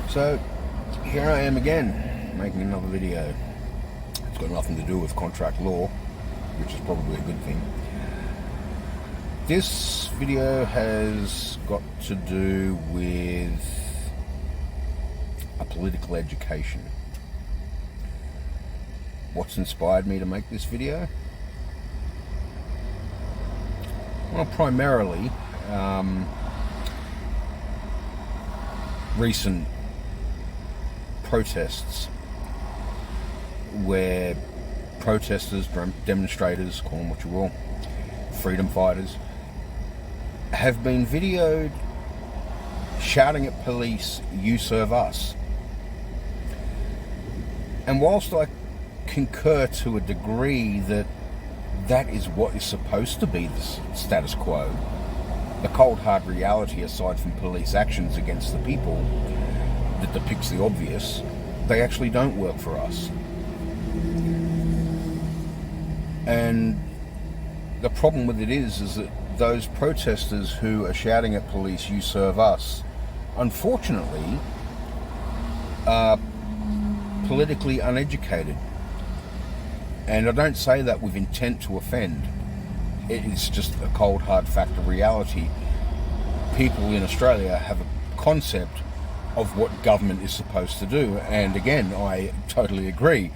So here I am again, making another video. It's got nothing to do with contract law, which is probably a good thing. This video has got to do with a political education. What's inspired me to make this video? Well, primarily recent protests where protesters, demonstrators, call them what you will, freedom fighters, have been videoed shouting at police, "You serve us." And whilst I concur to a degree that that is what is supposed to be the status quo, the cold hard reality aside from police actions against the people that depicts the obvious, they actually don't work for us. And the problem with it is that those protesters who are shouting at police, "You serve us," unfortunately are politically uneducated. And I don't say that with intent to offend. It is just a cold hard fact of reality. People in Australia have a concept of what government is supposed to do, and again, I totally agree.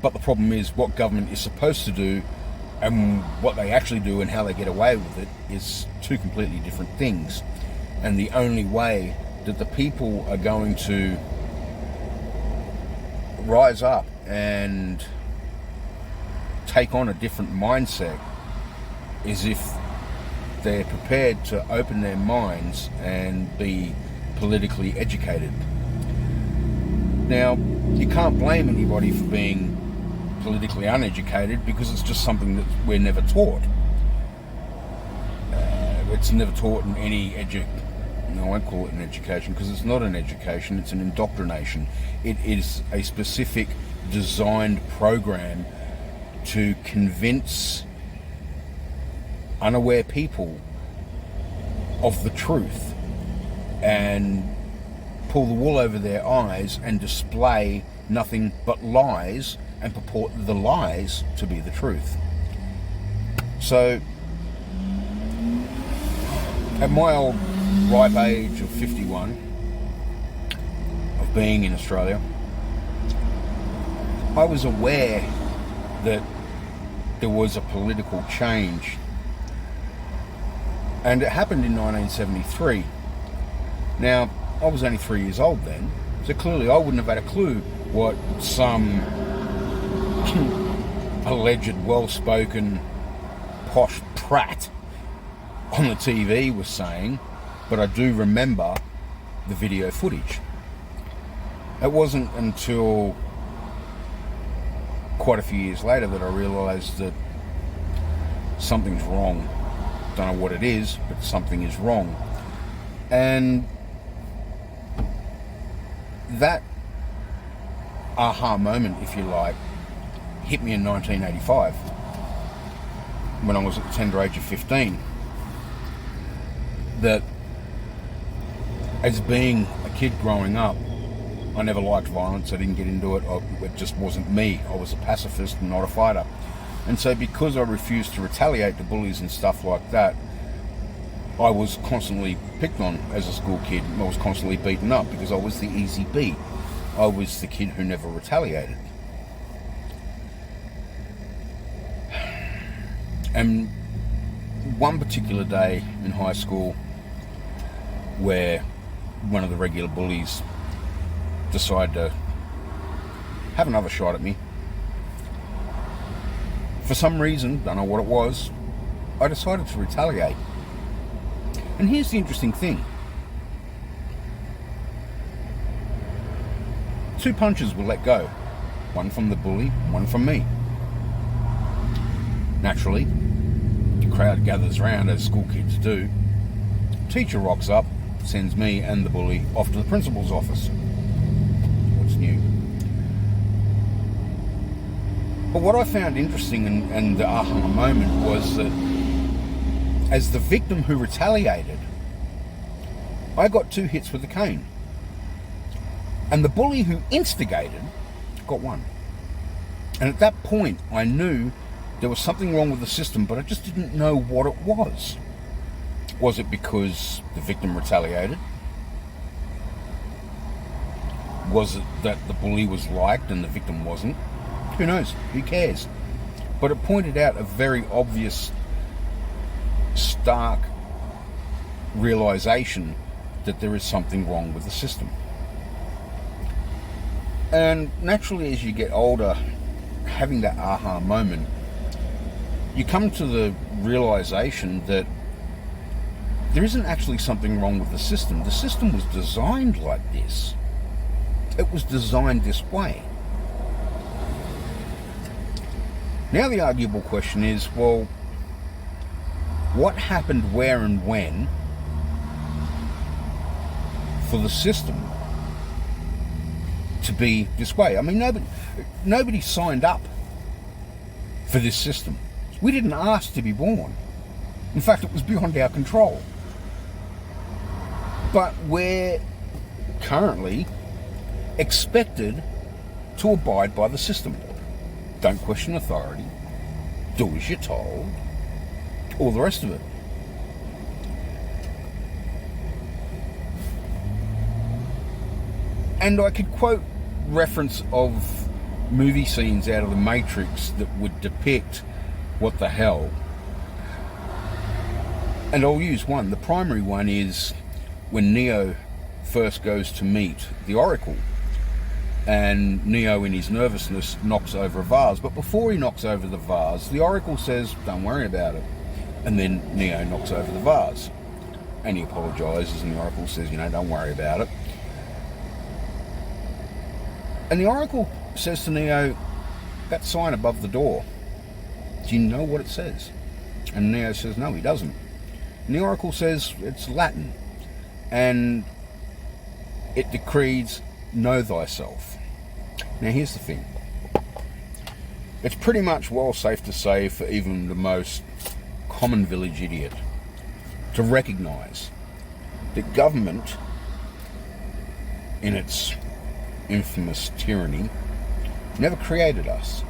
But the problem is what government is supposed to do and what they actually do and how they get away with it is two completely different things. And the only way that the people are going to rise up and take on a different mindset is if they're prepared to open their minds and be politically educated. Now, you can't blame anybody for being politically uneducated because it's just something that we're never taught. It's never taught in any no, I won't call it an education because it's not an education, it's an indoctrination. It is a specific designed program to convince unaware people of the truth and pull the wool over their eyes and display nothing but lies and purport the lies to be the truth. So, at my old ripe age of 51, of being in Australia, I was aware that there was a political change, and it happened in 1973. Now, I was only 3 years old then, so clearly I wouldn't have had a clue what some alleged well-spoken posh prat on the TV was saying, but I do remember the video footage. It wasn't until quite a few years later that I realised that something's wrong. Don't know what it is, but something is wrong. And that aha moment, if you like, hit me in 1985 when I was at the tender age of 15. That as being a kid growing up, I never liked violence, I didn't get into it, it just wasn't me. I was a pacifist and not a fighter. And so because I refused to retaliate to bullies and stuff like that, I was constantly picked on as a school kid. I was constantly beaten up because I was the easy beat. I was the kid who never retaliated. And one particular day in high school where one of the regular bullies decided to have another shot at me, for some reason, don't know what it was, I decided to retaliate. And here's the interesting thing. 2 punches were let go. One from the bully, one from me. Naturally, the crowd gathers round as school kids do. Teacher rocks up, sends me and the bully off to the principal's office. What's new? But what I found interesting and the aha moment was that as the victim who retaliated, I got 2 hits with the cane. And the bully who instigated got one. And at that point, I knew there was something wrong with the system, but I just didn't know what it was. Was it because the victim retaliated? Was it that the bully was liked and the victim wasn't? Who knows? Who cares? But it pointed out a very obvious, stark realization that there is something wrong with the system. And naturally, as you get older, having that aha moment, you come to the realization that there isn't actually something wrong with the system. The system was designed like this. It was designed this way. Now the arguable question is, well, what happened where and when for the system to be this way? I mean, nobody signed up for this system. We didn't ask to be born. In fact, it was beyond our control. But we're currently expected to abide by the system. Don't question authority. Do as you're told. All the rest of it. And I could quote reference of movie scenes out of the Matrix that would depict what the hell. And I'll use one. The primary one is when Neo first goes to meet the Oracle. And Neo, in his nervousness, knocks over a vase. But before he knocks over the vase, the Oracle says, don't worry about it. And then Neo knocks over the vase. And he apologises, and the Oracle says, don't worry about it. And the Oracle says to Neo, that sign above the door, do you know what it says? And Neo says, no, he doesn't. And the Oracle says, it's Latin. And it decrees, know thyself. Now here's the thing. It's pretty much well safe to say for even the most common village idiot to recognise that government, in its infamous tyranny, never created us.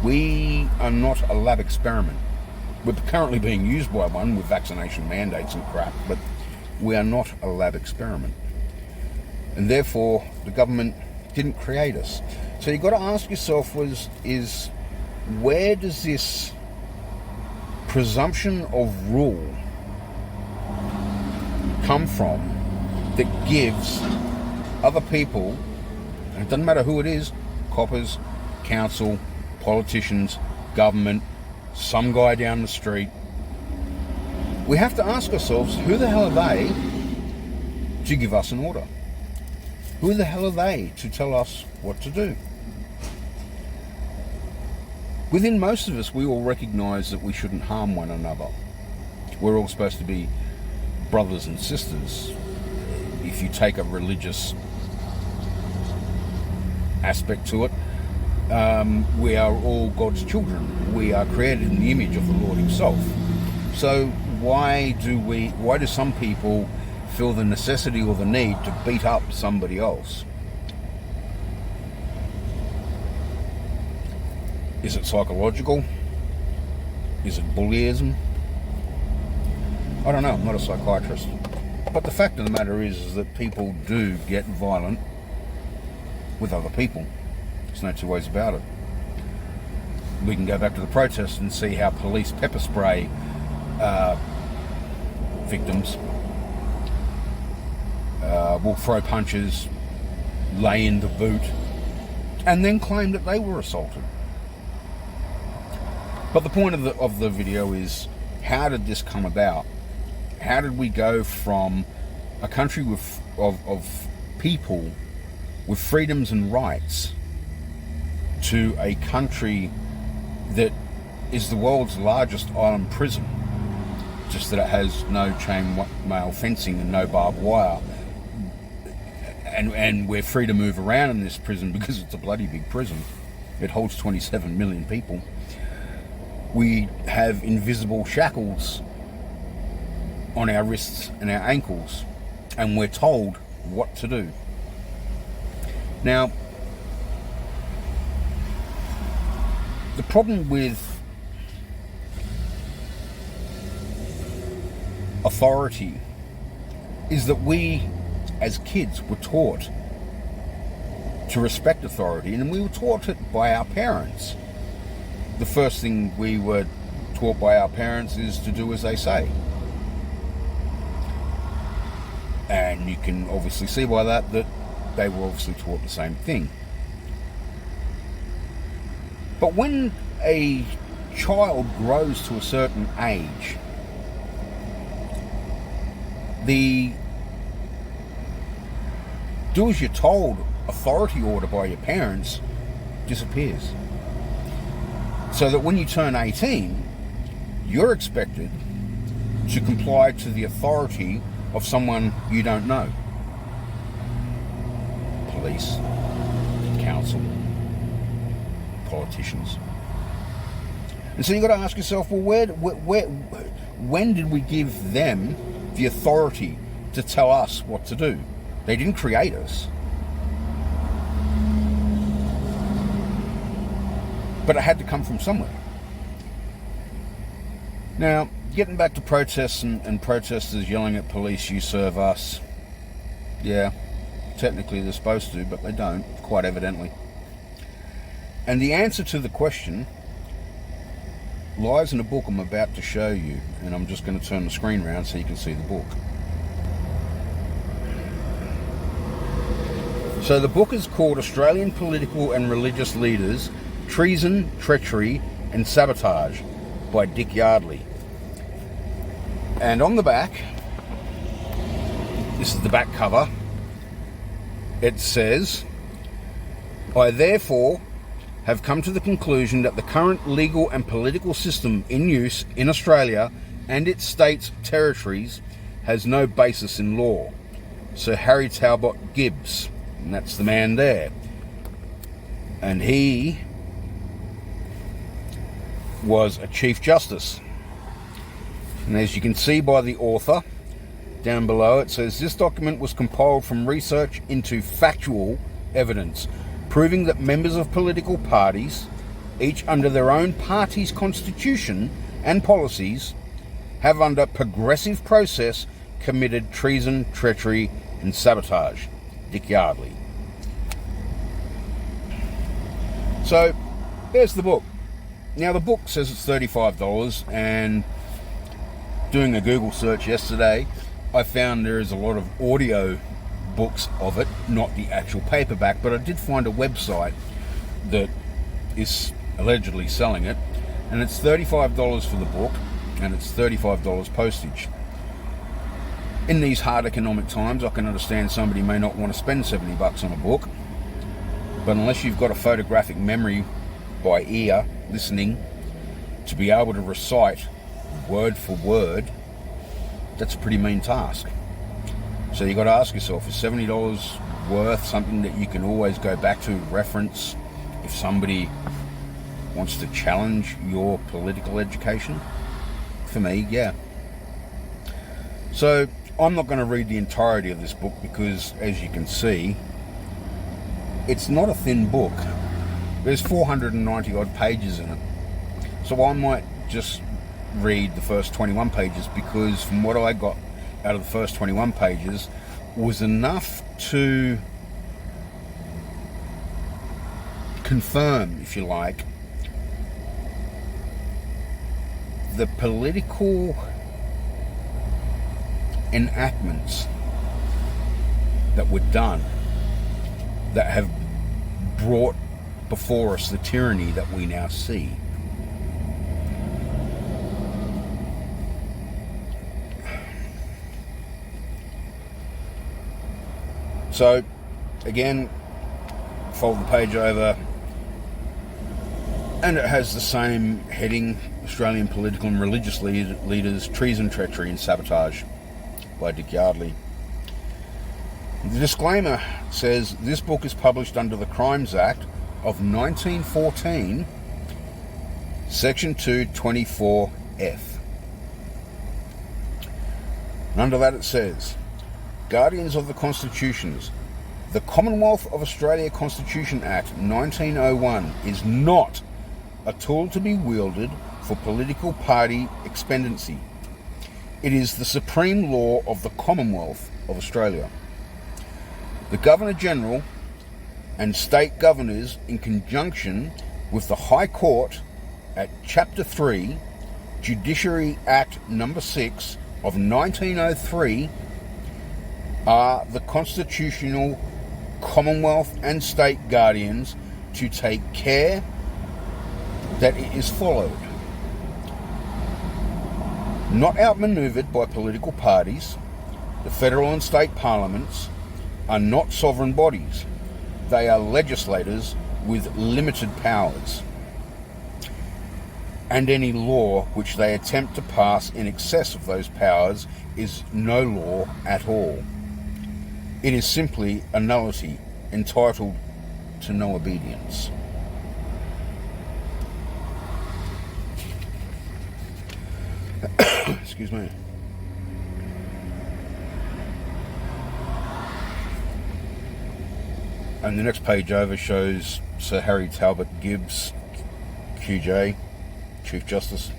We are not a lab experiment. We're currently being used by one with vaccination mandates and crap, but we are not a lab experiment. And therefore, the government didn't create us. So you've got to ask yourself is where does this presumption of rule come from that gives other people, and it doesn't matter who it is, coppers, council, politicians, government, some guy down the street, we have to ask ourselves, who the hell are they to give us an order? Who the hell are they to tell us what to do? Within most of us, we all recognise that we shouldn't harm one another. We're all supposed to be brothers and sisters. If you take a religious aspect to it, we are all God's children. We are created in the image of the Lord himself. So why do some people feel the necessity or the need to beat up somebody else? Is it psychological? Is it bullyism? I don't know, I'm not a psychiatrist. But the fact of the matter is that people do get violent with other people. There's no two ways about it. We can go back to the protests and see how police pepper spray victims, will throw punches, lay in the boot, and then claim that they were assaulted. But the point of the video is, how did this come about? How did we go from a country of people with freedoms and rights to a country that is the world's largest island prison, just that it has no chain-mail fencing and no barbed wire, and we're free to move around in this prison because it's a bloody big prison. It holds 27 million people. We have invisible shackles on our wrists and our ankles, and we're told what to do. Now, the problem with authority is that we, as kids, were taught to respect authority, and we were taught it by our parents. The first thing we were taught by our parents is to do as they say. And you can obviously see by that they were obviously taught the same thing. But when a child grows to a certain age, the do as you're told authority order by your parents disappears. So that when you turn 18, you're expected to comply to the authority of someone you don't know. Police, council, politicians. And so you've got to ask yourself, well, when did we give them the authority to tell us what to do? They didn't create us. But it had to come from somewhere. Now, getting back to protests and protesters yelling at police, you serve us. Yeah, technically they're supposed to, but they don't, quite evidently. And the answer to the question lies in a book I'm about to show you, and I'm just going to turn the screen around so you can see the book. So the book is called Australian Political and Religious Leaders, Treason, Treachery and Sabotage by Dick Yardley. And on the back, this is the back cover, it says, I therefore have come to the conclusion that the current legal and political system in use in Australia and its states' territories has no basis in law. Sir Harry Talbot Gibbs, and that's the man there. And he was a Chief Justice. And as you can see by the author, down below it says, this document was compiled from research into factual evidence, proving that members of political parties, each under their own party's constitution and policies, have under progressive process committed treason, treachery and sabotage. Dick Yardley. So, there's the book. Now the book says it's $35, and doing a Google search yesterday, I found there is a lot of audio books of it, not the actual paperback, but I did find a website that is allegedly selling it, and it's $35 for the book, and it's $35 postage. In these hard economic times, I can understand somebody may not want to spend $70 on a book, but unless you've got a photographic memory by ear, listening, to be able to recite word for word, that's a pretty mean task. So you've got to ask yourself, is $70 worth something that you can always go back to, reference, if somebody wants to challenge your political education? For me, yeah. So I'm not going to read the entirety of this book because, as you can see, it's not a thin book. There's 490 odd pages in it. So I might just read the first 21 pages, because from what I got out of the first 21 pages was enough to confirm, if you like, the political enactments that were done that have brought before us the tyranny that we now see. So, again, fold the page over, and it has the same heading, Australian Political and Religious Leaders, Treason, Treachery and Sabotage by Dick Yardley. The disclaimer says this book is published under the Crimes Act of 1914, Section 224F. And under that it says, Guardians of the Constitutions, The Commonwealth of Australia Constitution Act 1901 is not a tool to be wielded for political party expediency. It is the supreme law of the Commonwealth of Australia. The Governor-General and state governors, in conjunction with the High Court at Chapter 3, Judiciary Act No. 6 of 1903, are the constitutional Commonwealth and state guardians to take care that it is followed. Not outmaneuvered by political parties, the federal and state parliaments are not sovereign bodies. They are legislators with limited powers. And any law which they attempt to pass in excess of those powers is no law at all. It is simply a nullity entitled to no obedience. Excuse me. And the next page over shows Sir Harry Talbot Gibbs, QJ, Chief Justice,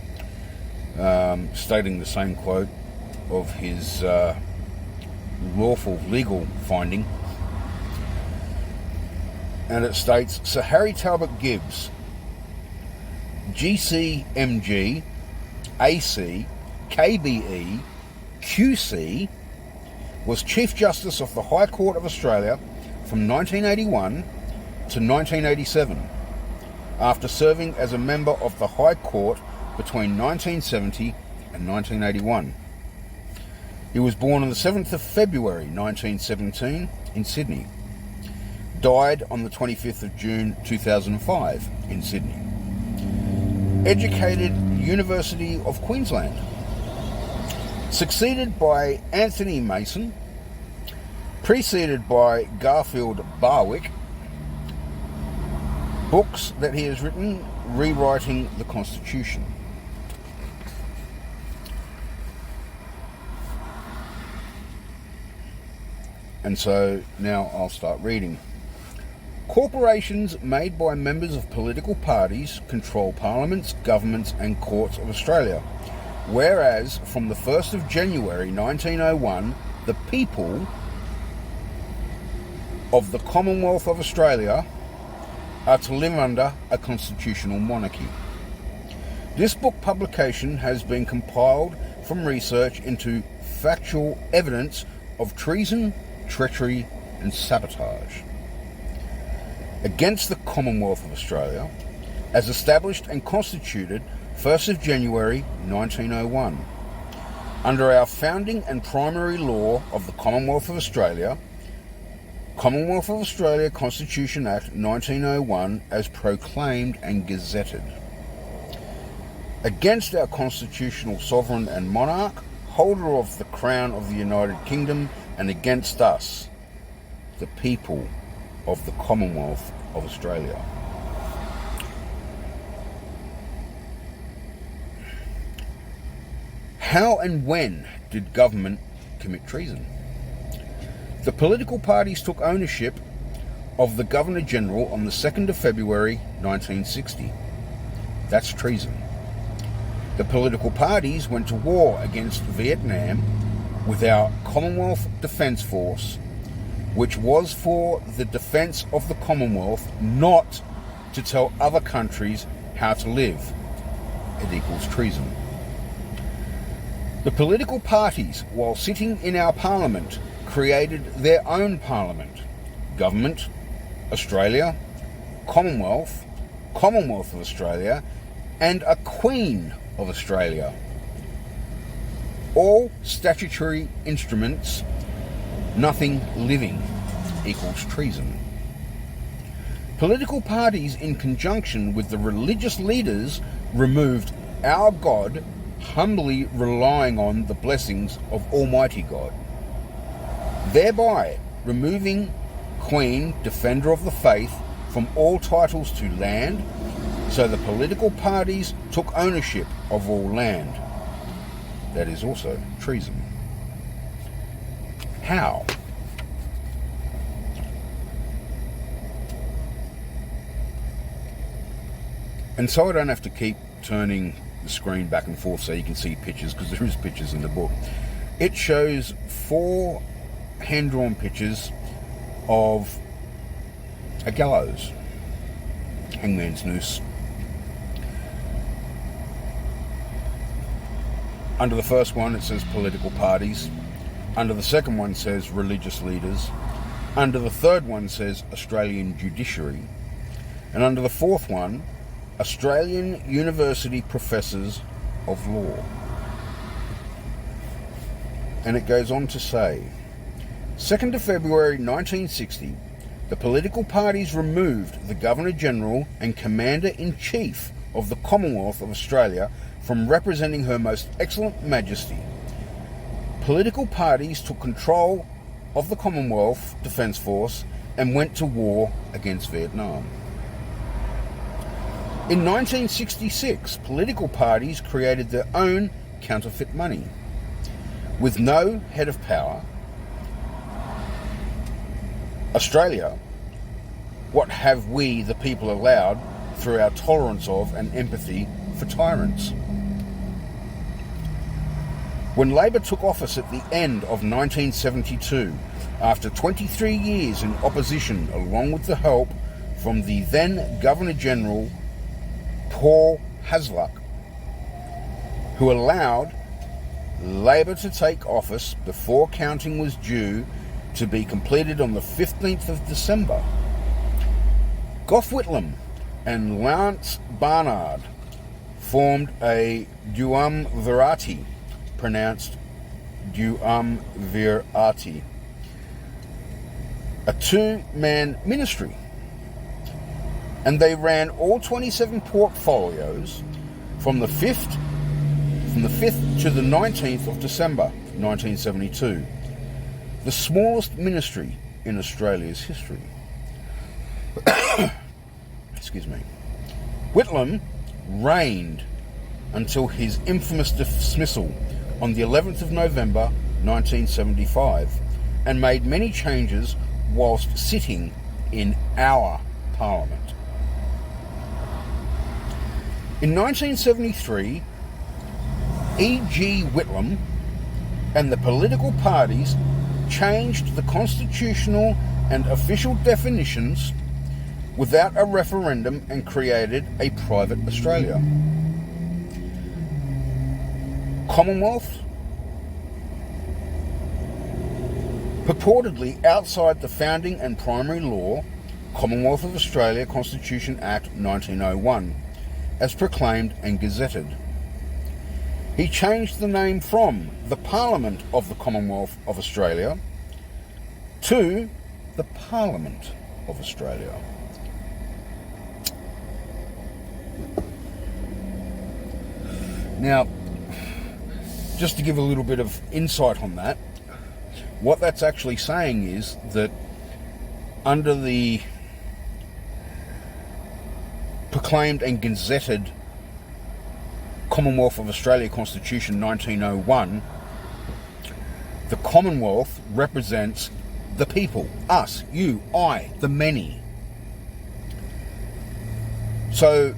stating the same quote of his lawful legal finding. And it states, Sir Harry Talbot Gibbs, GCMG, AC, KBE, QC, was Chief Justice of the High Court of Australia from 1981 to 1987, after serving as a member of the High Court between 1970 and 1981. He was born on the 7th of February 1917 in Sydney. Died on the 25th of June 2005 in Sydney. Educated University of Queensland. Succeeded by Anthony Mason. Preceded by Garfield Barwick. Books that he has written: Rewriting the Constitution. And so now I'll start reading. Corporations made by members of political parties control parliaments, governments and courts of Australia, whereas from the 1st of January 1901, the people of the Commonwealth of Australia are to live under a constitutional monarchy. This book publication has been compiled from research into factual evidence of treason, treachery and sabotage against the Commonwealth of Australia, as established and constituted 1st of January 1901. Under our founding and primary law of the Commonwealth of Australia, Commonwealth of Australia Constitution Act 1901, as proclaimed and gazetted. Against our constitutional sovereign and monarch, holder of the Crown of the United Kingdom, and against us, the people of the Commonwealth of Australia. How and when did government commit treason? The political parties took ownership of the Governor-General on the 2nd of February 1960. That's treason. The political parties went to war against Vietnam with our Commonwealth Defence Force, which was for the defence of the Commonwealth, not to tell other countries how to live. It equals treason. The political parties, while sitting in our Parliament, created their own Parliament, Government, Australia, Commonwealth, Commonwealth of Australia, and a Queen of Australia. All statutory instruments, nothing living, equals treason. Political parties, in conjunction with the religious leaders, removed our God, humbly relying on the blessings of Almighty God, thereby removing Queen, Defender of the Faith, from all titles to land, so the political parties took ownership of all land. That is also treason. How? And so I don't have to keep turning the screen back and forth so you can see pictures, because there is pictures in the book. It shows 4 hand-drawn pictures of a gallows, hangman's noose. Under the first one it says political parties. Under the second one says religious leaders. Under the third one says Australian judiciary. And under the fourth one, Australian University Professors of Law. And it goes on to say, 2nd of February 1960, the political parties removed the Governor-General and Commander-in-Chief of the Commonwealth of Australia from representing Her Most Excellent Majesty. Political parties took control of the Commonwealth Defence Force and went to war against Vietnam. In 1966, political parties created their own counterfeit money. With no head of power, Australia, what have we, the people, allowed through our tolerance of and empathy for tyrants? When Labor took office at the end of 1972, after 23 years in opposition, along with the help from the then Governor-General Paul Hasluck, who allowed Labor to take office before counting was due to be completed on the 15th of December, Gough Whitlam and Lance Barnard formed a duumvirati, pronounced duumvirati, a 2-man ministry, and they ran all 27 portfolios from the 5th to the 19th of December 1972, the smallest ministry in Australia's history. Excuse me. Whitlam reigned until his infamous dismissal on the 11th of November 1975 and made many changes whilst sitting in our Parliament. In 1973, E.G. Whitlam and the political parties changed the constitutional and official definitions without a referendum and created a private Australia. Commonwealth, purportedly outside the founding and primary law, Commonwealth of Australia Constitution Act 1901, as proclaimed and gazetted. He changed the name from the Parliament of the Commonwealth of Australia to the Parliament of Australia. Now, just to give a little bit of insight on that, what that's actually saying is that under the proclaimed and gazetted Commonwealth of Australia Constitution 1901, the Commonwealth represents the people, us, you, I, the many. So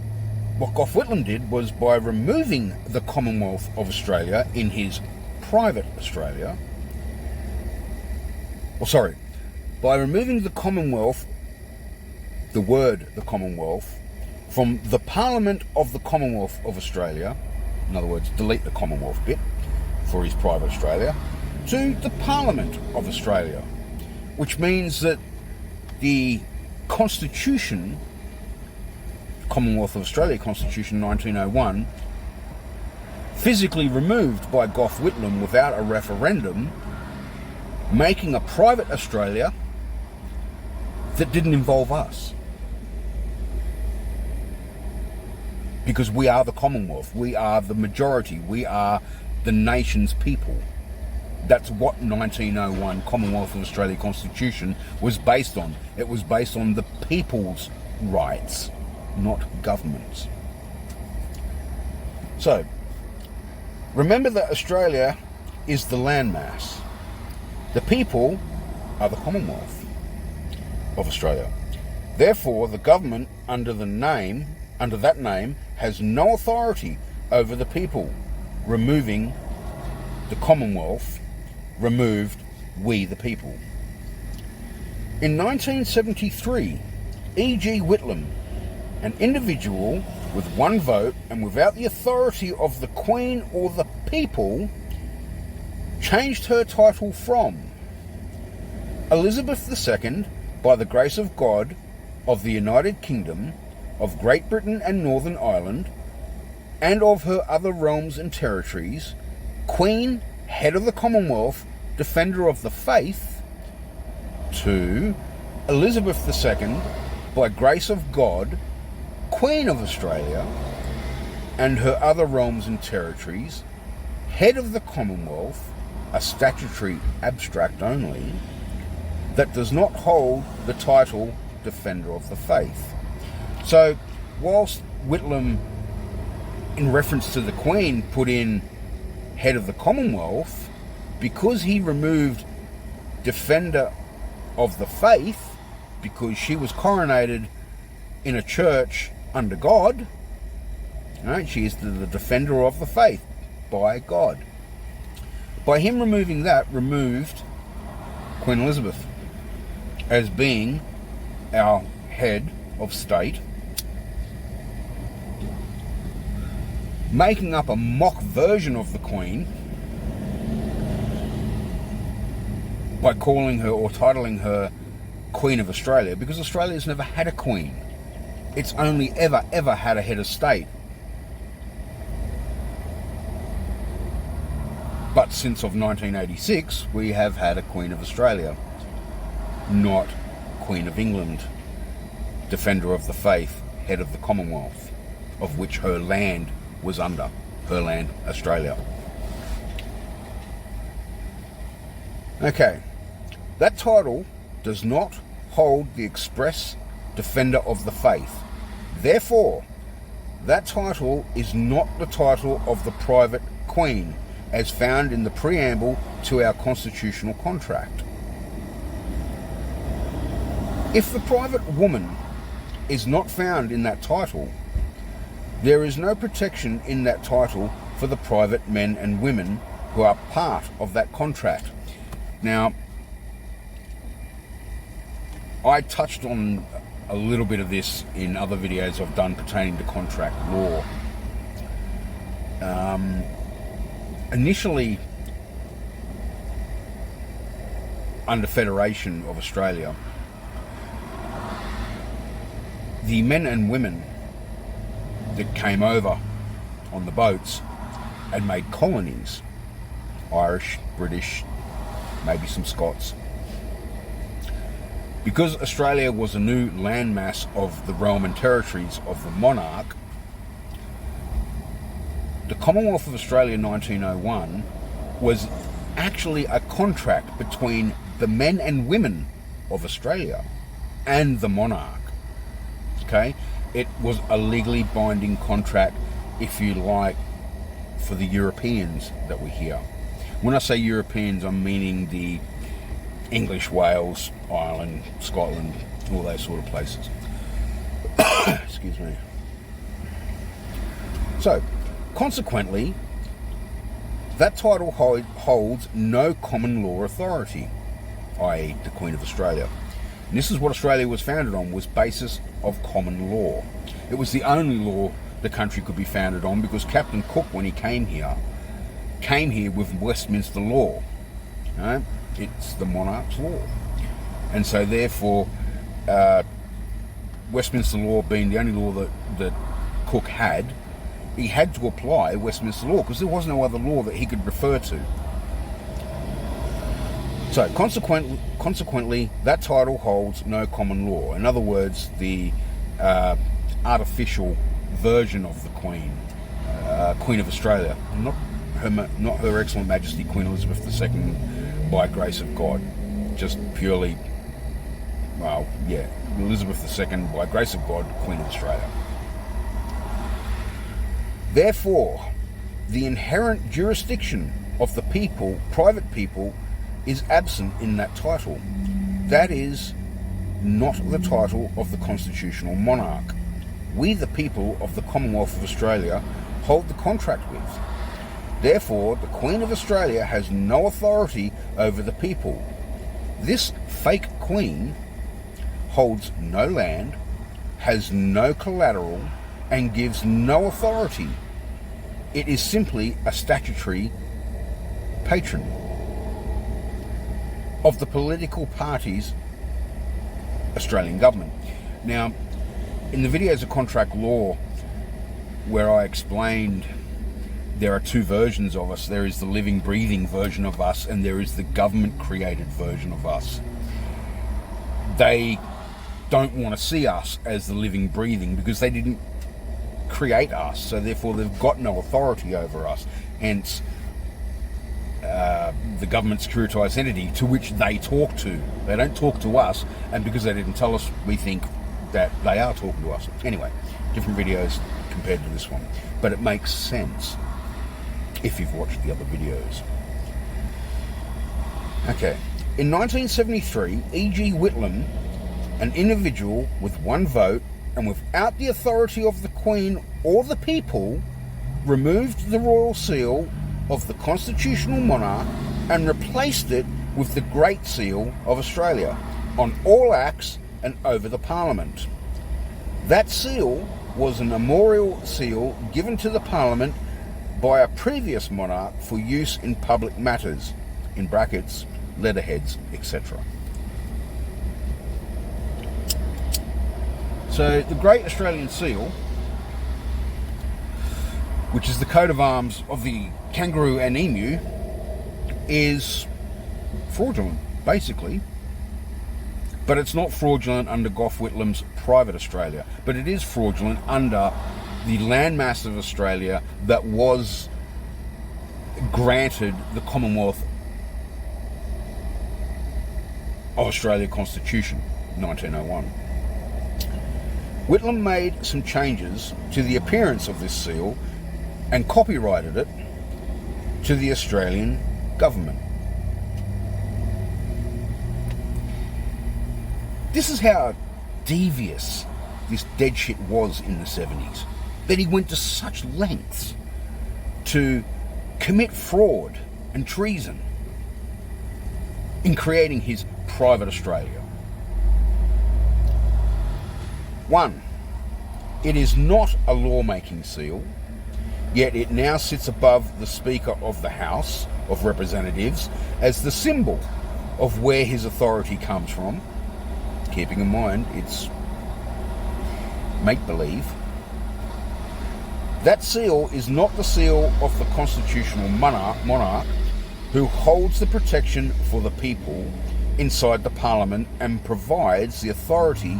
what Gough Whitlam did was, by removing the Commonwealth of Australia in his private Australia, by removing the Commonwealth, the word the Commonwealth, from the Parliament of the Commonwealth of Australia, in other words, delete the Commonwealth bit for his private Australia, to the Parliament of Australia, which means that the Constitution, Commonwealth of Australia Constitution 1901, physically removed by Gough Whitlam without a referendum, making a private Australia that didn't involve us. Because we are the Commonwealth, we are the majority, we are the nation's people. That's what 1901 Commonwealth of Australia Constitution was based on. It was based on the people's rights, not governments. So, remember that Australia is the landmass. The people are the Commonwealth of Australia. Therefore, the government, under the name under that name has no authority over the people, removing the Commonwealth, removed we the people. In 1973, E.G. Whitlam, an individual with one vote and without the authority of the Queen or the people, changed her title from Elizabeth II, by the grace of God, of the United Kingdom, of Great Britain and Northern Ireland, and of her other realms and territories, Queen, Head of the Commonwealth, Defender of the Faith, to Elizabeth II, by grace of God, Queen of Australia, and her other realms and territories, Head of the Commonwealth, a statutory abstract only, that does not hold the title Defender of the Faith. So, whilst Whitlam, in reference to the Queen, put in Head of the Commonwealth, because he removed Defender of the Faith, because she was coronated in a church under God, right? She is the Defender of the Faith by God. By him removing that, removed Queen Elizabeth as being our head of state, making up a mock version of the Queen by calling her or titling her Queen of Australia, because Australia's never had a queen. It's only ever had a head of state. But since of 1986, we have had a Queen of Australia, not Queen of England, Defender of the Faith, Head of the Commonwealth, of which her land was under, her land, Australia. Okay, that title does not hold the express Defender of the Faith. Therefore, that title is not the title of the private Queen, as found in the preamble to our constitutional contract. If the private woman is not found in that title, there is no protection in that title for the private men and women who are part of that contract. Now, I touched on a little bit of this in other videos I've done pertaining to contract law. Initially, under Federation of Australia, the men and women that came over on the boats and made colonies, Irish, British, maybe some Scots, because Australia was a new landmass of the realm and territories of the monarch, the Commonwealth of Australia 1901 was actually a contract between the men and women of Australia and the monarch. Okay? It was a legally binding contract, if you like, for the Europeans that were here. When I say Europeans, I'm meaning the English, Wales, Ireland, Scotland, all those sort of places. Excuse me. So, consequently, that title holds no common law authority, i.e. the Queen of Australia. And this is what Australia was founded on, was basis of common law. It was the only law the country could be founded on, because Captain Cook, when he came here with Westminster law. Right? It's the monarch's law. And so therefore, Westminster law being the only law that Cook had, he had to apply Westminster law, because there was no other law that he could refer to. So consequently, that title holds no common law. In other words, the artificial version of the Queen, Queen of Australia, not Her Excellent Majesty Queen Elizabeth II, by grace of God, just purely, well, yeah, Elizabeth II, by grace of God, Queen of Australia. Therefore, the inherent jurisdiction of the people, private people, is absent in that title. That is not the title of the constitutional monarch. we the people of the Commonwealth of Australia hold the contract with. Therefore, the Queen of Australia has no authority over the people. This fake Queen holds no land, has no collateral, and gives no authority. It is simply a statutory patron of the political party's Australian government. Now, in the videos of contract law, where I explained there are two versions of us, there is the living, breathing version of us, and there is the government-created version of us. They don't want to see us as the living, breathing, because they didn't create us, so therefore they've got no authority over us. Hence, the government securitized entity to which they talk to. They don't talk to us, and because they didn't tell us, we think that they are talking to us. Anyway, different videos compared to this one, but it makes sense if you've watched the other videos. Okay, in 1973, E.G. Whitlam, an individual with one vote and without the authority of the Queen or the people, removed the royal seal of the constitutional monarch and replaced it with the Great Seal of Australia on all acts and over the Parliament. That seal was a memorial seal given to the Parliament by a previous monarch for use in public matters, in brackets, letterheads, etc. So the Great Australian Seal, which is the coat of arms of the kangaroo and emu, is fraudulent, basically. But it's not fraudulent under Gough Whitlam's private Australia, but it is fraudulent under the landmass of Australia that was granted the Commonwealth of Australia Constitution, 1901. Whitlam made some changes to the appearance of this seal and copyrighted it to the Australian government. This is how devious this dead shit was in the 70s, that he went to such lengths to commit fraud and treason in creating his private Australia. 1. It is not a lawmaking seal, yet it now sits above the Speaker of the House of Representatives as the symbol of where his authority comes from, keeping in mind it's make-believe. That seal is not the seal of the constitutional monarch who holds the protection for the people inside the Parliament and provides the authority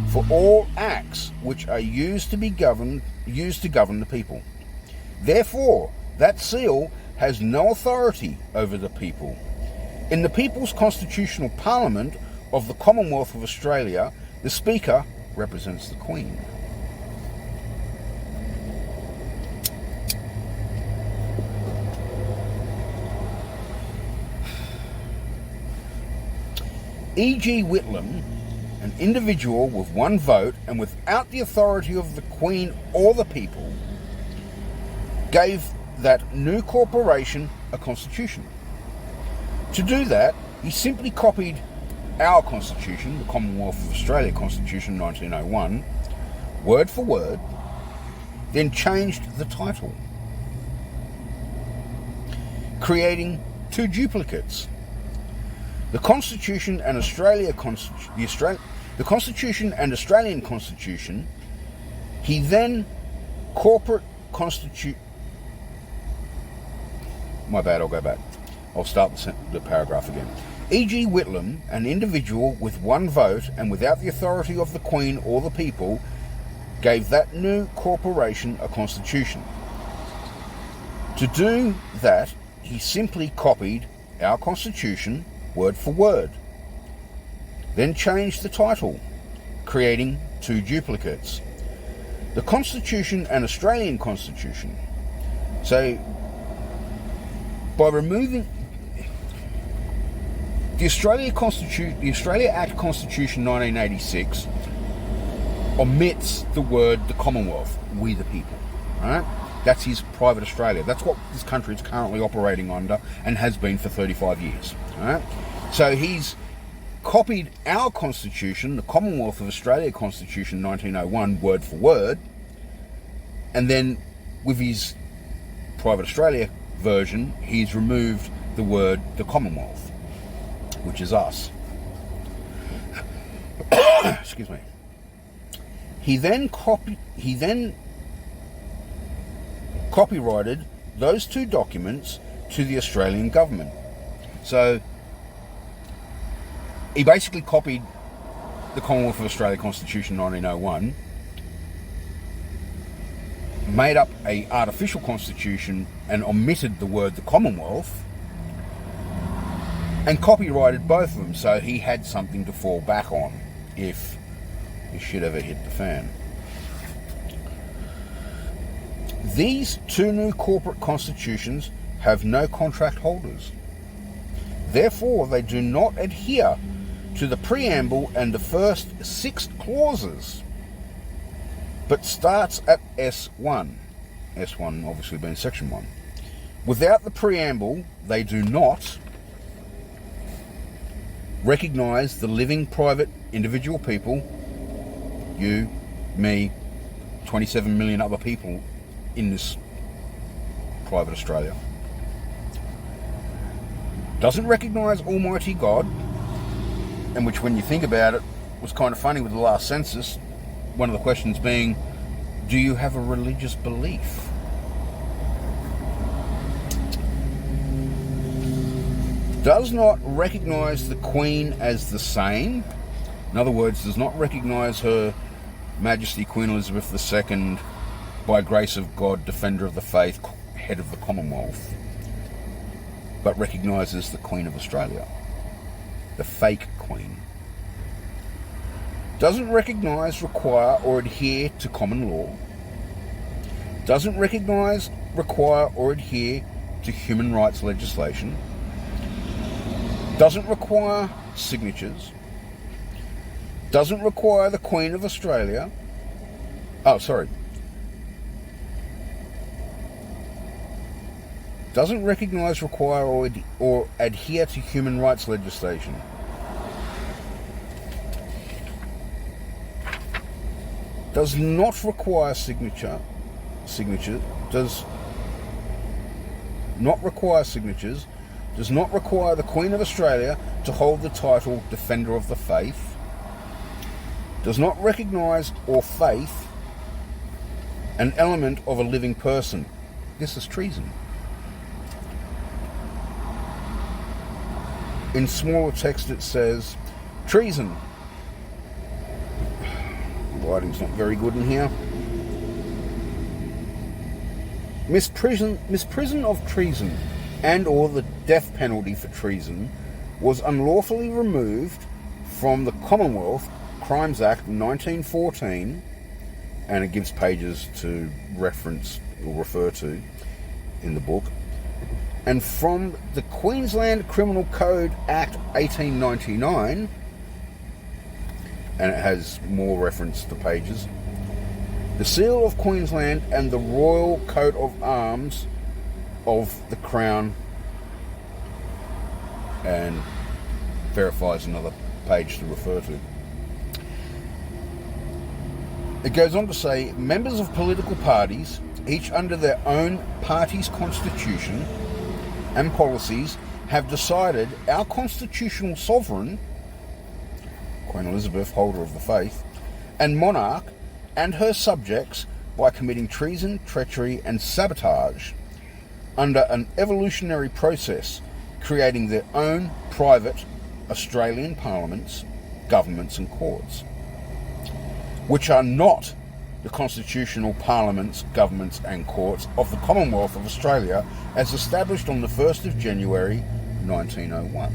for all acts which are used to govern the people. Therefore, that seal has no authority over the people. In the People's Constitutional Parliament of the Commonwealth of Australia, the Speaker represents the Queen. E.G. Whitlam, an individual with one vote and without the authority of the Queen or the people, gave that new corporation a constitution. To do that, he simply copied our constitution, the Commonwealth of Australia Constitution 1901, word for word, then changed the title, creating two duplicates. The Constitution and Australian Constitution, he then corporate constitute. My bad, I'll go back. I'll start the paragraph again. E.G. Whitlam, an individual with one vote and without the authority of the Queen or the people, gave that new corporation a constitution. To do that, he simply copied our constitution word for word, then changed the title, creating two duplicates. The Constitution and Australian Constitution. So, by removing the Australia Act Constitution 1986 omits the word the Commonwealth, we the people. Right? That's his private Australia. That's what this country is currently operating under and has been for 35 years. Right? So he's copied our Constitution, the Commonwealth of Australia Constitution 1901, word for word, and then with his private Australia version, he's removed the word the Commonwealth, which is us. Excuse me. He then copyrighted those two documents to the Australian government. So he basically copied the Commonwealth of Australia Constitution 1901, made up a artificial constitution and omitted the word the Commonwealth, and copyrighted both of them, so he had something to fall back on if his shit ever hit the fan. These two new corporate constitutions have no contract holders. Therefore, they do not adhere to the preamble and the first 6 clauses, but starts at S1. S1 obviously being section 1. Without the preamble, they do not recognise the living private individual people, you, me, 27 million other people in this private Australia. Doesn't recognise Almighty God, and which, when you think about it, was kind of funny with the last census, one of the questions being, do you have a religious belief? Does not recognise the Queen as the same. In other words, does not recognise Her Majesty Queen Elizabeth II, by grace of God, Defender of the Faith, Head of the Commonwealth, but recognises the Queen of Australia, the fake Queen. Doesn't recognise, require or adhere to common law. Doesn't recognise, require or adhere to human rights legislation. Doesn't require signatures. Doesn't require the Queen of Australia. Doesn't recognise, require or adhere to human rights legislation. Does not require signatures. Does not require signatures. Does not require the Queen of Australia to hold the title Defender of the Faith. Does not recognise or faith an element of a living person. This is treason. In smaller text it says, treason. The writing's not very good in here. Misprision of treason and or the death penalty for treason was unlawfully removed from the Commonwealth Crimes Act 1914, and it gives pages to reference or refer to in the book, and from the Queensland Criminal Code Act 1899, and it has more reference to pages, the Seal of Queensland and the Royal Coat of Arms of the Crown, and verifies another page to refer to. It goes on to say, members of political parties, each under their own party's constitution and policies, have decided our constitutional sovereign, Queen Elizabeth, holder of the faith, and monarch, and her subjects, by committing treason, treachery, and sabotage, under an evolutionary process, creating their own private Australian parliaments, governments and courts, which are not the constitutional parliaments, governments and courts of the Commonwealth of Australia as established on the 1st of January 1901.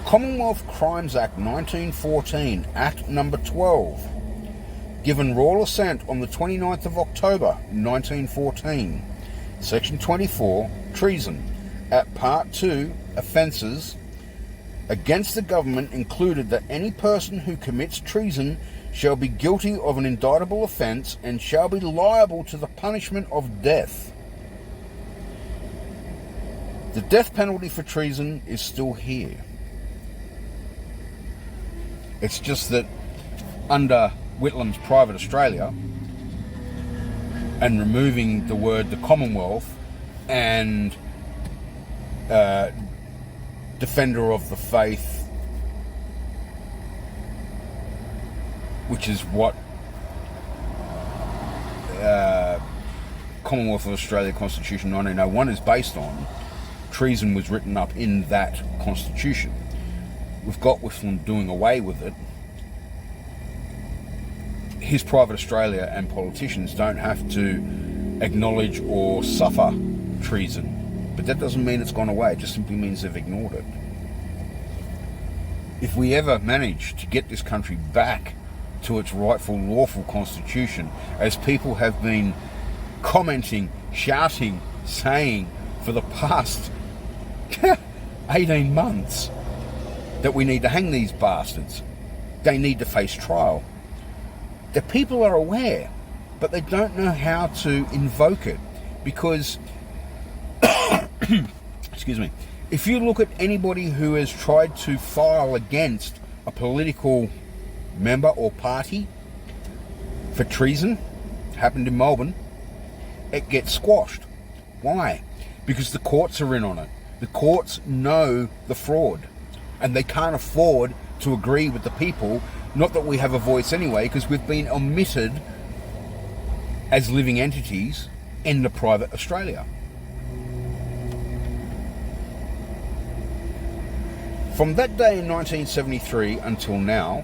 Commonwealth Crimes Act 1914, Act Number 12, given royal assent on the 29th of October 1914, Section 24, treason. At Part 2, offences against the government included that any person who commits treason shall be guilty of an indictable offence and shall be liable to the punishment of death. The death penalty for treason is still here. It's just that under Whitlam's Private Australia and removing the word the Commonwealth and defender of the faith, which is what Commonwealth of Australia Constitution 1901 is based on, treason was written up in that constitution. We've got Whitlam doing away with it. His Private Australia and politicians don't have to acknowledge or suffer treason, but that doesn't mean it's gone away. It just simply means they've ignored it. If we ever manage to get this country back to its rightful, lawful constitution, as people have been commenting, shouting, saying for the past 18 months, that we need to hang these bastards, they need to face trial. The people are aware, but they don't know how to invoke it, because excuse me, if you look at anybody who has tried to file against a political member or party for treason, happened in Melbourne, it gets squashed. Why? Because the courts are in on it. The courts know the fraud, and they can't afford to agree with the people. Not that we have a voice anyway, because we've been omitted as living entities in the Private Australia. From that day in 1973 until now,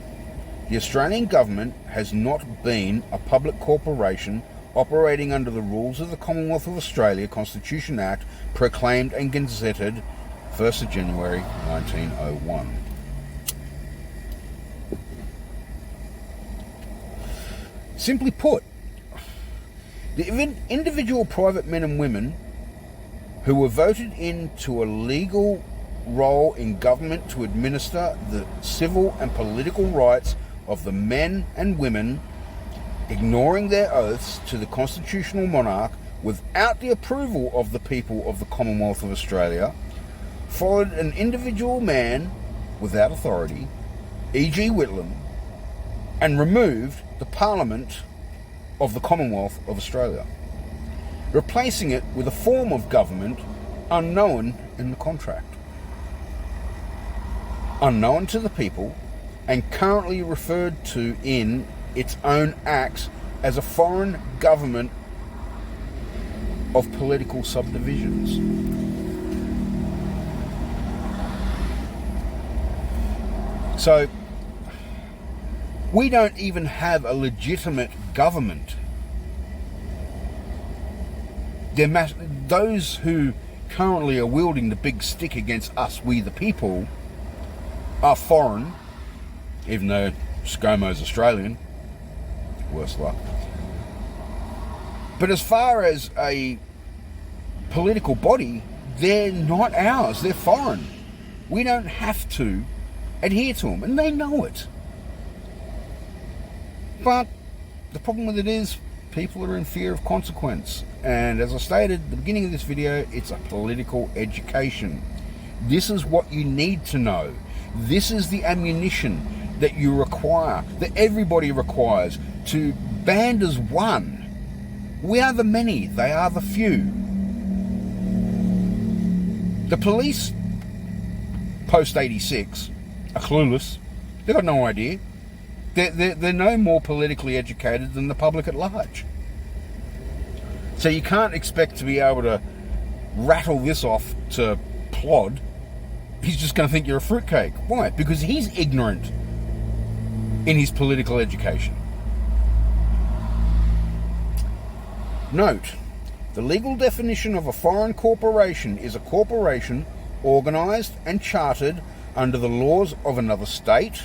the Australian government has not been a public corporation operating under the rules of the Commonwealth of Australia Constitution Act, proclaimed and gazetted 1st of January 1901. Simply put, the individual private men and women who were voted into a legal role in government to administer the civil and political rights of the men and women, ignoring their oaths to the constitutional monarch without the approval of the people of the Commonwealth of Australia, followed an individual man without authority, e.g. Whitlam, and removed the Parliament of the Commonwealth of Australia, replacing it with a form of government unknown in the contract, unknown to the people, and currently referred to in its own acts as a foreign government of political subdivisions. So, we don't even have a legitimate government. Those who currently are wielding the big stick against us, we the people, are foreign, even though ScoMo's Australian. Worse luck. But as far as a political body, they're not ours, they're foreign. We don't have to adhere to them, and they know it. But the problem with it is, people are in fear of consequence. And as I stated at the beginning of this video, it's a political education. This is what you need to know. This is the ammunition that you require, that everybody requires, to band as one. We are the many, they are the few. The police, post-86, are clueless. They've got no idea. They're no more politically educated than the public at large. So you can't expect to be able to rattle this off to Plod. He's just going to think you're a fruitcake. Why? Because he's ignorant in his political education. Note, the legal definition of a foreign corporation is a corporation organised and chartered under the laws of another state,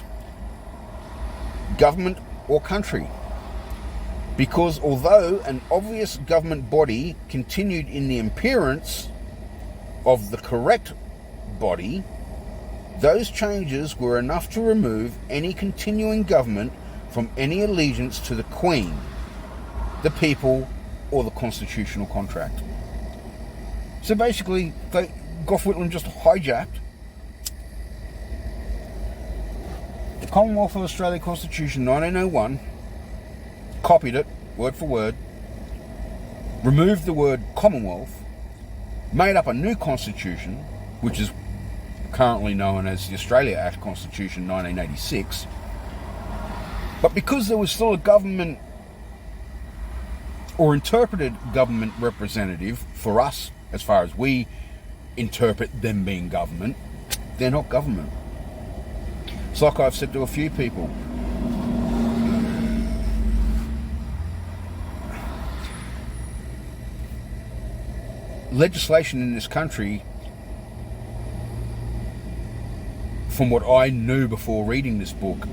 government or country. Because although an obvious government body continued in the appearance of the correct body, those changes were enough to remove any continuing government from any allegiance to the Queen, the people, or the constitutional contract. So basically, Gough Whitlam just hijacked the Commonwealth of Australia Constitution 1901, copied it word for word, removed the word Commonwealth, made up a new constitution, which is currently known as the Australia Act Constitution 1986. But because there was still a government or interpreted government representative for us, as far as we interpret them being government, they're not government. It's like I've said to a few people. Legislation in this country, from what I knew before reading this book,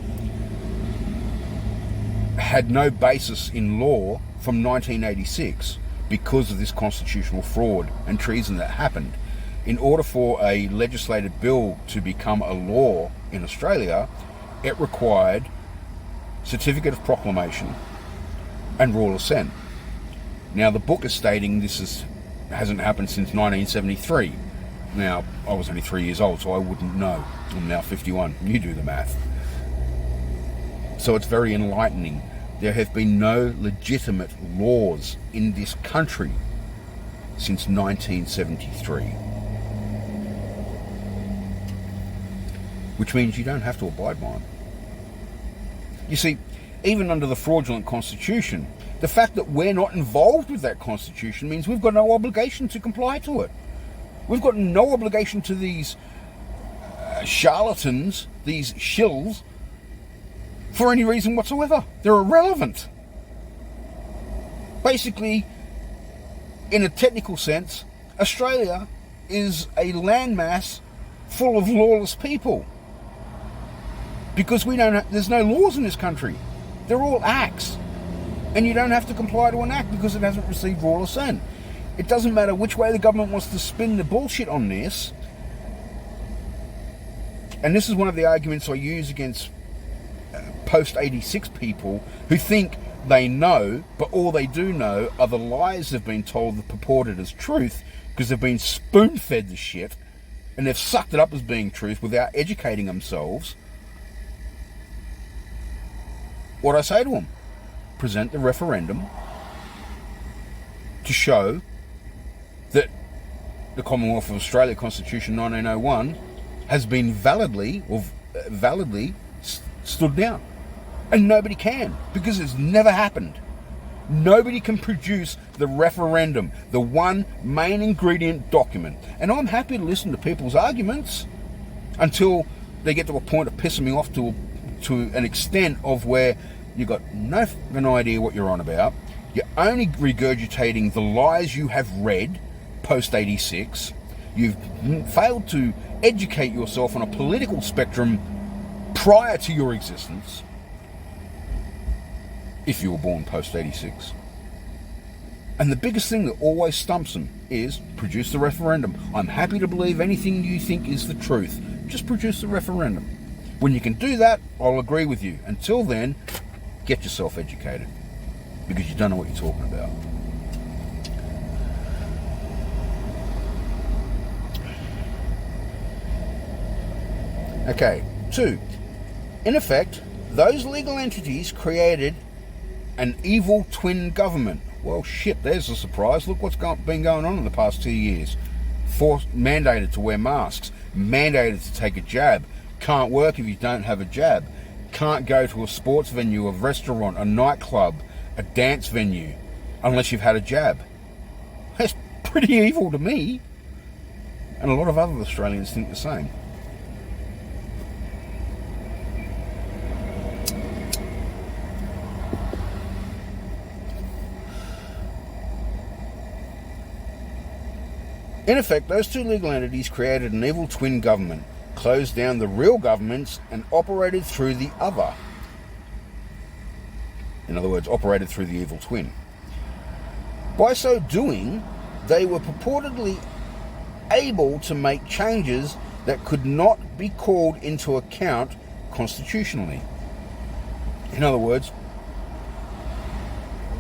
had no basis in law from 1986 because of this constitutional fraud and treason that happened. In order for a legislated bill to become a law in Australia, it required certificate of proclamation and royal assent. Now, the book is stating this hasn't happened since 1973. Now, I was only 3 years old, so I wouldn't know. I'm now 51. You do the math. So it's very enlightening. There have been no legitimate laws in this country since 1973. Which means you don't have to abide by them. You see, even under the fraudulent constitution, the fact that we're not involved with that constitution means we've got no obligation to comply to it. We've got no obligation to these charlatans, these shills, for any reason whatsoever. They're irrelevant. Basically, in a technical sense, Australia is a landmass full of lawless people. Because there's no laws in this country. They're all acts. And you don't have to comply to an act because it hasn't received royal assent. It doesn't matter which way the government wants to spin the bullshit on this. And this is one of the arguments I use against post-86 people who think they know, but all they do know are the lies they've been told that purported as truth because they've been spoon-fed the shit and they've sucked it up as being truth without educating themselves. What I say to them, present the referendum to show that the Commonwealth of Australia Constitution 1901 has been validly stood down. And nobody can, because it's never happened. Nobody can produce the referendum, the one main ingredient document. And I'm happy to listen to people's arguments until they get to a point of pissing me off to an extent of where you've got no f***ing idea what you're on about. You're only regurgitating the lies you have read post-86. You've failed to educate yourself on a political spectrum prior to your existence, if you were born post-86. And the biggest thing that always stumps them is produce the referendum. I'm happy to believe anything you think is the truth. Just produce the referendum. When you can do that, I'll agree with you. Until then, get yourself educated, because you don't know what you're talking about. Okay, 2. In effect, those legal entities created an evil twin government. Well, shit, there's a surprise. Look what's been going on in the past 2 years. Mandated to wear masks, mandated to take a jab, can't work if you don't have a jab, can't go to a sports venue, a restaurant, a nightclub, a dance venue, unless you've had a jab. That's pretty evil to me. And a lot of other Australians think the same. In effect, those two legal entities created an evil twin government, closed down the real governments, and operated through the other. In other words, operated through the evil twin. By so doing, they were purportedly able to make changes that could not be called into account constitutionally. In other words,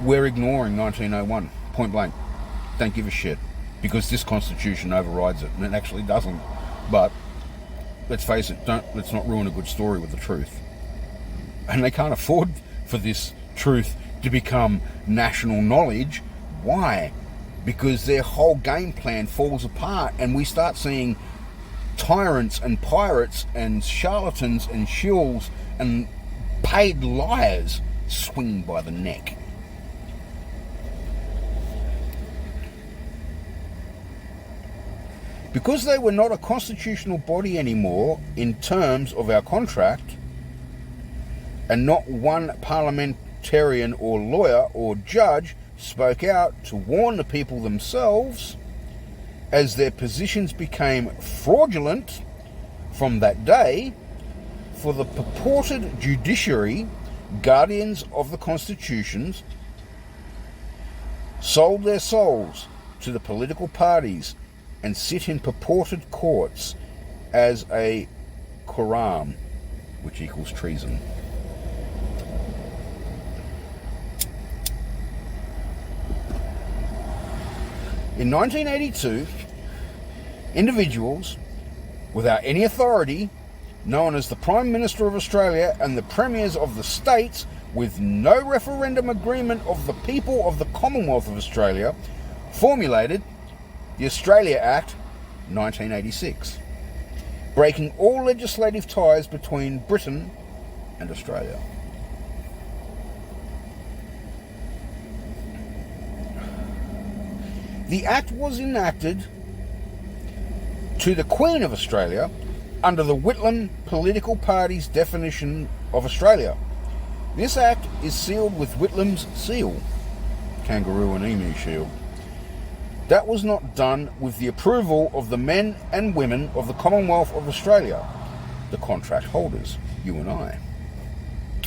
we're ignoring 1901, point blank. Don't give a shit, because this constitution overrides it, and it actually doesn't. But let's face it, let's not ruin a good story with the truth. And they can't afford for this truth to become national knowledge. Why? Because their whole game plan falls apart, and we start seeing tyrants and pirates and charlatans and shills and paid liars swing by the neck. Because they were not a constitutional body anymore in terms of our contract, and not one parliamentarian or lawyer or judge spoke out to warn the people themselves, as their positions became fraudulent from that day, for the purported judiciary, guardians of the constitutions, sold their souls to the political parties and sit in purported courts as a quorum, which equals treason. In 1982, individuals without any authority, known as the Prime Minister of Australia and the Premiers of the States, with no referendum agreement of the people of the Commonwealth of Australia, formulated the Australia Act 1986, breaking all legislative ties between Britain and Australia. The Act was enacted to the Queen of Australia under the Whitlam political party's definition of Australia. This Act is sealed with Whitlam's seal, kangaroo and emu shield. That was not done with the approval of the men and women of the Commonwealth of Australia, the contract holders, you and I,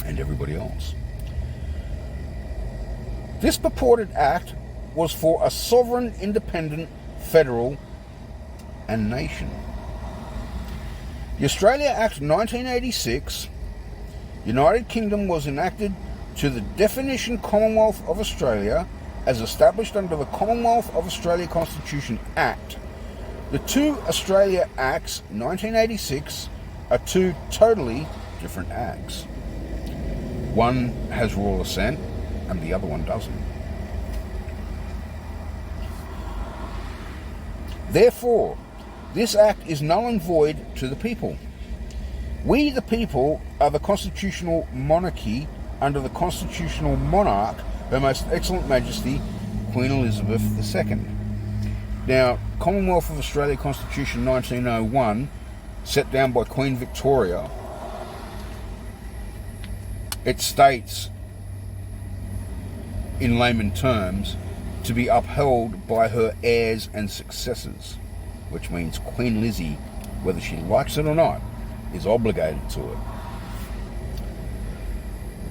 and everybody else. This purported act was for a sovereign, independent, federal and nation. The Australia Act 1986, United Kingdom, was enacted to the definition Commonwealth of Australia as established under the Commonwealth of Australia Constitution Act. The two Australia Acts 1986 are two totally different acts. One has royal assent and the other one doesn't. Therefore, this act is null and void to the people. We, the people, are the constitutional monarchy under the constitutional monarch, Her Most Excellent Majesty, Queen Elizabeth II. Now, Commonwealth of Australia Constitution 1901, set down by Queen Victoria, it states, in layman terms, to be upheld by her heirs and successors, which means Queen Lizzie, whether she likes it or not, is obligated to it.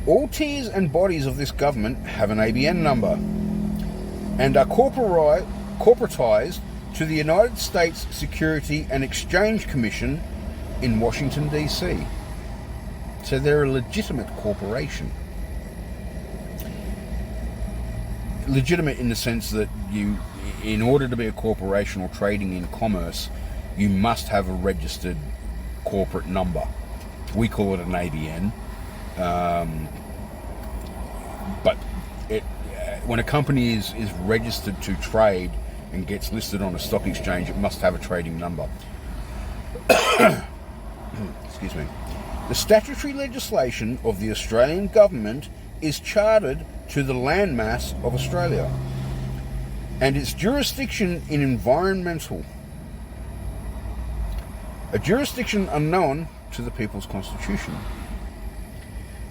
All tiers and bodies of this government have an ABN number and are corporatized to the United States Security and Exchange Commission in Washington, D.C. So they're a legitimate corporation. Legitimate in the sense that you, in order to be a corporation or trading in commerce, you must have a registered corporate number. We call it an ABN. But when a company is registered to trade and gets listed on a stock exchange, it must have a trading number. Excuse me. The statutory legislation of the Australian government is chartered to the landmass of Australia, and its jurisdiction in environmental, a jurisdiction unknown to the People's Constitution.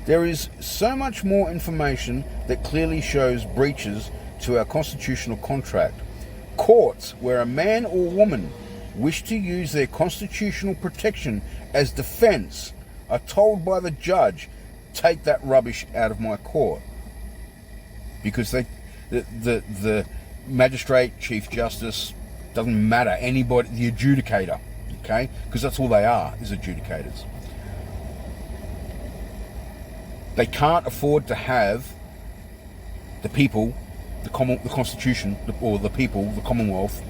There is so much more information that clearly shows breaches to our constitutional contract. Courts where a man or woman wish to use their constitutional protection as defence are told by the judge, take that rubbish out of my court. Because the magistrate, Chief Justice, Doesn't matter. Anybody, the adjudicator, okay? Because that's all they are, is adjudicators. They can't afford to have the people, the Constitution, or the people, the Commonwealth,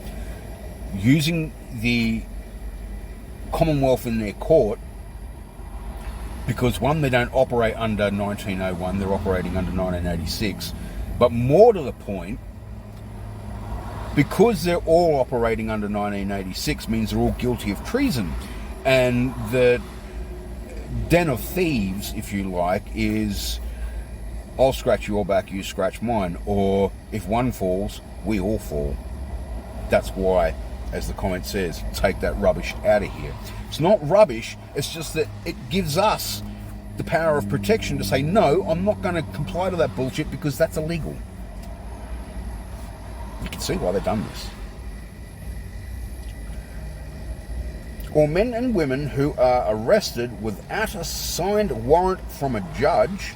using the Commonwealth in their court, because one, they don't operate under 1901, they're operating under 1986, but more to the point, because they're all operating under 1986 means they're all guilty of treason. And the den of thieves, if you like, is I'll scratch your back, you scratch mine, or if one falls, we all fall. That's why, as the comment says, take that rubbish out of here. It's not rubbish, it's just that it gives us the power of protection to say, no, I'm not going to comply to that bullshit because that's illegal. You can see why they've done this. Or men and women who are arrested without a signed warrant from a judge,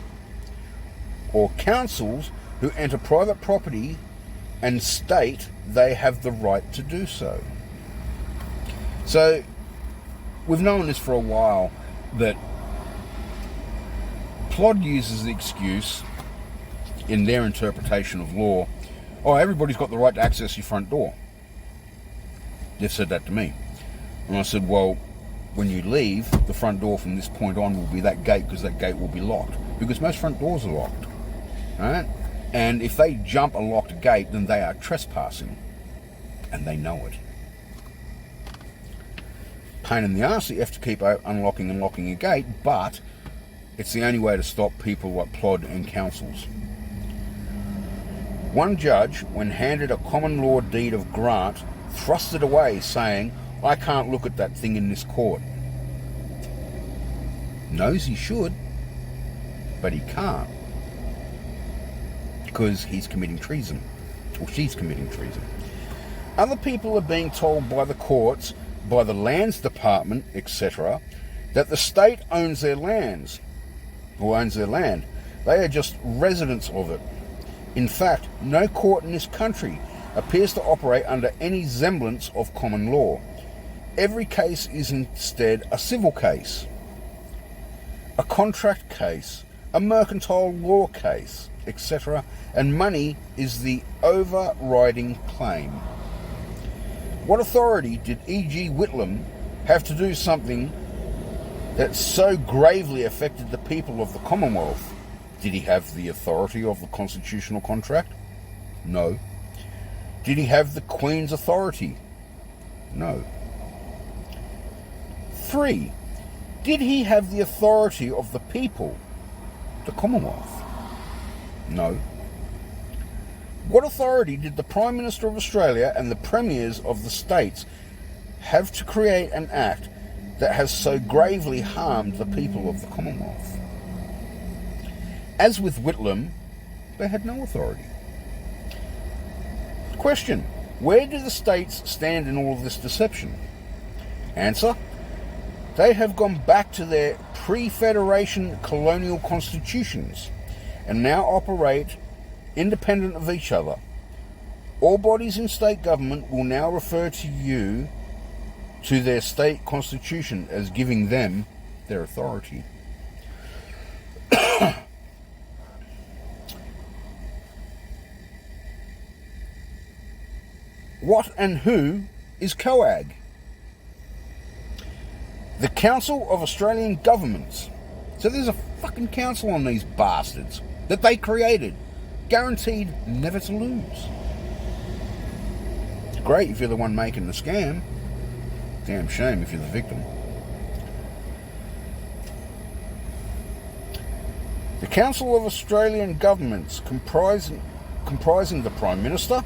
or councils who enter private property and state they have the right to do so. So, we've known this for a while, that Plod uses the excuse in their interpretation of law, oh, everybody's got the right to access your front door. They've said that to me. And I said, well, when you leave, the front door from this point on will be that gate, because that gate will be locked. Because most front doors are locked. Right? And if they jump a locked gate, then they are trespassing. And they know it. Pain in the arse that you have to keep unlocking and locking a gate, but it's the only way to stop people like Plod and councils. One judge, when handed a common law deed of grant, thrust it away, saying, I can't look at that thing in this court. Knows he should, but he can't. Because he's committing treason. Or she's committing treason. Other people are being told by the courts, by the lands department, etc., that the state owns their lands, or owns their land. They are just residents of it. In fact, no court in this country appears to operate under any semblance of common law. Every case is instead a civil case, a contract case, a mercantile law case, etc., and money is the overriding claim. What authority did E.G. Whitlam have to do something that so gravely affected the people of the Commonwealth? Did he have the authority of the constitutional contract? No. Did he have the Queen's authority? No. 3. Did he have the authority of the people, the Commonwealth? No. What authority did the Prime Minister of Australia and the Premiers of the states have to create an act that has so gravely harmed the people of the Commonwealth? As with Whitlam, they had no authority. Question: where do the states stand in all of this deception? Answer: they have gone back to their pre-Federation colonial constitutions and now operate independent of each other. All bodies in state government will now refer to their state constitution as giving them their authority. What and who is COAG? The Council of Australian Governments. So there's a fucking council on these bastards that they created, guaranteed never to lose. It's great if you're the one making the scam. Damn shame if you're the victim. The Council of Australian Governments, comprising the Prime Minister,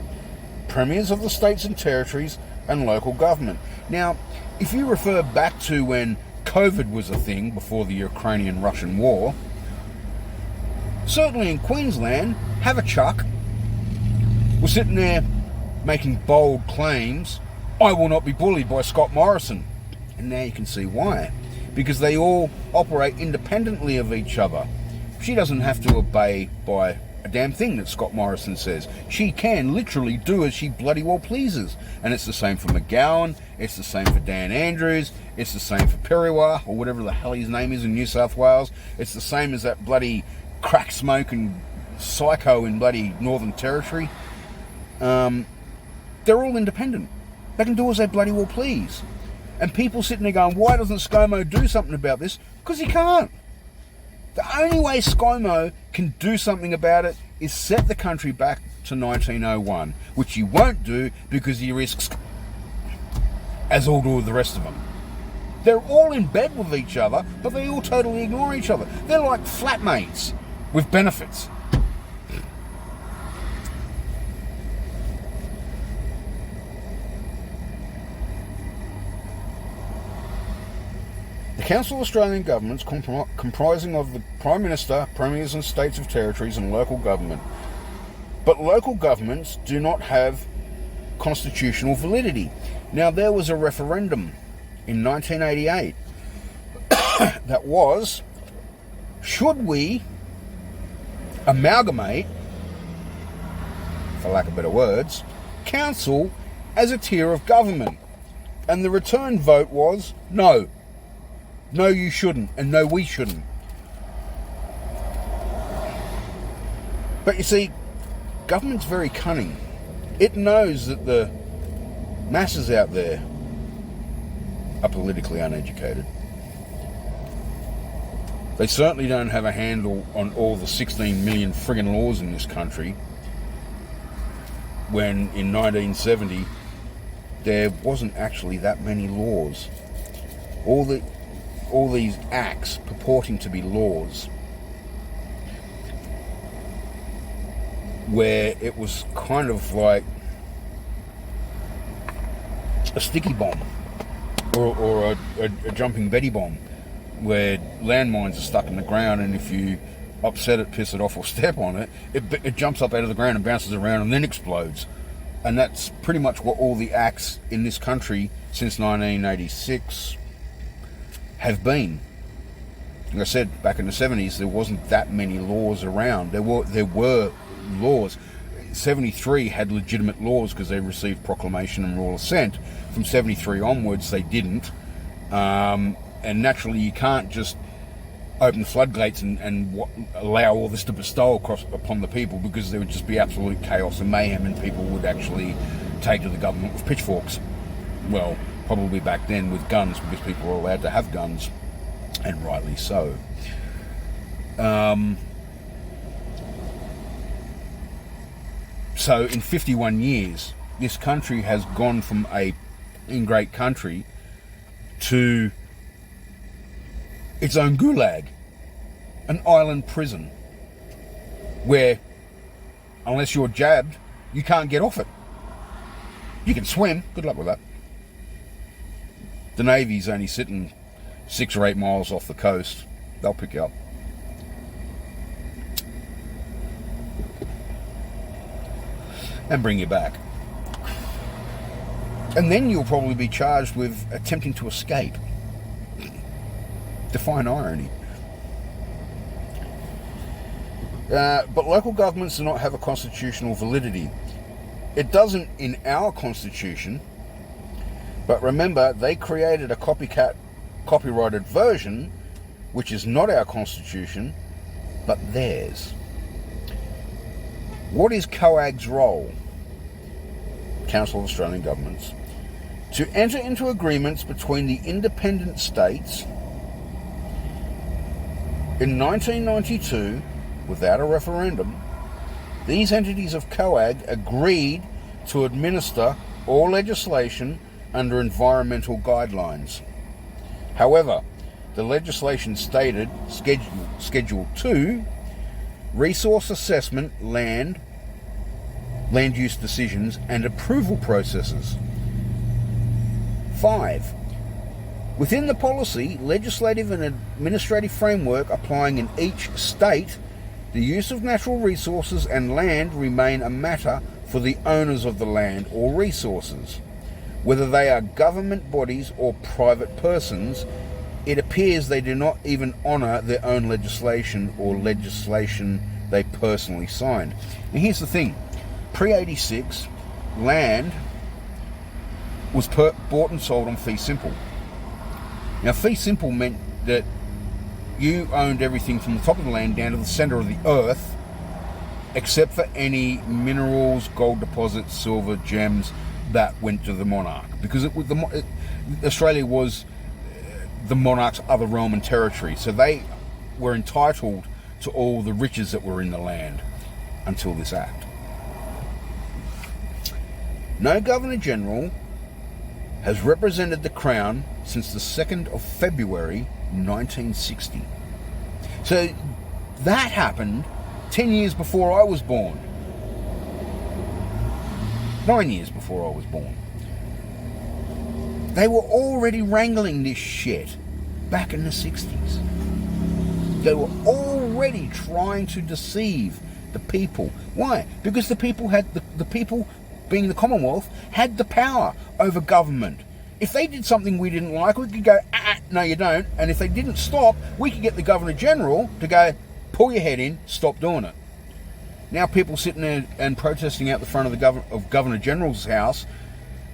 Premiers of the states and territories, and local government. Now, if you refer back to when COVID was a thing before the Ukrainian-Russian war, certainly in Queensland, Haverchuck was sitting there making bold claims, I will not be bullied by Scott Morrison. And now you can see why. Because they all operate independently of each other. She doesn't have to obey by a damn thing that Scott Morrison says. She can literally do as she bloody well pleases. And it's the same for McGowan, it's the same for Dan Andrews, it's the same for Periwa, or whatever the hell his name is in New South Wales. It's the same as that bloody crack smoking psycho in bloody Northern Territory. They're all independent. They can do as they bloody well please. And people sitting there going, why doesn't ScoMo do something about this? Because he can't. The only way ScoMo can do something about it is set the country back to 1901, which he won't do because he risks, as all do the rest of them. They're all in bed with each other, but they all totally ignore each other. They're like flatmates with benefits. The Council of Australian Governments, comprising of the Prime Minister, Premiers and States of Territories and local government. But local governments do not have constitutional validity. Now, there was a referendum in 1988 that was, should we amalgamate, for lack of better words, council as a tier of government? And the return vote was no. No, you shouldn't, and no, we shouldn't. But you see, government's very cunning. It knows that the masses out there are politically uneducated. They certainly don't have a handle on all the 16 million friggin' laws in this country, when in 1970 there wasn't actually that many laws. All these acts purporting to be laws, where it was kind of like a sticky bomb or a jumping Betty bomb, where landmines are stuck in the ground, and if you upset it, piss it off, or step on it, it jumps up out of the ground and bounces around and then explodes. And that's pretty much what all the acts in this country since 1986 have been. Like I said, back in the 70s, there wasn't that many laws around. There were laws. 73 had legitimate laws because they received proclamation and royal assent. From 73 onwards, they didn't. And naturally, you can't just open the floodgates and allow all this to bestow upon the people, because there would just be absolute chaos and mayhem, and people would actually take to the government with pitchforks. Well, probably back then with guns, because people were allowed to have guns, and rightly so. So in 51 years, this country has gone from a ingrate country to its own gulag, an island prison, where unless you're jabbed, you can't get off it. You can swim, good luck with that. The Navy's only sitting 6 or 8 miles off the coast. They'll pick you up. And bring you back. And then you'll probably be charged with attempting to escape. Define irony. But local governments do not have a constitutional validity. It doesn't in our constitution. But remember, they created a copycat copyrighted version, which is not our constitution, but theirs. What is COAG's role? Council of Australian Governments. To enter into agreements between the independent states. In 1992, without a referendum, these entities of COAG agreed to administer all legislation under environmental guidelines. However, the legislation stated Schedule 2, resource assessment, land use decisions and approval processes. 5. Within the policy, legislative and administrative framework applying in each state, the use of natural resources and land remain a matter for the owners of the land or resources. Whether they are government bodies or private persons, it appears they do not even honour their own legislation or legislation they personally signed. And here's the thing. Pre-86, land was bought and sold on fee simple. Now, fee simple meant that you owned everything from the top of the land down to the center of the earth, except for any minerals, gold deposits, silver, gems that went to the monarch, because Australia was the monarch's other realm and territory, so they were entitled to all the riches that were in the land until this act. No Governor General has represented the Crown since the 2nd of February 1960. So that happened 10 years before I was born. 9 years before I was born. They were already wrangling this shit back in the 60s. They were already trying to deceive the people. Why? Because the people had the people, being the Commonwealth, had the power over government. If they did something we didn't like, we could go, no you don't. And if they didn't stop, we could get the Governor General to go, pull your head in, stop doing it. Now people sitting there and protesting out the front of the Governor General's house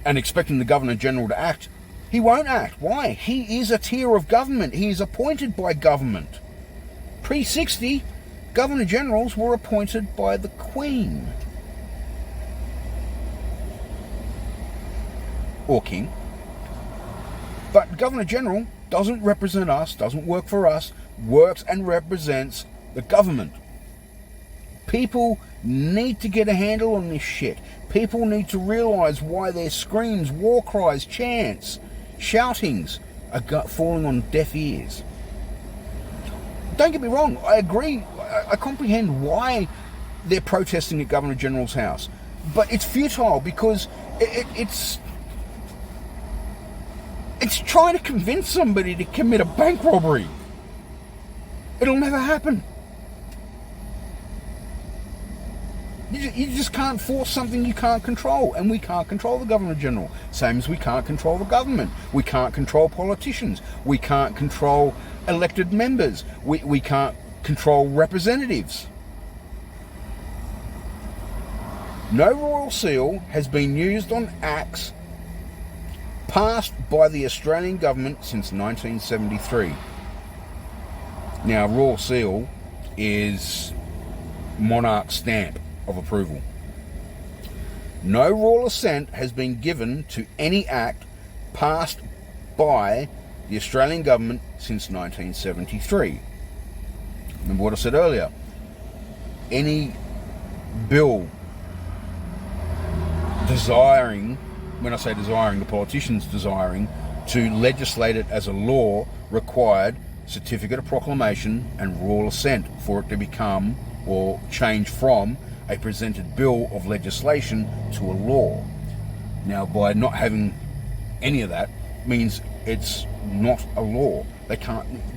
and expecting the Governor General to act. He won't act. Why? He is a tier of government. He is appointed by government. Pre-60, Governor Generals were appointed by the Queen. Or King. But Governor General doesn't represent us, doesn't work for us, works and represents the government. People need to get a handle on this shit. People need to realise why their screams, war cries, chants, shoutings are falling on deaf ears. Don't get me wrong, I agree, I comprehend why they're protesting at Governor General's house. But it's futile because it's trying to convince somebody to commit a bank robbery. It'll never happen. You just can't force something you can't control, and we can't control the Governor General. Same as we can't control the government. We can't control politicians. We can't control elected members. We can't control representatives. No royal seal has been used on acts passed by the Australian government since 1973. Now, royal seal is monarch stamp of approval. No royal assent has been given to any act passed by the Australian government since 1973. Remember what I said earlier. Any bill desiring, when I say desiring, the politicians desiring to legislate it as a law, required certificate of proclamation and royal assent for it to become or change from a presented bill of legislation to a law. Now, by not having any of that means it's not a law.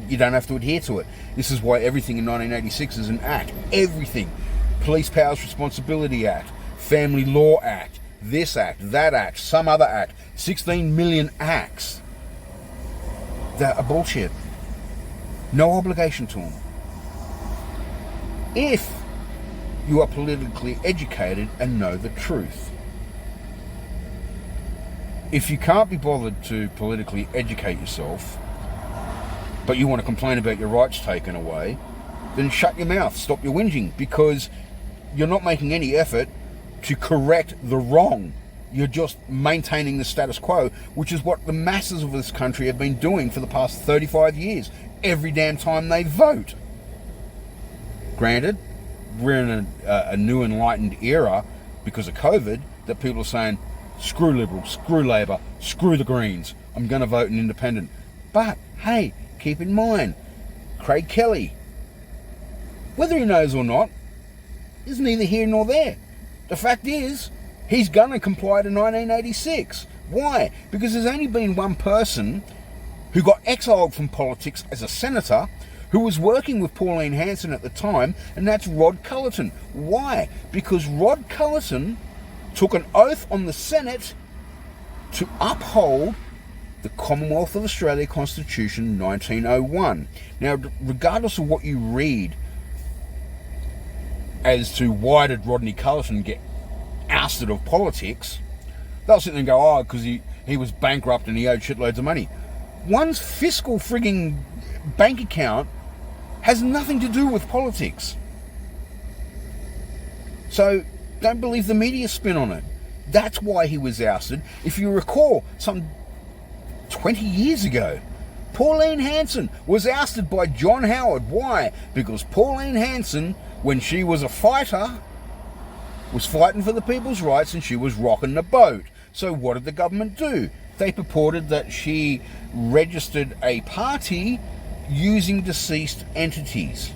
You don't have to adhere to it. This is why everything in 1986 is an act. Everything. Police Powers Responsibility Act, Family Law Act, this act, that act, some other act, 16 million acts that are bullshit. No obligation to them. If you are politically educated and know the truth. If you can't be bothered to politically educate yourself, but you want to complain about your rights taken away, then shut your mouth, stop your whinging, because you're not making any effort to correct the wrong. You're just maintaining the status quo, which is what the masses of this country have been doing for the past 35 years, every damn time they vote. Granted, we're in a new enlightened era because of COVID, that people are saying, screw Liberals, screw Labor, screw the Greens, I'm going to vote an independent. But, hey, keep in mind, Craig Kelly, whether he knows or not, is neither here nor there. The fact is, he's going to comply to 1986. Why? Because there's only been one person who got exiled from politics as a senator who was working with Pauline Hanson at the time, and that's Rod Culleton. Why? Because Rod Culleton took an oath on the Senate to uphold the Commonwealth of Australia Constitution 1901. Now, regardless of what you read as to why did Rodney Cullerton get ousted of politics, they'll sit there and go, oh, because he was bankrupt and he owed shitloads of money. One's fiscal frigging bank account has nothing to do with politics. So don't believe the media spin on it. That's why he was ousted. If you recall, some 20 years ago, Pauline Hanson was ousted by John Howard. Why? Because Pauline Hanson, when she was a fighter, was fighting for the people's rights and she was rocking the boat. So what did the government do? They purported that she registered a party using deceased entities.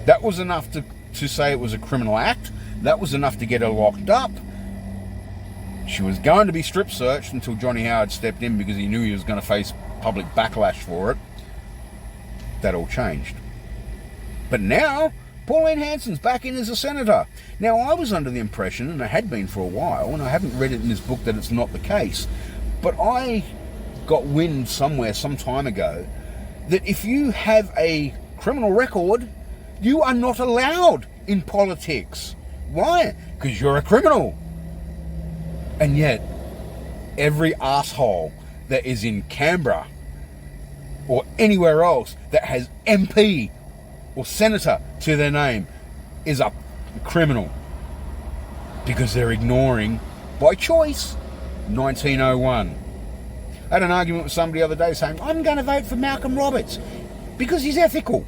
That was enough to say it was a criminal act. That was enough to get her locked up. She was going to be strip searched until Johnny Howard stepped in because he knew he was going to face public backlash for it. That all changed. But now, Pauline Hanson's back in as a senator. Now, I was under the impression, and I had been for a while, and I haven't read it in this book, that it's not the case, but I got wind somewhere some time ago that if you have a criminal record, you are not allowed in politics. Why? Because you're a criminal. And yet, every asshole that is in Canberra or anywhere else that has MP or senator to their name is a criminal because they're ignoring, by choice, 1901. I had an argument with somebody the other day saying, I'm going to vote for Malcolm Roberts because he's ethical.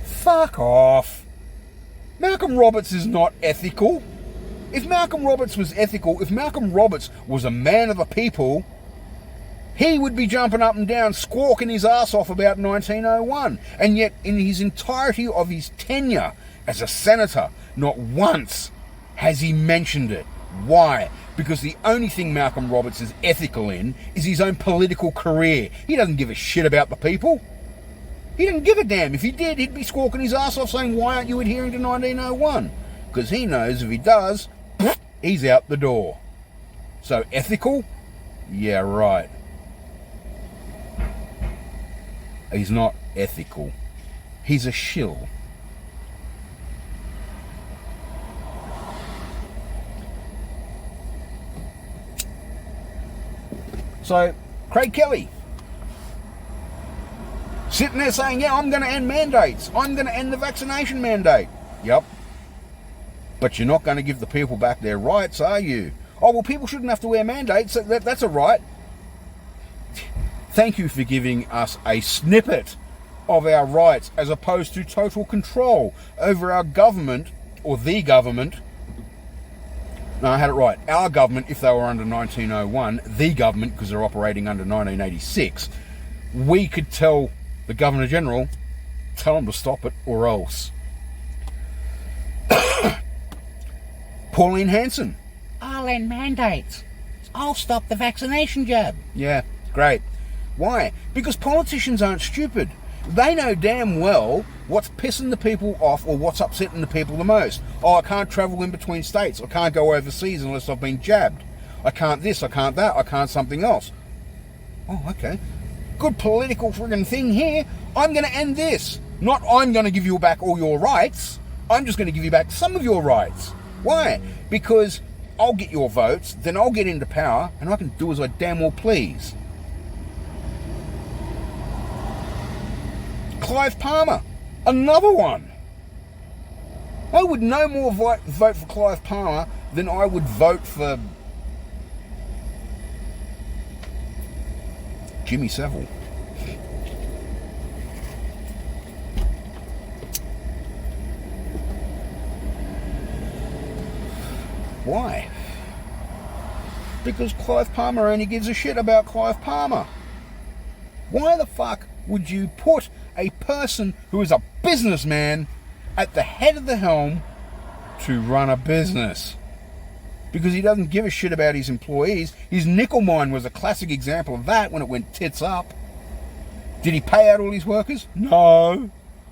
Fuck off. Malcolm Roberts is not ethical. If Malcolm Roberts was ethical, if Malcolm Roberts was a man of the people, he would be jumping up and down, squawking his ass off about 1901. And yet, in his entirety of his tenure as a senator, not once has he mentioned it. Why? Because the only thing Malcolm Roberts is ethical in is his own political career. He doesn't give a shit about the people. He didn't give a damn. If he did, he'd be squawking his ass off saying, why aren't you adhering to 1901? Because he knows if he does, he's out the door. So ethical? Yeah, right. He's not ethical. He's a shill. So, Craig Kelly, sitting there saying, yeah, I'm going to end mandates. I'm going to end the vaccination mandate. Yep. But you're not going to give the people back their rights, are you? Oh, well, people shouldn't have to wear mandates. That's a right. Thank you for giving us a snippet of our rights as opposed to total control over our government, or the government. No, I had it right. Our government, if they were under 1901, the government, because they're operating under 1986, we could tell the Governor-General, tell them to stop it or else. Pauline Hanson. I'll end mandates. I'll stop the vaccination jab. Yeah, great. Why? Because politicians aren't stupid. They know damn well what's pissing the people off or what's upsetting the people the most. Oh, I can't travel in between states. I can't go overseas unless I've been jabbed. I can't this, I can't that, I can't something else. Oh, okay. Good political friggin' thing here. I'm going to end this. Not I'm going to give you back all your rights. I'm just going to give you back some of your rights. Why? Because I'll get your votes, then I'll get into power, and I can do as I damn well please. Clive Palmer, another one. I would no more vote for Clive Palmer than I would vote for Jimmy Savile. Why? Because Clive Palmer only gives a shit about Clive Palmer. Why the fuck would you put a person who is a businessman at the head of the helm to run a business? Because he doesn't give a shit about his employees. His nickel mine was a classic example of that when it went tits up. Did he pay out all his workers? No.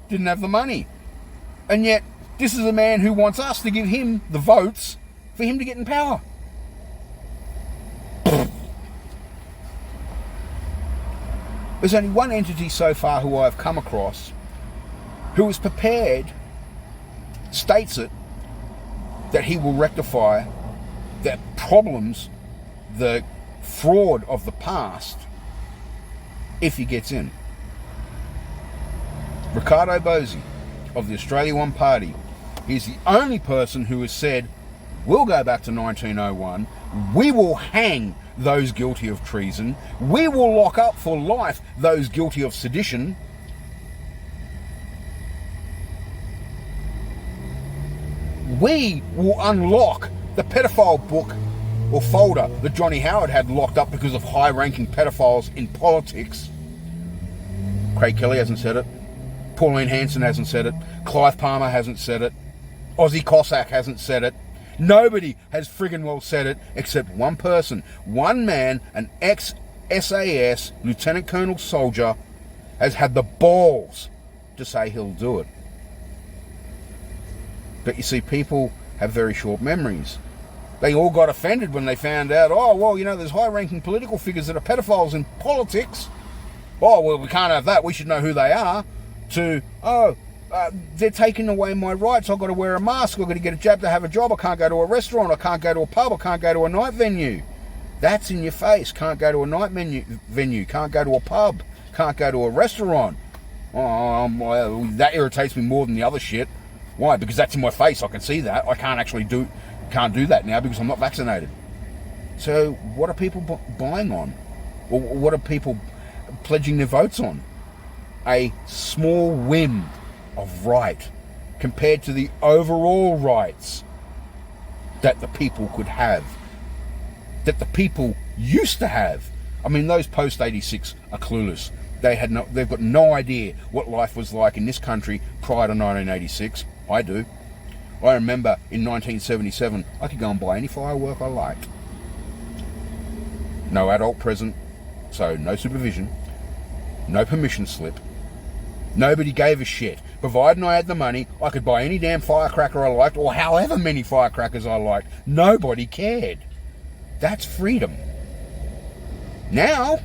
Didn't have the money. And yet, this is a man who wants us to give him the votes for him to get in power. There's only one entity so far who I've come across who was prepared states it, that he will rectify the problems, the fraud of the past, if he gets in. Ricardo Bosey of the Australia One Party is the only person who has said, we'll go back to 1901, we will hang those guilty of treason, we will lock up for life those guilty of sedition. We will unlock the pedophile book or folder that Johnny Howard had locked up because of high-ranking pedophiles in politics. Craig Kelly hasn't said it. Pauline Hanson hasn't said it. Clive Palmer hasn't said it. Ozzy Cossack hasn't said it. Nobody has friggin' well said it except one person. One man, an ex-SAS Lieutenant Colonel soldier, has had the balls to say he'll do it. But you see, people have very short memories. They all got offended when they found out, oh, well, you know, there's high-ranking political figures that are pedophiles in politics. Oh, well, we can't have that. We should know who they are. To, they're taking away my rights. I've got to wear a mask. I've got to get a jab to have a job. I can't go to a restaurant. I can't go to a pub. I can't go to a night venue. That's in your face. Can't go to a night venue. Can't go to a pub. Can't go to a restaurant. Oh, that irritates me more than the other shit. Why? Because that's in my face. I can see that. I can't do that now because I'm not vaccinated. So what are people buying on? Or what are people pledging their votes on? A small whim of right compared to the overall rights that the people could have, that the people used to have. I mean, those post-86 are clueless. They've got no idea what life was like in this country prior to 1986. I do. I remember in 1977, I could go and buy any firework I liked. No adult present, so no supervision, no permission slip. Nobody gave a shit. Providing I had the money, I could buy any damn firecracker I liked, or however many firecrackers I liked. Nobody cared. That's freedom. Now,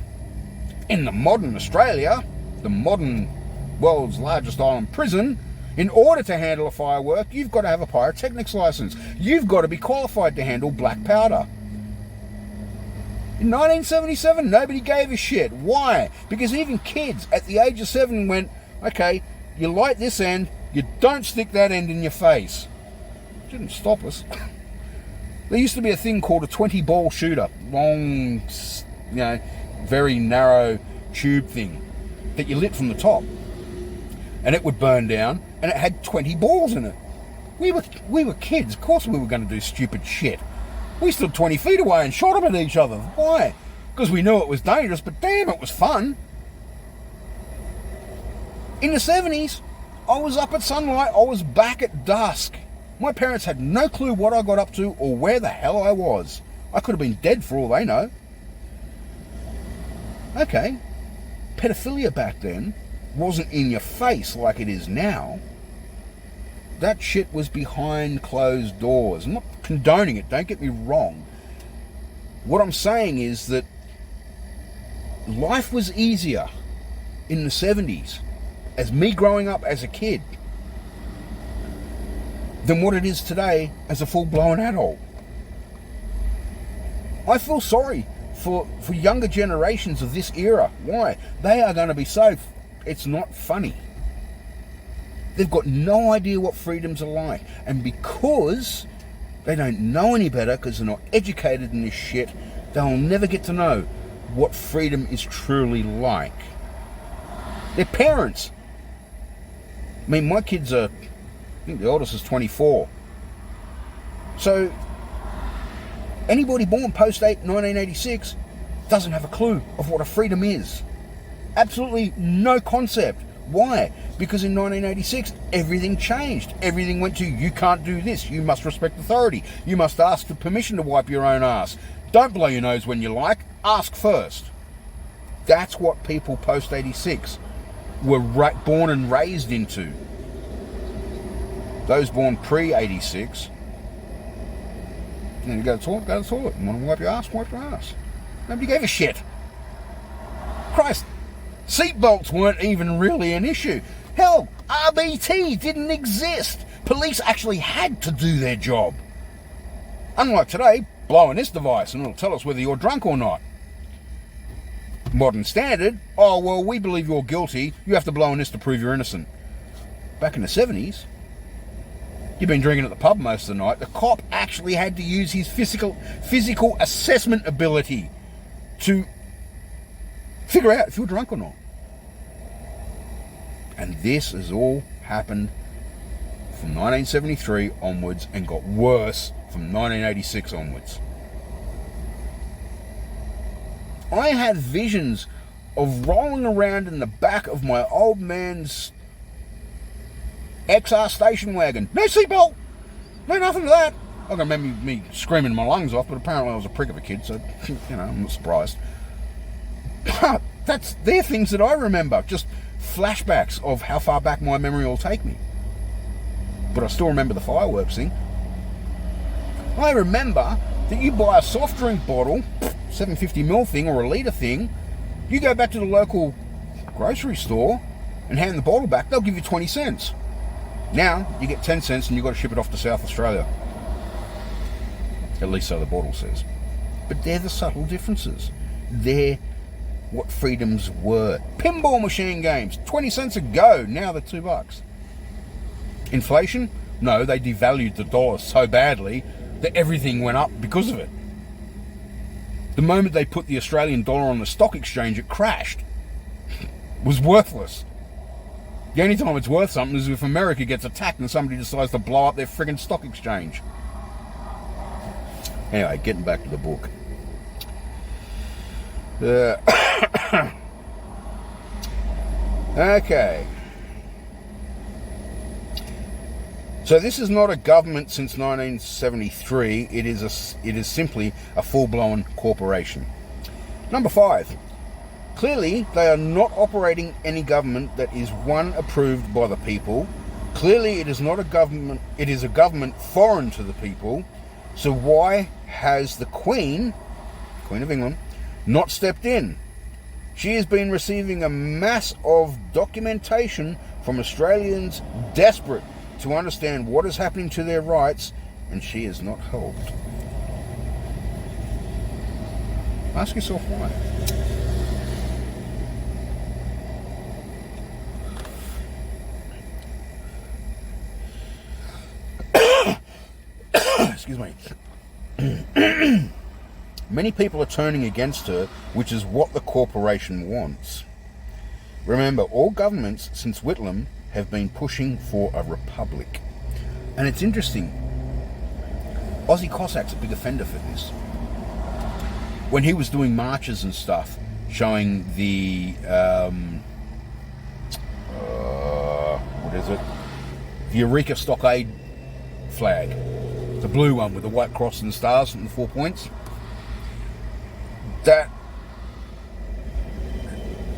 in the modern Australia, the modern world's largest island prison, in order to handle a firework, you've got to have a pyrotechnics license. You've got to be qualified to handle black powder. In 1977, nobody gave a shit. Why? Because even kids at the age of 7 went, okay, you light this end, you don't stick that end in your face. Didn't stop us. There used to be a thing called a 20-ball shooter. Long, very narrow tube thing that you lit from the top. And it would burn down, and it had 20 balls in it. We were kids. Of course we were going to do stupid shit. We stood 20 feet away and shot them at each other. Why? Because we knew it was dangerous, but damn, it was fun. In the 70s, I was up at sunlight, I was back at dusk. My parents had no clue what I got up to or where the hell I was. I could have been dead for all they know. Okay, pedophilia back then wasn't in your face like it is now. That shit was behind closed doors. I'm not condoning it, don't get me wrong. What I'm saying is that life was easier in the 70s, as me growing up as a kid, than what it is today as a full-blown adult. I feel sorry for younger generations of this era. Why? They are going to be so... It's not funny. They've got no idea what freedoms are like. And because they don't know any better, because they're not educated in this shit, they'll never get to know what freedom is truly like. Their parents. I mean, my kids are... I think the oldest is 24. So, anybody born post-1986 doesn't have a clue of what a freedom is. Absolutely no concept. Why? Because in 1986, everything changed. Everything went to, you can't do this. You must respect authority. You must ask for permission to wipe your own ass. Don't blow your nose when you like. Ask first. That's what people post-86 were born and raised into. Those born pre-86, you go to the toilet. You want to wipe your ass? Wipe your ass. Nobody gave a shit. Christ. Seatbelts weren't even really an issue. Hell, RBT didn't exist. Police actually had to do their job. Unlike today, blow on this device and it'll tell us whether you're drunk or not. Modern standard, oh, well, we believe you're guilty, you have to blow on this to prove you're innocent. Back in the 70s, you've been drinking at the pub most of the night, the cop actually had to use his physical assessment ability to figure out if you're drunk or not. And this has all happened from 1973 onwards and got worse from 1986 onwards. I had visions of rolling around in the back of my old man's XR station wagon. No seatbelt! No nothing to that! I can remember me screaming my lungs off, but apparently I was a prick of a kid, so, I'm not surprised. But they're things that I remember, just flashbacks of how far back my memory will take me. But I still remember the fireworks thing. I remember that you buy a soft drink bottle, 750ml thing or a litre thing, you go back to the local grocery store and hand the bottle back, they'll give you 20 cents. Now, you get 10 cents and you've got to ship it off to South Australia. At least so the bottle says. But they're the subtle differences. They're what freedoms were. Pinball machine games, 20 cents a go, now they're $2. Inflation? No, they devalued the dollar so badly that everything went up because of it. The moment they put the Australian dollar on the stock exchange, it crashed. It was worthless. The only time it's worth something is if America gets attacked and somebody decides to blow up their friggin' stock exchange. Anyway, getting back to the book. Okay. So this is not a government since 1973. It is simply a full-blown corporation. Number 5. Clearly, they are not operating any government that is, one, approved by the people. Clearly, it is not a government. It is a government foreign to the people. So why has the Queen of England, not stepped in? She has been receiving a mass of documentation from Australians desperate to understand what is happening to their rights, and she has not helped. Ask yourself why. Excuse me. Many people are turning against her, which is what the corporation wants. Remember, all governments since Whitlam have been pushing for a republic. And it's interesting, Aussie Cossack's a big offender for this. When he was doing marches and stuff, showing the, the Eureka Stockade flag, the blue one with the white cross and the stars and the 4 points, that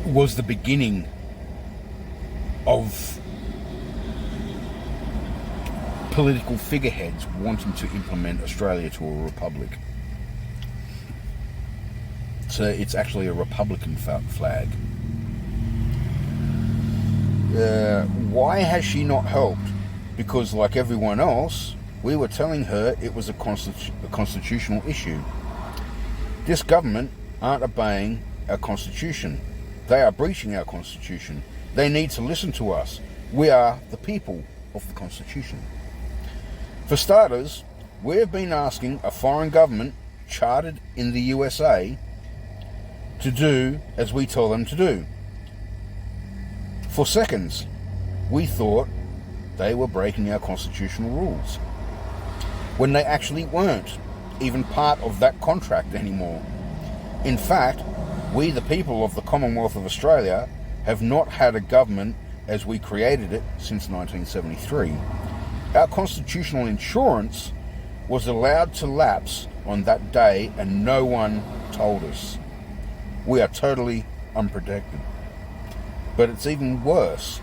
was the beginning of political figureheads wanting to implement Australia to a republic. So it's actually a Republican flag. Why has she not helped? Because like everyone else, we were telling her it was a constitutional issue. This government aren't obeying our constitution. They are breaching our constitution. They need to listen to us. We are the people of the constitution. For starters, we have been asking a foreign government chartered in the USA to do as we tell them to do. For seconds, we thought they were breaking our constitutional rules, when they actually weren't even part of that contract anymore. In fact, we, the people of the Commonwealth of Australia, have not had a government as we created it since 1973. Our constitutional insurance was allowed to lapse on that day and no one told us. We are totally unprotected. But it's even worse.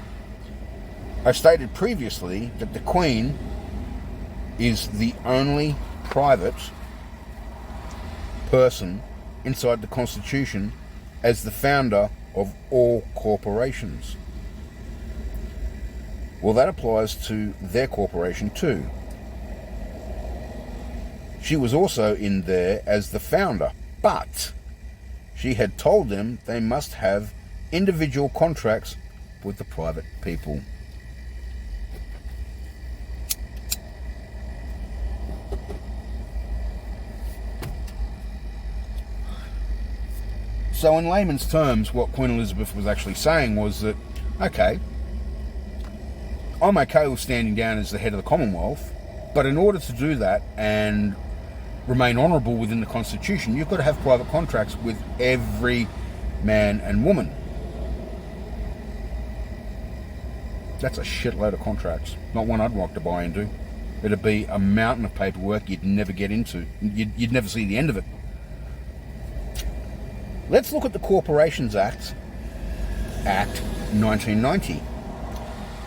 I stated previously that the Queen is the only private person inside the Constitution as the founder of all corporations. Well, that applies to their corporation too. She was also in there as the founder, but she had told them they must have individual contracts with the private people. So in layman's terms, what Queen Elizabeth was actually saying was that, okay, I'm okay with standing down as the head of the Commonwealth, but in order to do that and remain honourable within the Constitution, you've got to have private contracts with every man and woman. That's a shitload of contracts. Not one I'd like to buy into. It'd be a mountain of paperwork you'd never get into. You'd never see the end of it. Let's look at the Corporations Act 1990.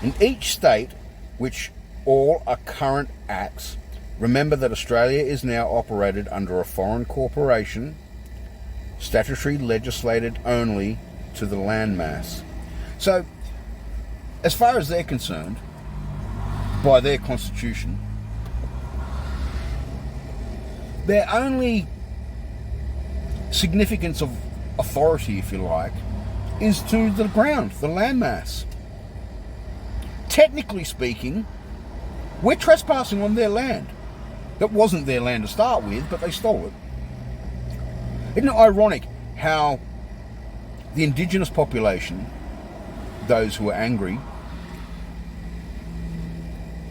In each state, which all are current acts, remember that Australia is now operated under a foreign corporation, statutory legislated only to the landmass. So, as far as they're concerned, by their constitution, their only significance of authority, if you like, is to the ground, the landmass. Technically speaking, we're trespassing on their land. That wasn't their land to start with, but they stole it. Isn't it ironic how the indigenous population, those who are angry,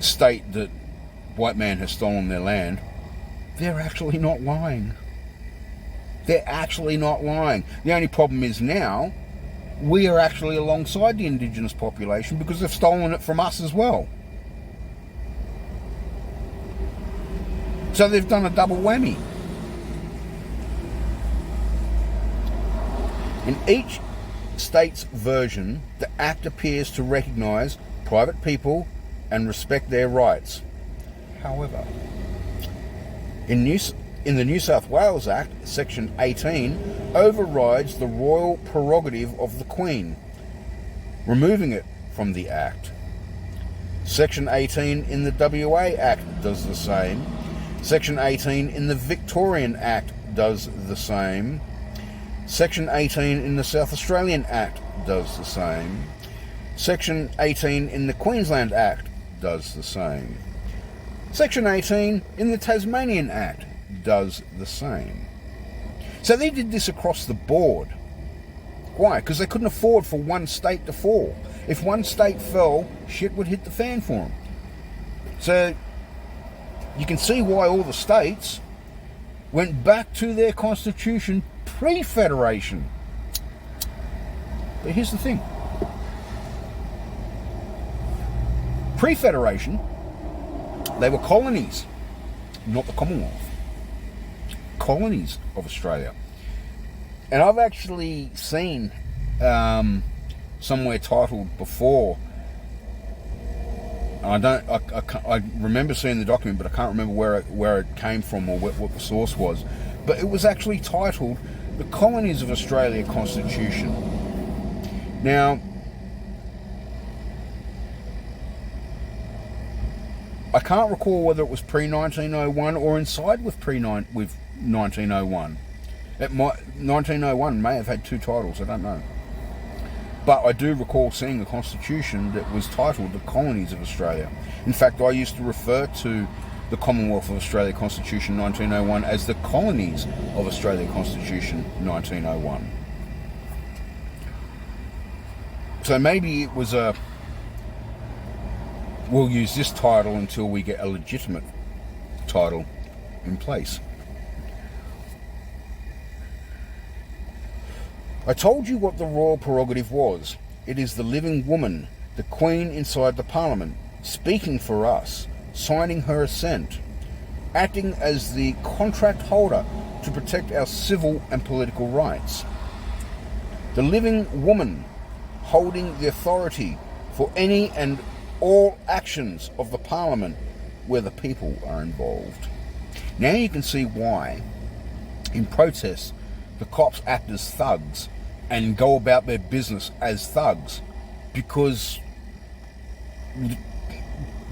state that white man has stolen their land? They're actually not lying. They're actually not lying. The only problem is now we are actually alongside the indigenous population because they've stolen it from us as well. So they've done a double whammy. In each state's version, the Act appears to recognise private people and respect their rights. However, in the New South Wales Act, Section 18 overrides the royal prerogative of the Queen, removing it from the Act. Section 18 in the WA Act does the same. Section 18 in the Victorian Act does the same. Section 18 in the South Australian Act does the same. Section 18 in the Queensland Act does the same. Section 18 in the Tasmanian Act does the same. So they did this across the board. Why? Because they couldn't afford for one state to fall. If one state fell, shit would hit the fan for them. So you can see why all the states went back to their constitution pre-federation. But here's the thing. Pre-federation, they were colonies, not the Commonwealth. Colonies of Australia. And I've actually seen somewhere titled before, I remember seeing the document, but I can't remember where it came from or what the source was. But it was actually titled The Colonies of Australia Constitution. Now, I can't recall whether it was pre-1901 or inside with 1901. 1901 may have had two titles, I don't know. But I do recall seeing a constitution that was titled The Colonies of Australia. In fact, I used to refer to the Commonwealth of Australia Constitution 1901 as the Colonies of Australia Constitution 1901. So maybe it was we'll use this title until we get a legitimate title in place. I told you what the royal prerogative was. It is the living woman, the Queen inside the Parliament, speaking for us, signing her assent, acting as the contract holder to protect our civil and political rights. The living woman, holding the authority for any and all actions of the Parliament where the people are involved. Now you can see why, in protest, the cops act as thugs and go about their business as thugs, because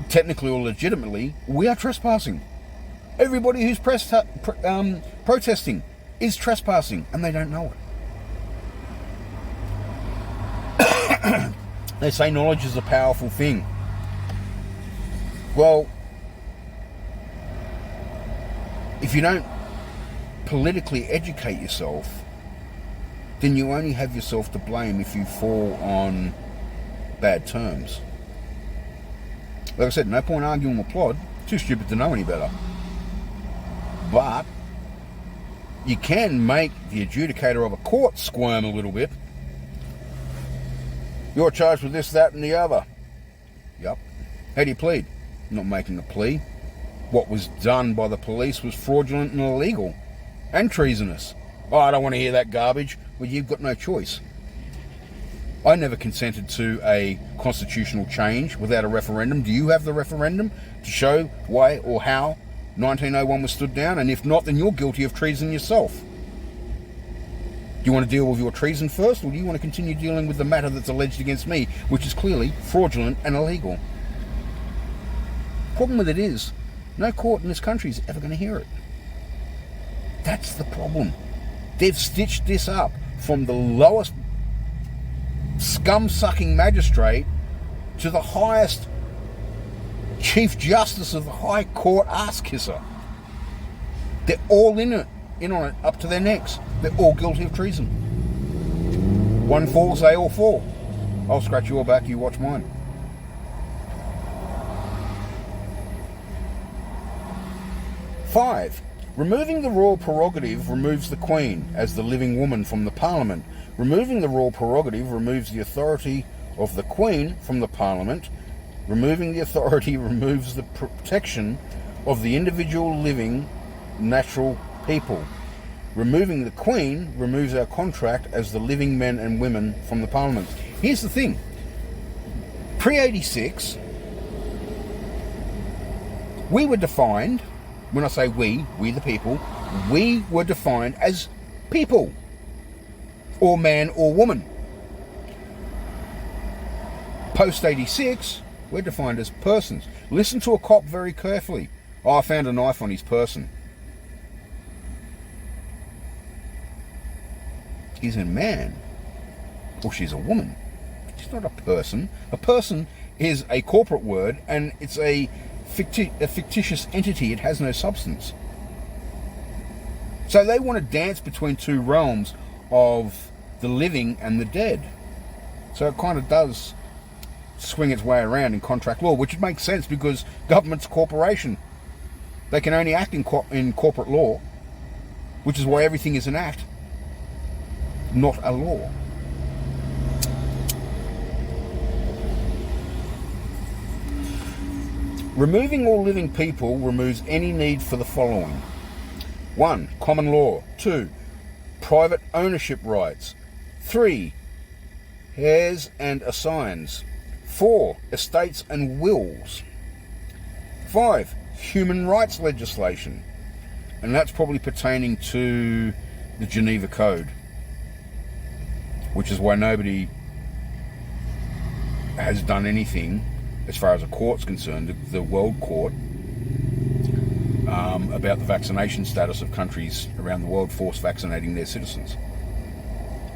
technically or legitimately, we are trespassing. Everybody who's protesting is trespassing, and they don't know it. They say knowledge is a powerful thing. Well, if you don't politically educate yourself, then you only have yourself to blame if you fall on bad terms. Like I said, no point arguing with Plod. Too stupid to know any better. But you can make the adjudicator of a court squirm a little bit. You're charged with this, that, and the other. Yup. How do you plead? Not making a plea. What was done by the police was fraudulent and illegal. And treasonous. Oh, I don't want to hear that garbage. Well, you've got no choice. I never consented to a constitutional change without a referendum. Do you have the referendum to show why or how 1901 was stood down? And if not, then you're guilty of treason yourself. Do you want to deal with your treason first, or do you want to continue dealing with the matter that's alleged against me, which is clearly fraudulent and illegal? Problem with it is, no court in this country is ever going to hear it. That's the problem. They've stitched this up from the lowest scum-sucking magistrate to the highest Chief Justice of the High Court ass-kisser. They're all in on it, up to their necks. They're all guilty of treason. One falls, they all fall. I'll scratch your back, you watch mine. Five, removing the royal prerogative removes the Queen as the living woman from the Parliament. Removing the royal prerogative removes the authority of the Queen from the Parliament. Removing the authority removes the protection of the individual living natural people. Removing the Queen removes our contract as the living men and women from the Parliament. Here's the thing. Pre-86, we were defined, when I say we the people, we were defined as people. Or man or woman. Post-86, we're defined as persons. Listen to a cop very carefully. Oh, I found a knife on his person. He's a man. Or she's a woman. She's not a person. A person is a corporate word, and it's a fictitious entity. It has no substance. So they want to dance between two realms of the living and the dead. So it kind of does swing its way around in contract law, which makes sense because government's a corporation. They can only act in corporate law, which is why everything is an act, not a law. Removing all living people removes any need for the following. 1. Common law. 2. Private ownership rights. 3. Heirs and assigns. 4. Estates and wills. 5. Human rights legislation. And that's probably pertaining to the Geneva Code, which is why nobody has done anything as far as a court's concerned, the World Court, about the vaccination status of countries around the world force vaccinating their citizens,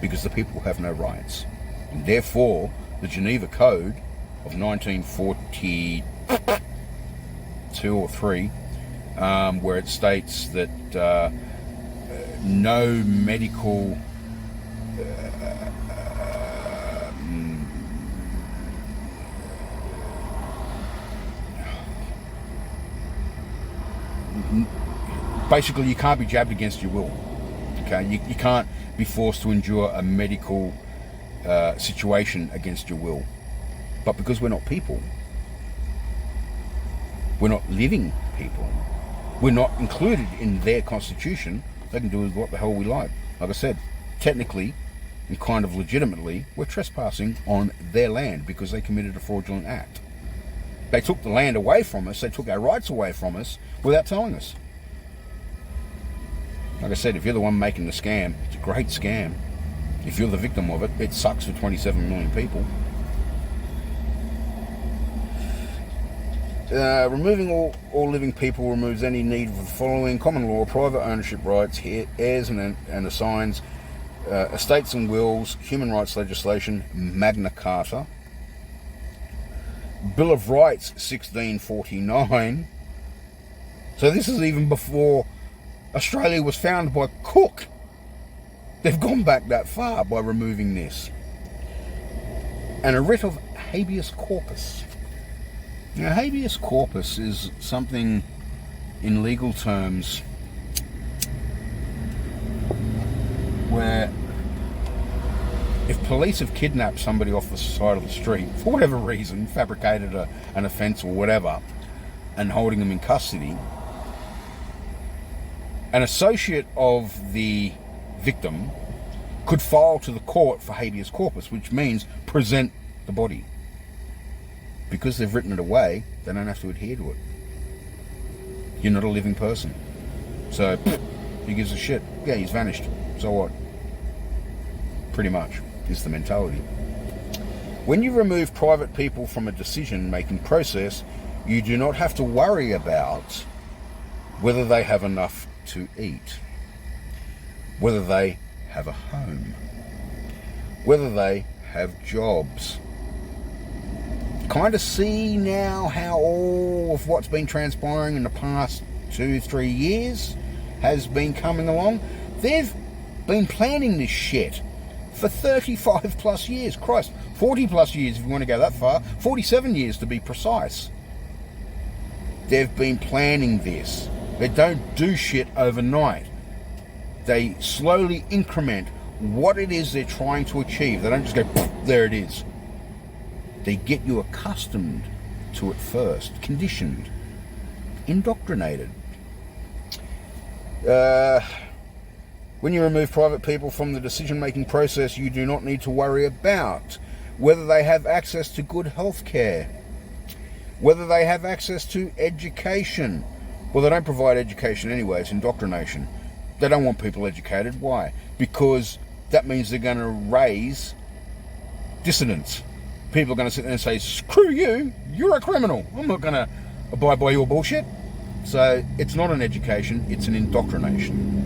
because the people have no rights. And therefore, the Geneva Code of 1942 or 3, where it states that no medical basically you can't be jabbed against your will. Okay, you can't be forced to endure a medical situation against your will. But because we're not people, we're not living people, we're not included in their constitution, they can do with what the hell we like. Like I said, technically and kind of legitimately, we're trespassing on their land because they committed a fraudulent act. They took the land away from us, they took our rights away from us without telling us. Like I said, if you're the one making the scam, it's a great scam. If you're the victim of it, it sucks for 27 million people. Removing all living people removes any need for the following: common law, private ownership rights, heirs and assigns, estates and wills, human rights legislation, Magna Carta, Bill of Rights 1649. So this is even before Australia was founded by Cook. They've gone back that far by removing this. And a writ of habeas corpus. Now, habeas corpus is something in legal terms where if police have kidnapped somebody off the side of the street for whatever reason, fabricated an offence or whatever, and holding them in custody, an associate of the victim could file to the court for habeas corpus, which means present the body. Because they've written it away, they don't have to adhere to it. You're not a living person. So, who gives a shit? Yeah, he's vanished. So what? Pretty much is the mentality. When you remove private people from a decision-making process, you do not have to worry about whether they have enough to eat, whether they have a home, whether they have jobs. Kind of see now how all of what's been transpiring in the past 2-3 years has been coming along. They've been planning this shit for 35 plus years. Christ, 40 plus years if you want to go that far. 47 years to be precise. They've been planning this. They don't do shit overnight. They slowly increment what it is they're trying to achieve. They don't just go, there it is. They get you accustomed to it first, conditioned, indoctrinated. When you remove private people from the decision-making process, you do not need to worry about whether they have access to good health care, whether they have access to education. Well, they don't provide education anyway, it's indoctrination. They don't want people educated. Why? Because that means they're going to raise dissidents. People are going to sit there and say, screw you, you're a criminal. I'm not going to abide by your bullshit. So it's not an education, it's an indoctrination.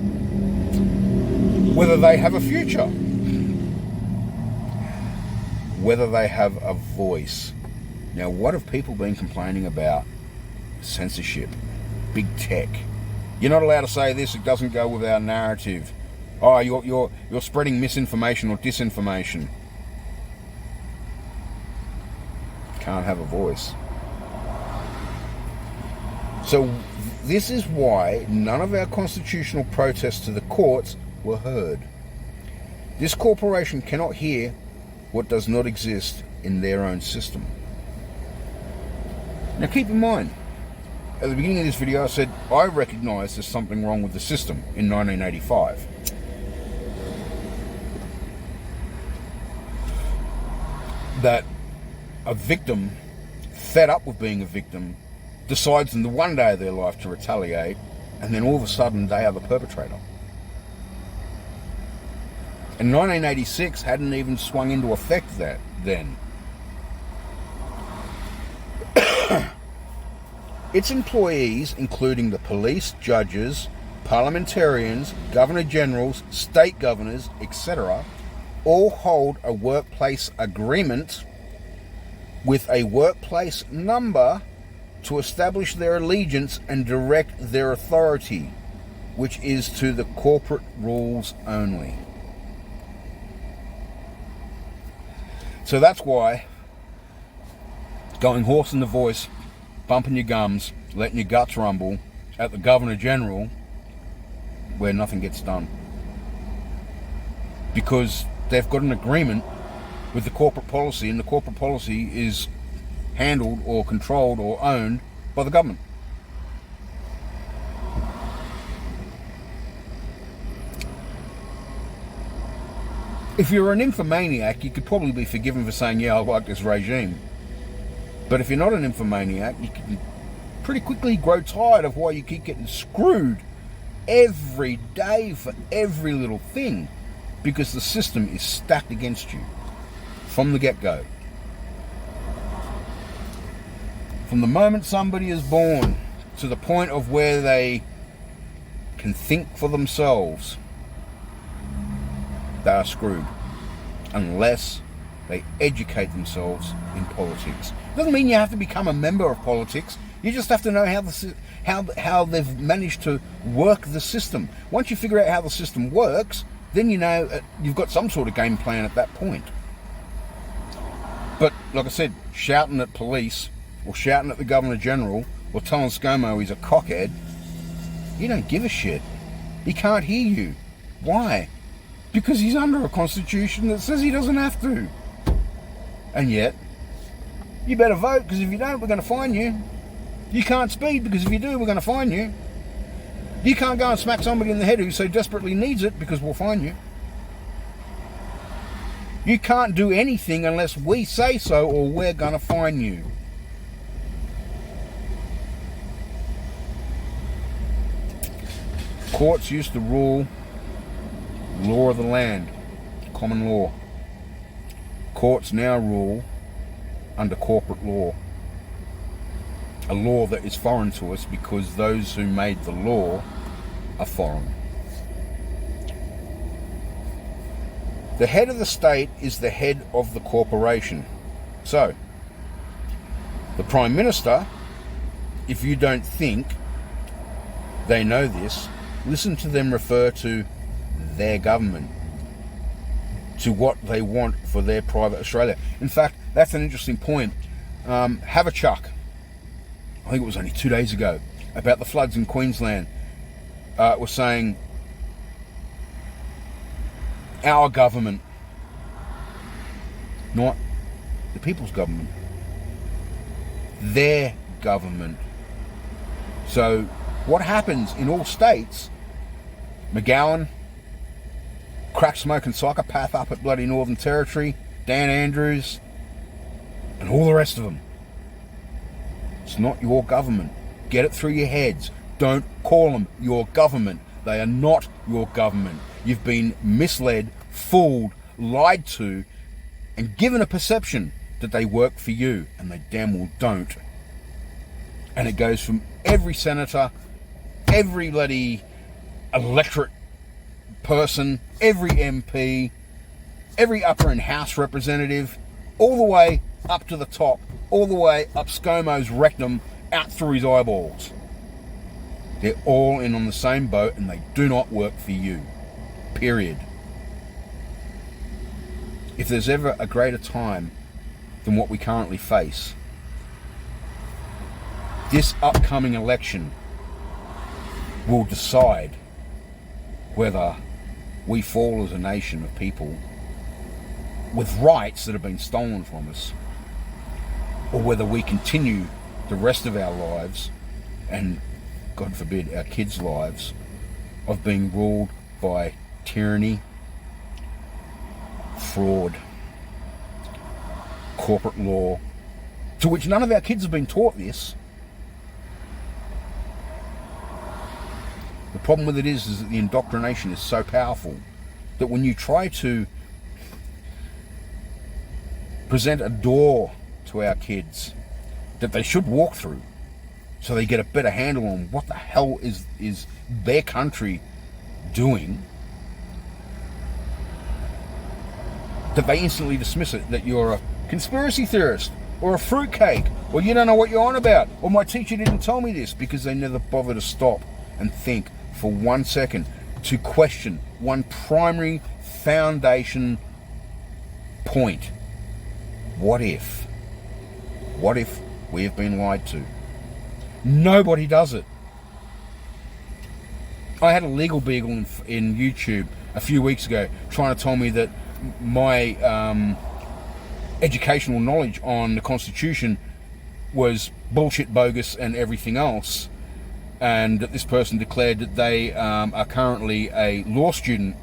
Whether they have a future. Whether they have a voice. Now, what have people been complaining about? Censorship. Big tech. You're not allowed to say this, it doesn't go with our narrative. Oh, you're spreading misinformation or disinformation. Can't have a voice. So this is why none of our constitutional protests to the courts were heard. This corporation cannot hear what does not exist in their own system. Now keep in mind, at the beginning of this video I said I recognise there's something wrong with the system in 1985. That a victim, fed up with being a victim, decides in the one day of their life to retaliate, and then all of a sudden they are the perpetrator. And 1986 hadn't even swung into effect then. Its employees, including the police, judges, parliamentarians, governor-generals, state governors, etc., all hold a workplace agreement with a workplace number to establish their allegiance and direct their authority, which is to the corporate rules only. So that's why going hoarse in the voice, bumping your gums, letting your guts rumble at the Governor General, where nothing gets done. Because they've got an agreement with the corporate policy, and the corporate policy is handled or controlled or owned by the government. If you're an infomaniac, you could probably be forgiven for saying, yeah, I like this regime. But if you're not an infomaniac, you can pretty quickly grow tired of why you keep getting screwed every day for every little thing, because the system is stacked against you from the get-go. From the moment somebody is born to the point of where they can think for themselves, they are screwed unless they educate themselves in politics. Doesn't mean you have to become a member of politics. You just have to know how they've managed to work the system. Once you figure out how the system works, then you know you've got some sort of game plan at that point. But like I said, shouting at police or shouting at the Governor General or telling ScoMo he's a cockhead, you don't give a shit. He can't hear you. Why? Because he's under a constitution that says he doesn't have to. And yet, you better vote, because if you don't, we're going to fine you. You can't speed, because if you do, we're going to fine you. You can't go and smack somebody in the head who so desperately needs it, because we'll fine you. You can't do anything unless we say so, or we're going to fine you. Courts used to rule law of the land, common law. Courts now rule under corporate law, a law that is foreign to us because those who made the law are foreign. The head of the state is the head of the corporation. So, the Prime Minister, if you don't think they know this, listen to them refer to their government, to what they want for their private Australia. In fact, that's an interesting point. Haverchuck, I think it was only 2 days ago, about the floods in Queensland, was saying our government, not the people's government, their government. So what happens in all states, McGowan, crack smoking psychopath up at bloody Northern Territory, Dan Andrews, and all the rest of them. It's not your government. Get it through your heads. Don't call them your government. They are not your government. You've been misled, fooled, lied to, and given a perception that they work for you, and they damn well don't. And it goes from every senator, every bloody electorate person, every MP, every upper and house representative, all the way up to the top, all the way up ScoMo's rectum, out through his eyeballs. They're all in on the same boat, and they do not work for you. Period. If there's ever a greater time than what we currently face, this upcoming election will decide whether we fall as a nation of people with rights that have been stolen from us, or whether we continue the rest of our lives, and God forbid our kids' lives, of being ruled by tyranny, fraud, corporate law, to which none of our kids have been taught this. The problem with it is that the indoctrination is so powerful that when you try to present a door to our kids that they should walk through so they get a better handle on what the hell is their country doing, that they instantly dismiss it, that you're a conspiracy theorist or a fruitcake, or you don't know what you're on about, or my teacher didn't tell me this, because they never bother to stop and think for 1 second to question one primary foundation point. What if? What if we have been lied to? Nobody does it. I had a legal beagle in YouTube a few weeks ago trying to tell me that my educational knowledge on the Constitution was bullshit, bogus, and everything else, and that this person declared that they are currently a law student.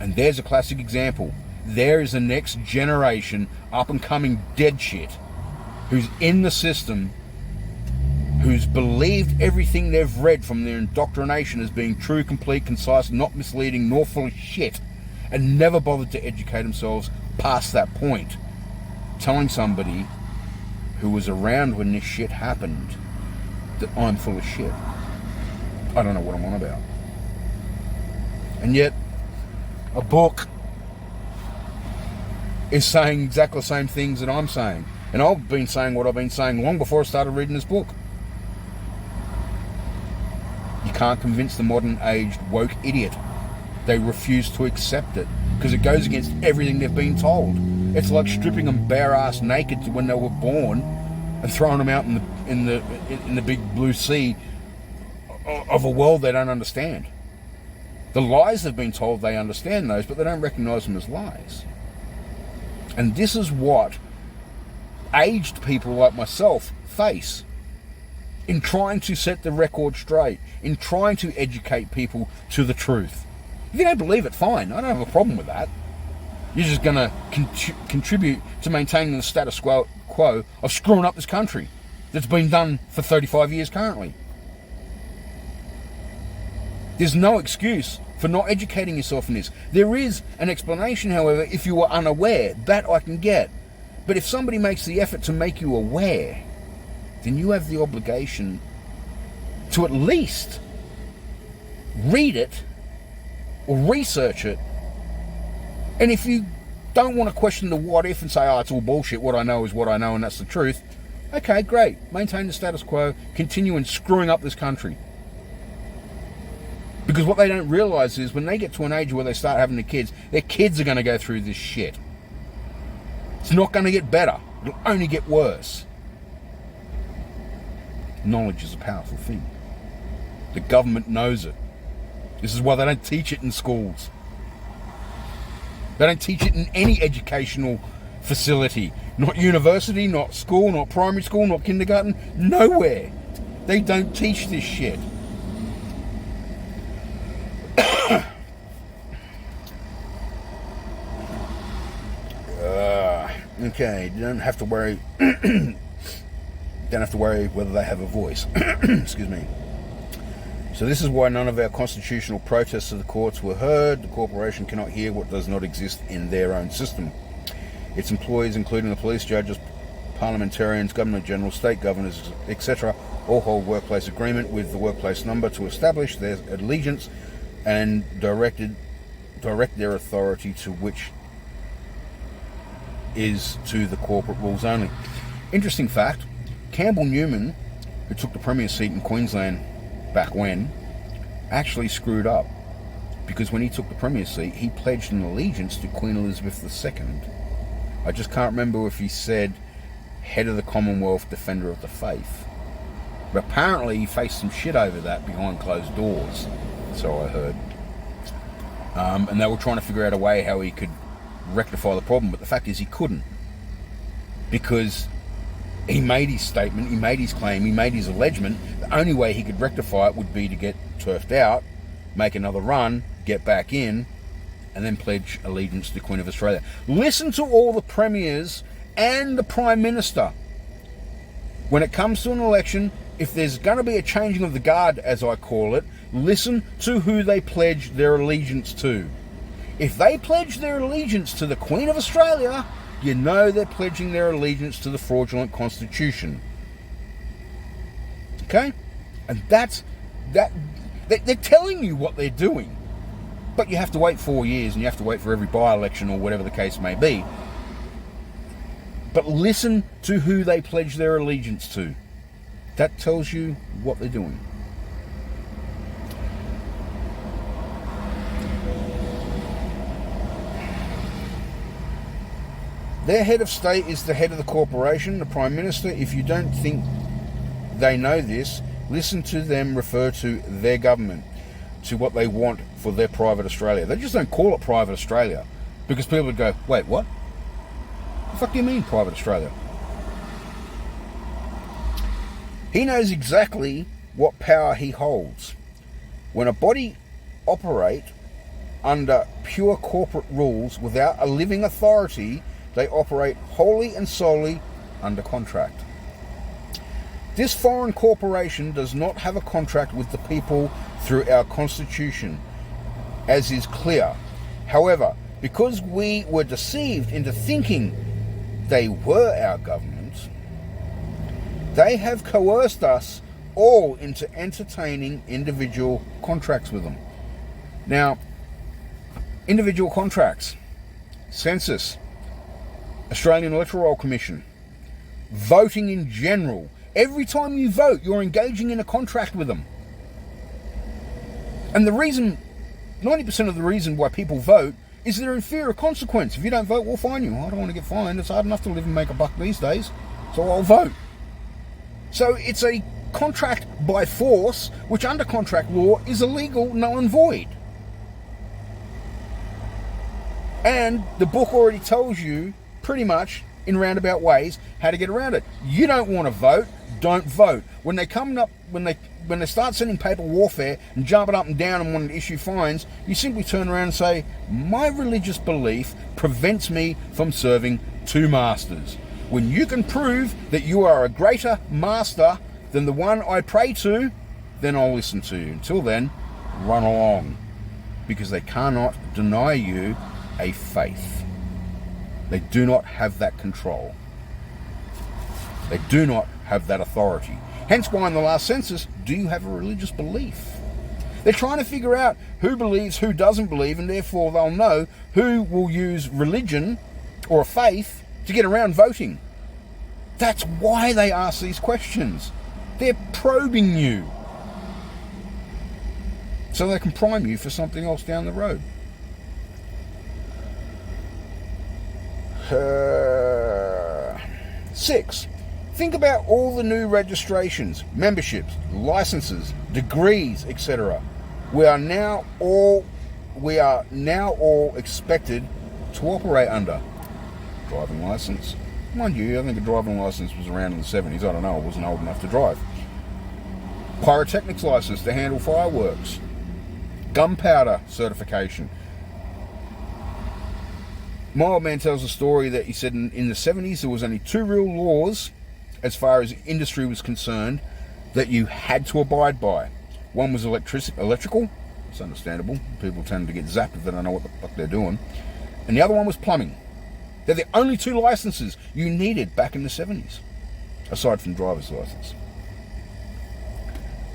And there's a classic example. There is the next generation up and coming dead shit who's in the system, who's believed everything they've read from their indoctrination as being true, complete, concise, not misleading, nor full of shit, and never bothered to educate themselves past that point. telling somebody who was around when this shit happened that I'm full of shit. I don't know what I'm on about. And yet, a book is saying exactly the same things that I'm saying. And I've been saying what I've been saying long before I started reading this book. You can't convince the modern-aged woke idiot. They refuse to accept it because it goes against everything they've been told. It's like stripping them bare-ass naked to when they were born and throwing them out in the big blue sea of a world they don't understand. The lies they've been told, they understand those, but they don't recognise them as lies. And this is what aged people like myself face in trying to set the record straight, in trying to educate people to the truth. If you don't believe it, fine. I don't have a problem with that. You're just going to contribute to maintaining the status quo of screwing up this country that's been done for 35 years currently. There's no excuse for not educating yourself in this. There is an explanation, however, if you are unaware. That I can get. But if somebody makes the effort to make you aware, then you have the obligation to at least read it or research it. And if you don't want to question the what if and say, oh, it's all bullshit, what I know is what I know and that's the truth, okay, great. Maintain the status quo, continue in screwing up this country. Because what they don't realise is when they get to an age where they start having their kids are going to go through this shit. It's not going to get better. It'll only get worse. Knowledge is a powerful thing. The government knows it. This is why they don't teach it in schools. They don't teach it in any educational facility. Not university, not school, not primary school, not kindergarten. Nowhere. They don't teach this shit. Okay, you don't have to worry. Don't have to worry whether they have a voice. Excuse me. So this is why none of our constitutional protests of the courts were heard. The corporation cannot hear what does not exist in their own system. Its employees, including the police, judges, parliamentarians, governor general, state governors, etc., all hold workplace agreement with the workplace number to establish their allegiance and direct their authority to which is to the corporate rules only. Interesting fact, Campbell Newman, who took the premier seat in Queensland back when, actually screwed up, because when he took the premier seat he pledged an allegiance to Queen Elizabeth II. I just can't remember if he said head of the Commonwealth, defender of the faith, but apparently he faced some shit over that behind closed doors, so I heard. And they were trying to figure out a way how he could rectify the problem, but the fact is he couldn't, because he made his statement, he made his claim, he made his allegement. The only way he could rectify it would be to get turfed out, make another run, get back in, and then pledge allegiance to the Queen of Australia. Listen to all the premiers and the Prime Minister. When it comes to an election, if there's going to be a changing of the guard, as I call it, listen to who they pledge their allegiance to. If they pledge their allegiance to the Queen of Australia, you know they're pledging their allegiance to the fraudulent Constitution. Okay? And that's that. They're telling you what they're doing. But you have to wait 4 years, and you have to wait for every by-election or whatever the case may be. But listen to who they pledge their allegiance to. That tells you what they're doing. Their head of state is the head of the corporation, the Prime Minister. If you don't think they know this, listen to them refer to their government, to what they want for their private Australia. They just don't call it private Australia, because people would go, wait, what? The fuck do you mean private Australia? He knows exactly what power he holds. When a body operate under pure corporate rules without a living authority, they operate wholly and solely under contract. This foreign corporation does not have a contract with the people through our Constitution, as is clear. However, because we were deceived into thinking they were our government, they have coerced us all into entertaining individual contracts with them. Now, individual contracts, census, Australian Electoral Roll Commission, voting in general. Every time you vote, you're engaging in a contract with them. And the reason, 90% of the reason why people vote is they're in fear of consequence. If you don't vote, we'll fine you. I don't want to get fined. It's hard enough to live and make a buck these days, so I'll vote. So it's a contract by force, which under contract law is illegal, null and void. And the book already tells you, pretty much, in roundabout ways, how to get around it. You don't want to vote, don't vote. When they start sending paper warfare and jumping up and down and wanting to issue fines, you simply turn around and say, my religious belief prevents me from serving two masters. When you can prove that you are a greater master than the one I pray to, then I'll listen to you. Until then, run along. Because they cannot deny you a faith. They do not have that control. They do not have that authority. Hence why in the last census, do you have a religious belief? They're trying to figure out who believes, who doesn't believe, and therefore they'll know who will use religion or a faith to get around voting. That's why they ask these questions. They're probing you. So they can prime you for something else down the road. 6. Think about all the new registrations, memberships, licenses, degrees, etc. We are now all expected to operate under. Driving license. Mind you, I think a driving license was around in the 70s. I don't know, I wasn't old enough to drive. Pyrotechnics license to handle fireworks. Gunpowder certification. My old man tells a story that he said in the 70s there was only 2 real laws as far as industry was concerned that you had to abide by. One was electrical. It's understandable. People tend to get zapped if they don't know what the fuck they're doing. And the other one was plumbing. They're the only 2 licenses you needed back in the 70s, aside from driver's license.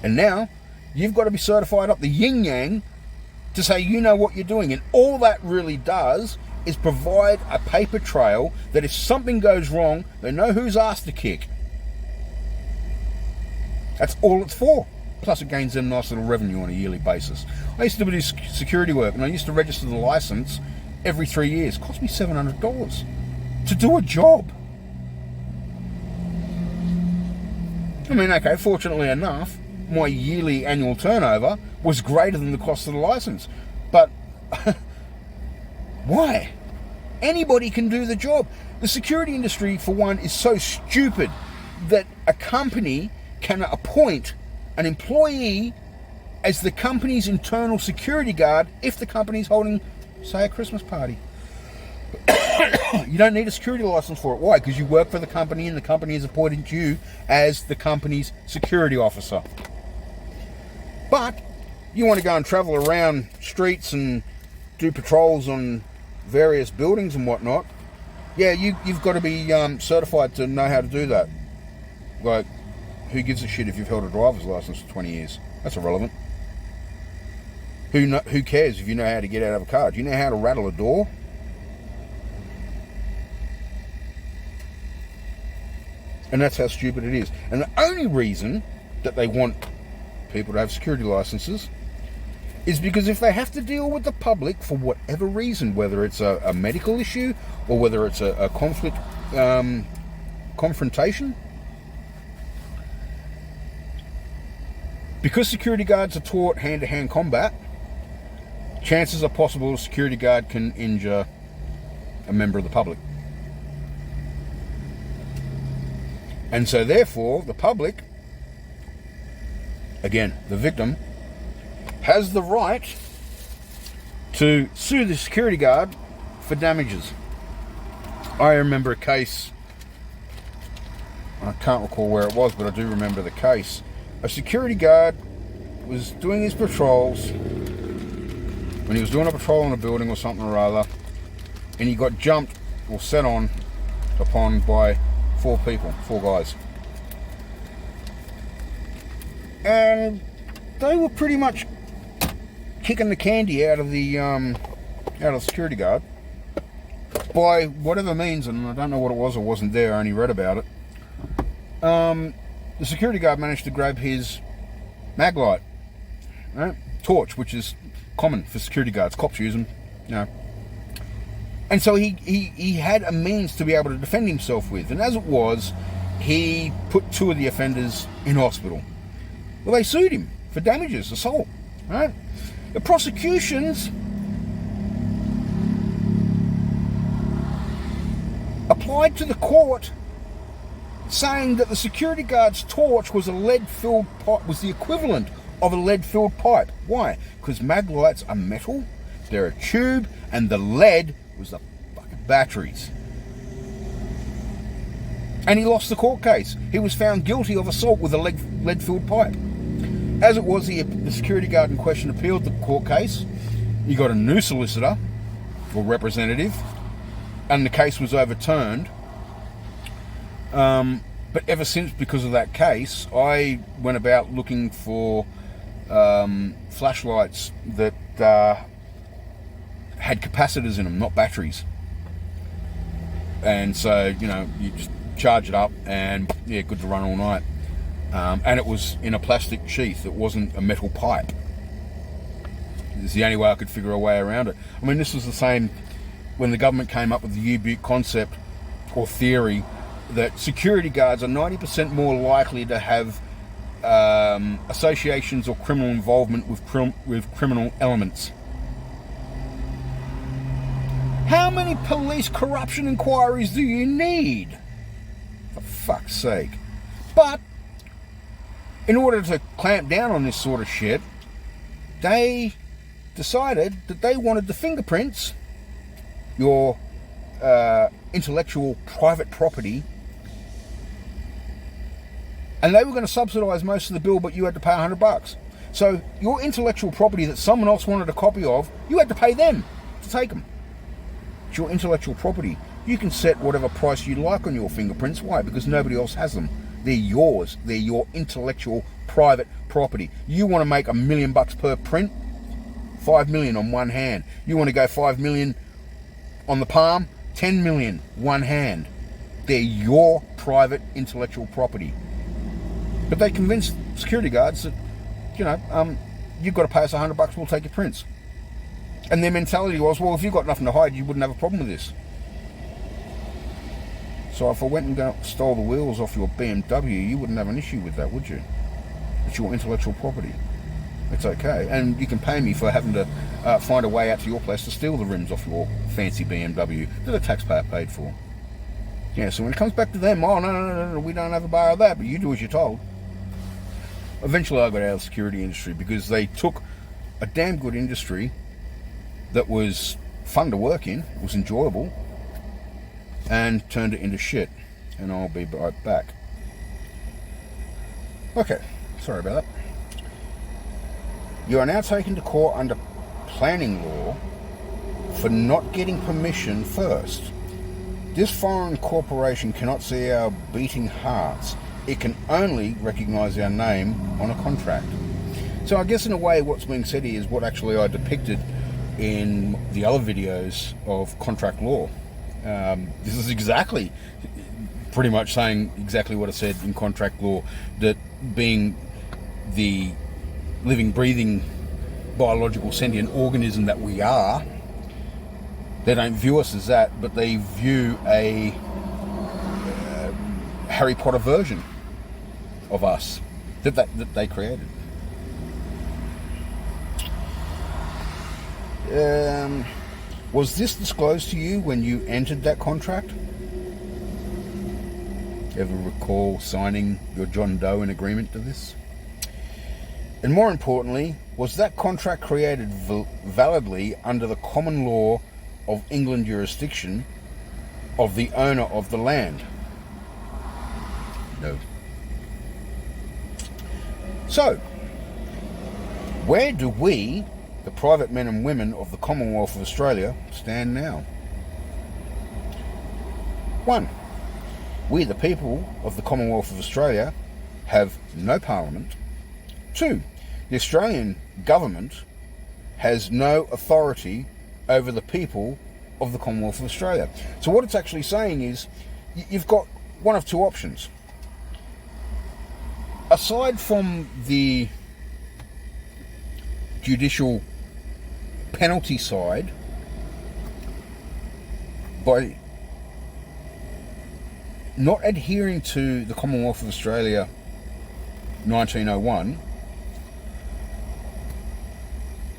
And now, you've got to be certified up the yin-yang to say you know what you're doing. And all that really does is provide a paper trail that if something goes wrong, they know whose ass to kick. That's all it's for. Plus it gains them nice little revenue on a yearly basis. I used to do security work and I used to register the license every 3 years. It cost me $700 to do a job. I mean, okay, fortunately enough, my yearly annual turnover was greater than the cost of the license. But why? Anybody can do the job. The security industry, for one, is so stupid that a company can appoint an employee as the company's internal security guard if the company's holding, say, a Christmas party. You don't need a security license for it. Why? Because you work for the company and the company has appointed you as the company's security officer. But you want to go and travel around streets and do patrols on various buildings and whatnot, yeah, you've got to be certified to know how to do that. Like, who gives a shit if you've held a driver's license for 20 years? That's irrelevant. Who cares if you know how to get out of a car? Do you know how to rattle a door? And that's how stupid it is. And the only reason that they want people to have security licenses is because if they have to deal with the public for whatever reason, whether it's a medical issue or whether it's a conflict, confrontation, because security guards are taught hand-to-hand combat, chances are possible a security guard can injure a member of the public. And so therefore, the public, again, the victim, has the right to sue the security guard for damages. I remember a case, I can't recall where it was, but I do remember the case. A security guard was doing his patrols, when he was doing a patrol on a building or something or other, and he got jumped or set on upon by four guys. And they were pretty much kicking the candy out of the security guard by whatever means, and I don't know what it was. I wasn't there. I only read about it. The security guard managed to grab his mag light, right? Torch, which is common for security guards. Cops use them, you know. And so he had a means to be able to defend himself with. And as it was, he put two of the offenders in hospital. Well, they sued him for damages, assault, right? The prosecutions applied to the court saying that the security guard's torch was was the equivalent of a lead-filled pipe. Why? Because mag lights are metal, they're a tube, and the lead was the fucking batteries. And he lost the court case. He was found guilty of assault with a lead-filled pipe. As it was, the security guard in question appealed the court case. He got a new solicitor, or representative, and the case was overturned. But ever since, because of that case, I went about looking for flashlights that had capacitors in them, not batteries. And so, you know, you just charge it up and, yeah, good to run all night. And it was in a plastic sheath. It wasn't a metal pipe. It's the only way I could figure a way around it. I mean, this was the same when the government came up with the U-boot concept or theory that security guards are 90% more likely to have associations or criminal involvement with criminal elements. How many police corruption inquiries do you need? For fuck's sake. But in order to clamp down on this sort of shit, they decided that they wanted the fingerprints, your intellectual private property, and they were going to subsidise most of the bill, but you had to pay $100. So your intellectual property that someone else wanted a copy of, you had to pay them to take them. It's your intellectual property. You can set whatever price you like on your fingerprints. Why? Because nobody else has them. They're yours. They're your intellectual private property. You want to make $1 million per print? 5 million on one hand. You want to go 5 million on the palm? 10 million, one hand. They're your private intellectual property. But they convinced security guards that, you know, you've got to pay us $100, we'll take your prints. And their mentality was, well, if you've got nothing to hide, you wouldn't have a problem with this. So if I went and stole the wheels off your BMW, you wouldn't have an issue with that, would you? It's your intellectual property. It's okay. And you can pay me for having to find a way out to your place to steal the rims off your fancy BMW that the taxpayer paid for. Yeah, so when it comes back to them, oh, no, we don't have a bar of that, but you do as you're told. Eventually I got out of the security industry because they took a damn good industry that was fun to work in, it was enjoyable, and turned it into shit. And I'll be right back. Okay, sorry about that. You are now taken to court under planning law for not getting permission first. This foreign corporation cannot see our beating hearts. It can only recognise our name on a contract. So I guess in a way what's being said here is what actually I depicted in the other videos of contract law. This is exactly, pretty much saying exactly what I said in contract law, that being the living, breathing, biological, sentient organism that we are, they don't view us as that, but they view a Harry Potter version of us that they created. Was this disclosed to you when you entered that contract? Ever recall signing your John Doe in agreement to this? And more importantly, was that contract created validly under the common law of England jurisdiction of the owner of the land? No. So, where do we, the private men and women of the Commonwealth of Australia, stand now? 1. We, the people of the Commonwealth of Australia, have no parliament. 2, the Australian government has no authority over the people of the Commonwealth of Australia. So what it's actually saying is, you've got one of two options. Aside from the judicial penalty side, by not adhering to the Commonwealth of Australia 1901,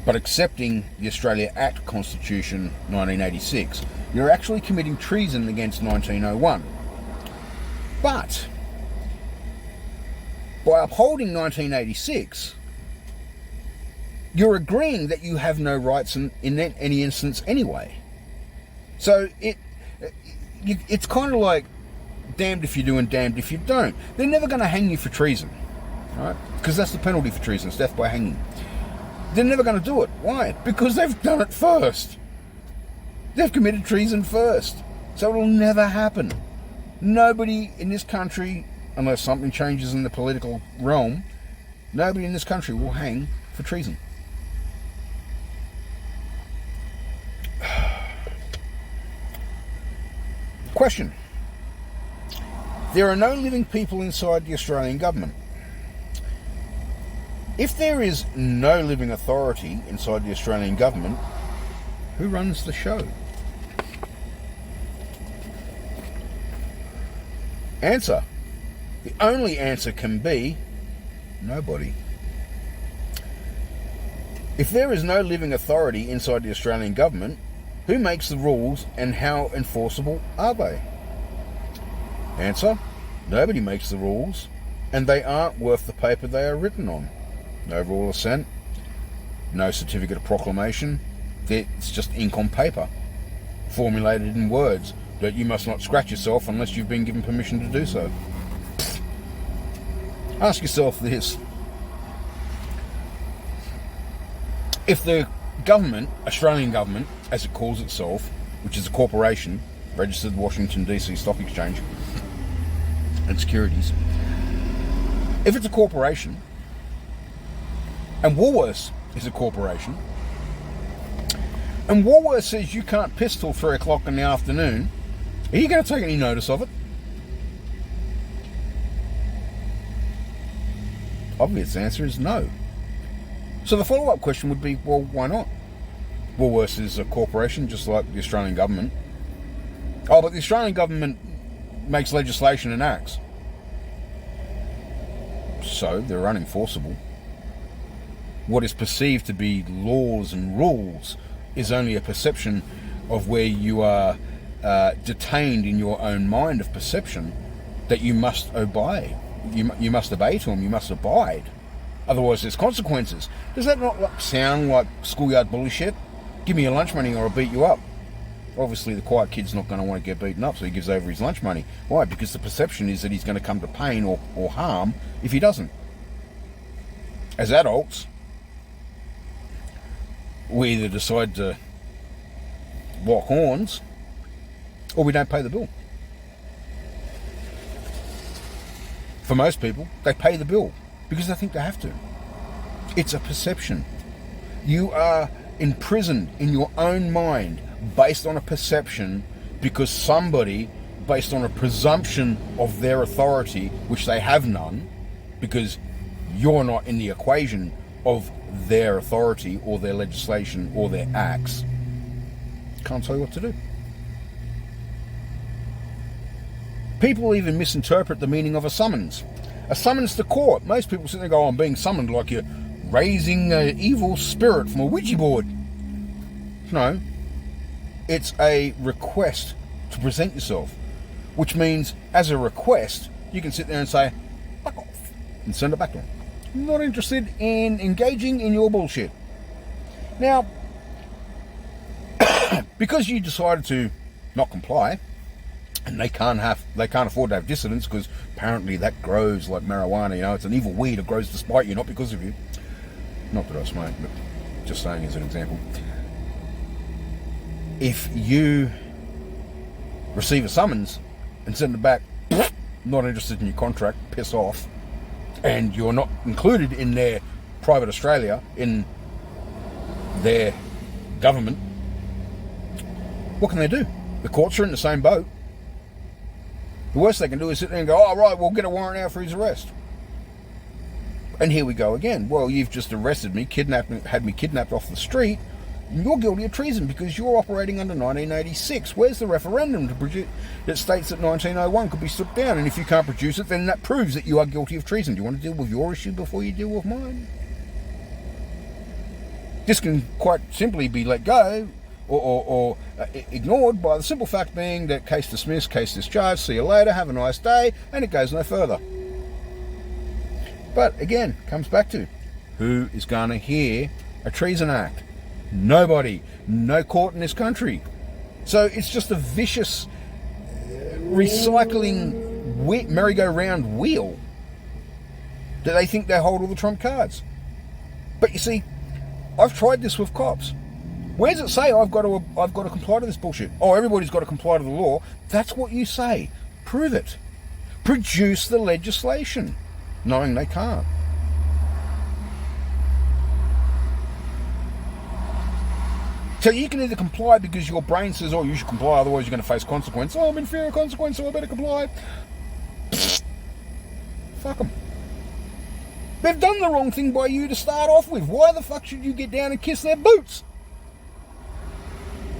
but accepting the Australia Act Constitution 1986, you're actually committing treason against 1901. But by upholding 1986, you're agreeing that you have no rights in any instance anyway. So it's kind of like damned if you do and damned if you don't. They're never going to hang you for treason, right? Because that's the penalty for treason, it's death by hanging. They're never going to do it. Why? Because they've done it first. They've committed treason first. So it'll never happen. Nobody in this country, unless something changes in the political realm, nobody in this country will hang for treason. Question. There are no living people inside the Australian government. If there is no living authority inside the Australian government, who runs the show? Answer. The only answer can be nobody. If there is no living authority inside the Australian government, who makes the rules and how enforceable are they? Answer. Nobody makes the rules, and they aren't worth the paper they are written on. No rule of assent, no certificate of proclamation. It's just ink on paper, formulated in words that you must not scratch yourself unless you've been given permission to do so. Ask yourself this. If the government, Australian government, as it calls itself, which is a corporation, registered Washington DC Stock Exchange and Securities, if it's a corporation, and Woolworths is a corporation, and Woolworths says you can't piss till 3 o'clock in the afternoon, are you going to take any notice of it? Obvious answer is no. So the follow-up question would be, well, why not? Woolworths is a corporation just like the Australian government. Oh, but the Australian government makes legislation and acts. So they're unenforceable. What is perceived to be laws and rules is only a perception of where you are detained in your own mind of perception that you must obey. You must obey to them, you must abide. Otherwise there's consequences. Does that not sound like schoolyard bullshit? Give me your lunch money or I'll beat you up. Obviously the quiet kid's not going to want to get beaten up, so he gives over his lunch money. Why? Because the perception is that he's going to come to pain or harm if he doesn't. As adults, we either decide to lock horns or we don't pay the bill. For most people, they pay the bill because they think they have to. It's a perception. You are imprisoned in your own mind based on a perception because somebody, based on a presumption of their authority, which they have none, because you're not in the equation of their authority or their legislation or their acts, can't tell you what to do. People even misinterpret the meaning of a summons. A summons to court. Most people sit there and go, I'm being summoned, like you're raising an evil spirit from a Ouija board. No. It's a request to present yourself, which means as a request, you can sit there and say, fuck off, and send it back to them. I'm not interested in engaging in your bullshit. Now, because you decided to not comply, and they can't afford to have dissidents because apparently that grows like marijuana. You know, it's an evil weed. It grows despite you, not because of you. Not that I smoke, but just saying as an example. If you receive a summons and send it back, not interested in your contract, piss off, and you're not included in their private Australia, in their government, what can they do? The courts are in the same boat. The worst they can do is sit there and go, oh, right, we'll get a warrant out for his arrest. And here we go again. Well, you've just arrested me, had me kidnapped off the street, and you're guilty of treason because you're operating under 1986. Where's the referendum that states that 1901 could be struck down? And if you can't produce it, then that proves that you are guilty of treason. Do you want to deal with your issue before you deal with mine? This can quite simply be let go or ignored by the simple fact being that case dismissed, case discharged, see you later, have a nice day, and it goes no further. But again, comes back to who is going to hear a treason act? Nobody. No court in this country. So it's just a vicious recycling merry-go-round wheel that they think they hold all the trump cards. But you see, I've tried this with cops. Where does it say I've got to comply to this bullshit? Oh, everybody's got to comply to the law. That's what you say. Prove it. Produce the legislation, knowing they can't. So you can either comply because your brain says, oh, you should comply, otherwise you're going to face consequence. Oh, I'm in fear of consequence, so I better comply. Fuck them. They've done the wrong thing by you to start off with. Why the fuck should you get down and kiss their boots?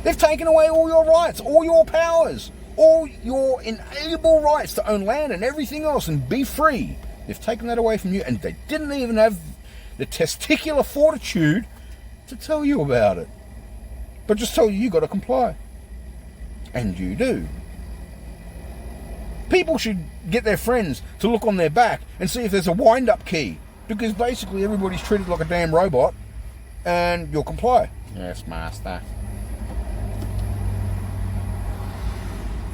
They've taken away all your rights, all your powers, all your inalienable rights to own land and everything else and be free. They've taken that away from you, and they didn't even have the testicular fortitude to tell you about it. But just tell you got to comply. And you do. People should get their friends to look on their back and see if there's a wind-up key. Because basically everybody's treated like a damn robot and you'll comply. Yes, master.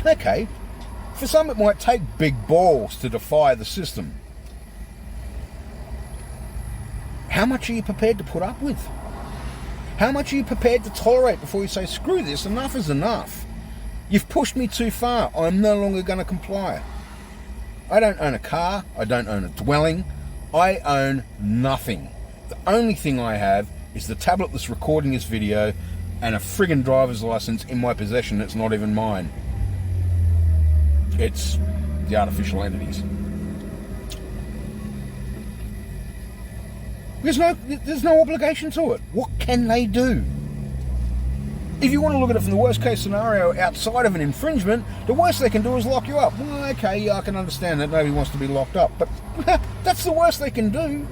Okay. For some it might take big balls to defy the system. How much are you prepared to put up with? How much are you prepared to tolerate before you say, screw this, enough is enough? You've pushed me too far. I'm no longer going to comply. I don't own a car. I don't own a dwelling. I own nothing. The only thing I have is the tablet that's recording this video and a friggin' driver's license in my possession that's not even mine. It's the artificial entities. There's no obligation to it. What can they do? If you want to look at it from the worst case scenario outside of an infringement, the worst they can do is lock you up. Well, okay, yeah, I can understand that nobody wants to be locked up, but that's the worst they can do.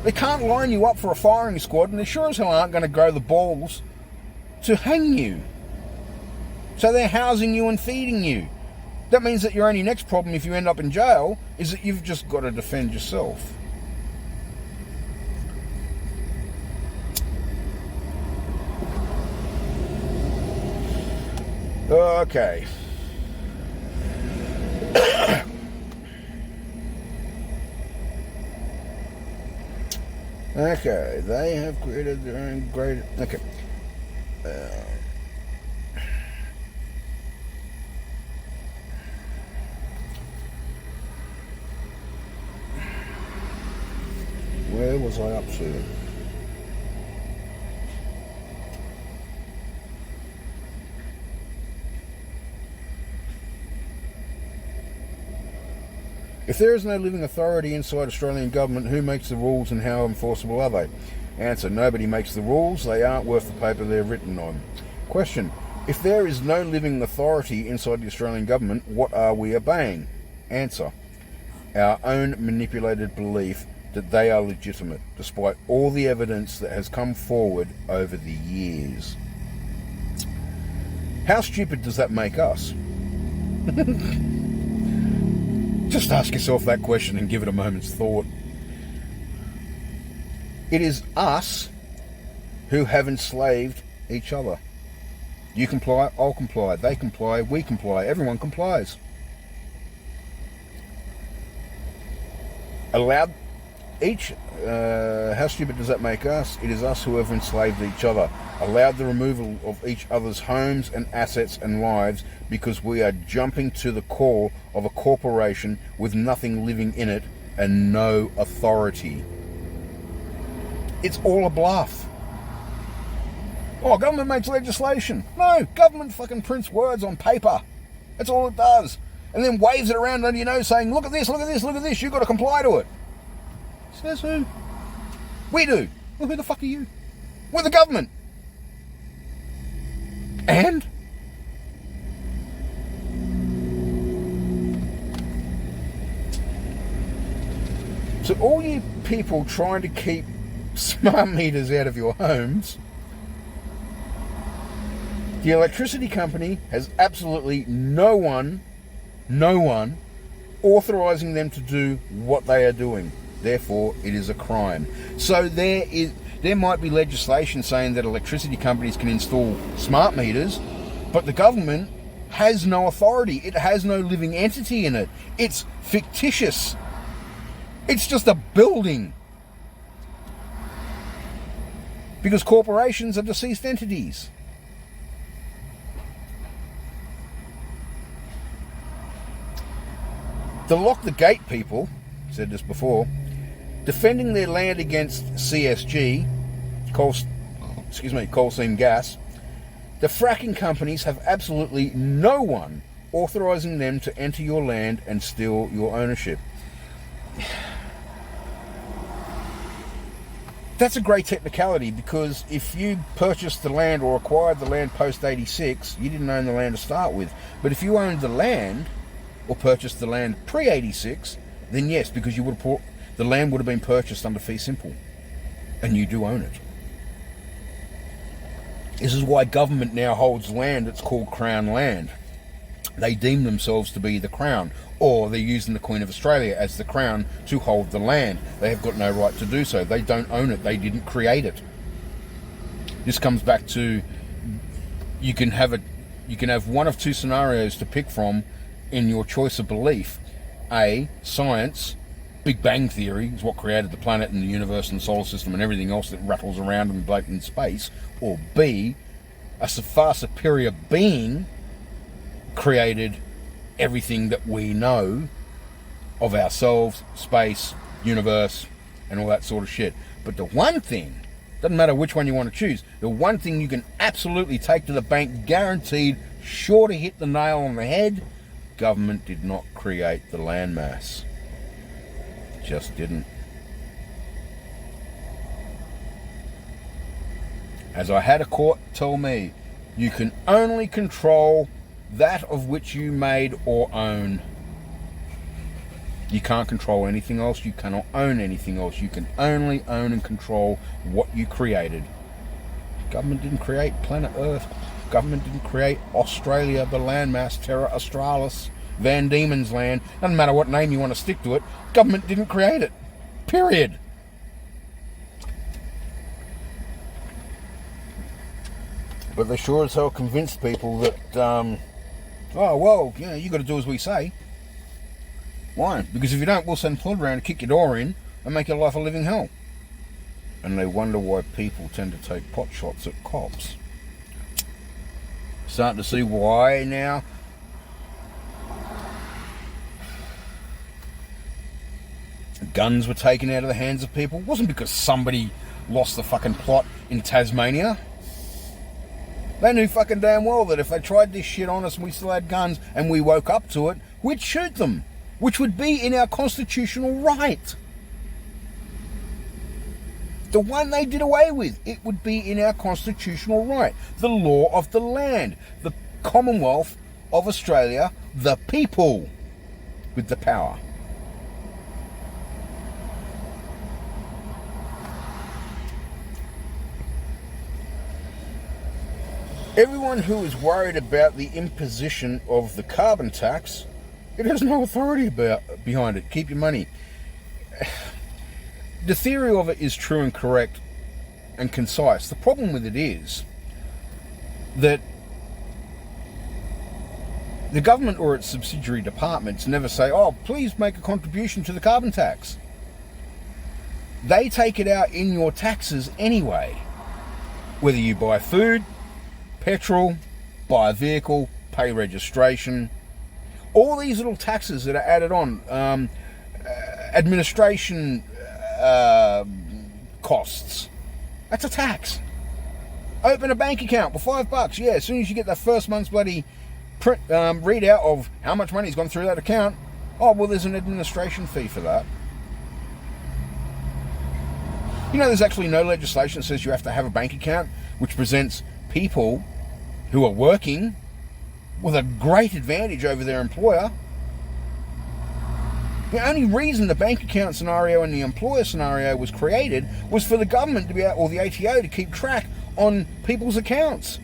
They can't line you up for a firing squad, and they sure as hell aren't going to grow the balls to hang you. So they're housing you and feeding you. That means that your only next problem if you end up in jail is that you've just got to defend yourself. Okay. Okay, they have created their own great... Okay. Where was I up to? If there is no living authority inside Australian government, who makes the rules and how enforceable are they? Answer, nobody makes the rules, they aren't worth the paper they're written on. Question, if there is no living authority inside the Australian government, what are we obeying? Answer, our own manipulated belief that they are legitimate, despite all the evidence that has come forward over the years. How stupid does that make us? Just ask yourself that question and give it a moment's thought. It is us who have enslaved each other. You comply, I'll comply, they comply, we comply, everyone complies. Allowed How stupid does that make us? It is us who have enslaved each other, allowed the removal of each other's homes and assets and lives because we are jumping to the call of a corporation with nothing living in it and no authority. It's all a bluff. Oh, government makes legislation. No, government fucking prints words on paper. That's all it does. And then waves it around under your nose saying, look at this, look at this, look at this, you've got to comply to it. Says who? We do. Well, who the fuck are you? We're the government. And? So all you people trying to keep smart meters out of your homes, the electricity company has absolutely no one authorising them to do what they are doing. Therefore, it is a crime. So there might be legislation saying that electricity companies can install smart meters, but the government has no authority. It has no living entity in it. It's fictitious. It's just a building. Because corporations are deceased entities. The lock the gate people, said this before, defending their land against CSG, coal seam gas, the fracking companies have absolutely no one authorising them to enter your land and steal your ownership. That's a great technicality, because if you purchased the land or acquired the land post 86, you didn't own the land to start with. But if you owned the land or purchased the land pre 86, then yes, because the land would have been purchased under fee simple, and you do own it. This is why government now holds land that's called Crown land. They deem themselves to be the Crown, or they're using the Queen of Australia as the Crown to hold the land. They have got no right to do so. They don't own it. They didn't create it. This comes back to you can have one of two scenarios to pick from in your choice of belief. A, science, Big Bang Theory is what created the planet and the universe and the solar system and everything else that rattles around and bloat in space. Or B, a far superior being created everything that we know of ourselves, space, universe, and all that sort of shit. But the one thing, doesn't matter which one you want to choose, the one thing you can absolutely take to the bank, guaranteed, sure to hit the nail on the head, government did not create the landmass. Just didn't. As I had a court tell me, you can only control that of which you made or own. You can't control anything else. You cannot own anything else. You can only own and control what you created. Government didn't create planet Earth. Government didn't create Australia, the landmass, Terra Australis, Van Diemen's Land. Doesn't matter what name you want to stick to it. Government didn't create it. Period. But they sure as hell convinced people that, oh, well, yeah, you got to do as we say. Why? Because if you don't, we'll send police around to kick your door in and make your life a living hell. And they wonder why people tend to take pot shots at cops. Starting to see why now. Guns were taken out of the hands of people. It wasn't because somebody lost the fucking plot in Tasmania. They knew fucking damn well that if they tried this shit on us and we still had guns and we woke up to it, we'd shoot them, which would be in our constitutional right. The one they did away with, it would be in our constitutional right. The law of the land, the Commonwealth of Australia, the people with the power. Everyone who is worried about the imposition of the carbon tax, it has no authority behind it. Keep your money. The theory of it is true and correct and concise. The problem with it is that the government or its subsidiary departments never say, oh, please make a contribution to the carbon tax. they take it out in your taxes anyway. Whether you buy food, petrol, buy a vehicle, pay registration, all these little taxes that are added on, administration costs, that's a tax. Open a bank account for $5. Yeah, as soon as you get that first month's bloody print readout of how much money's gone through that account, oh, well, there's an administration fee for that. You know, there's actually no legislation that says you have to have a bank account, which presents people who are working with a great advantage over their employer. The only reason the bank account scenario and the employer scenario was created was for the government to be able, or the ATO, to keep track on people's accounts.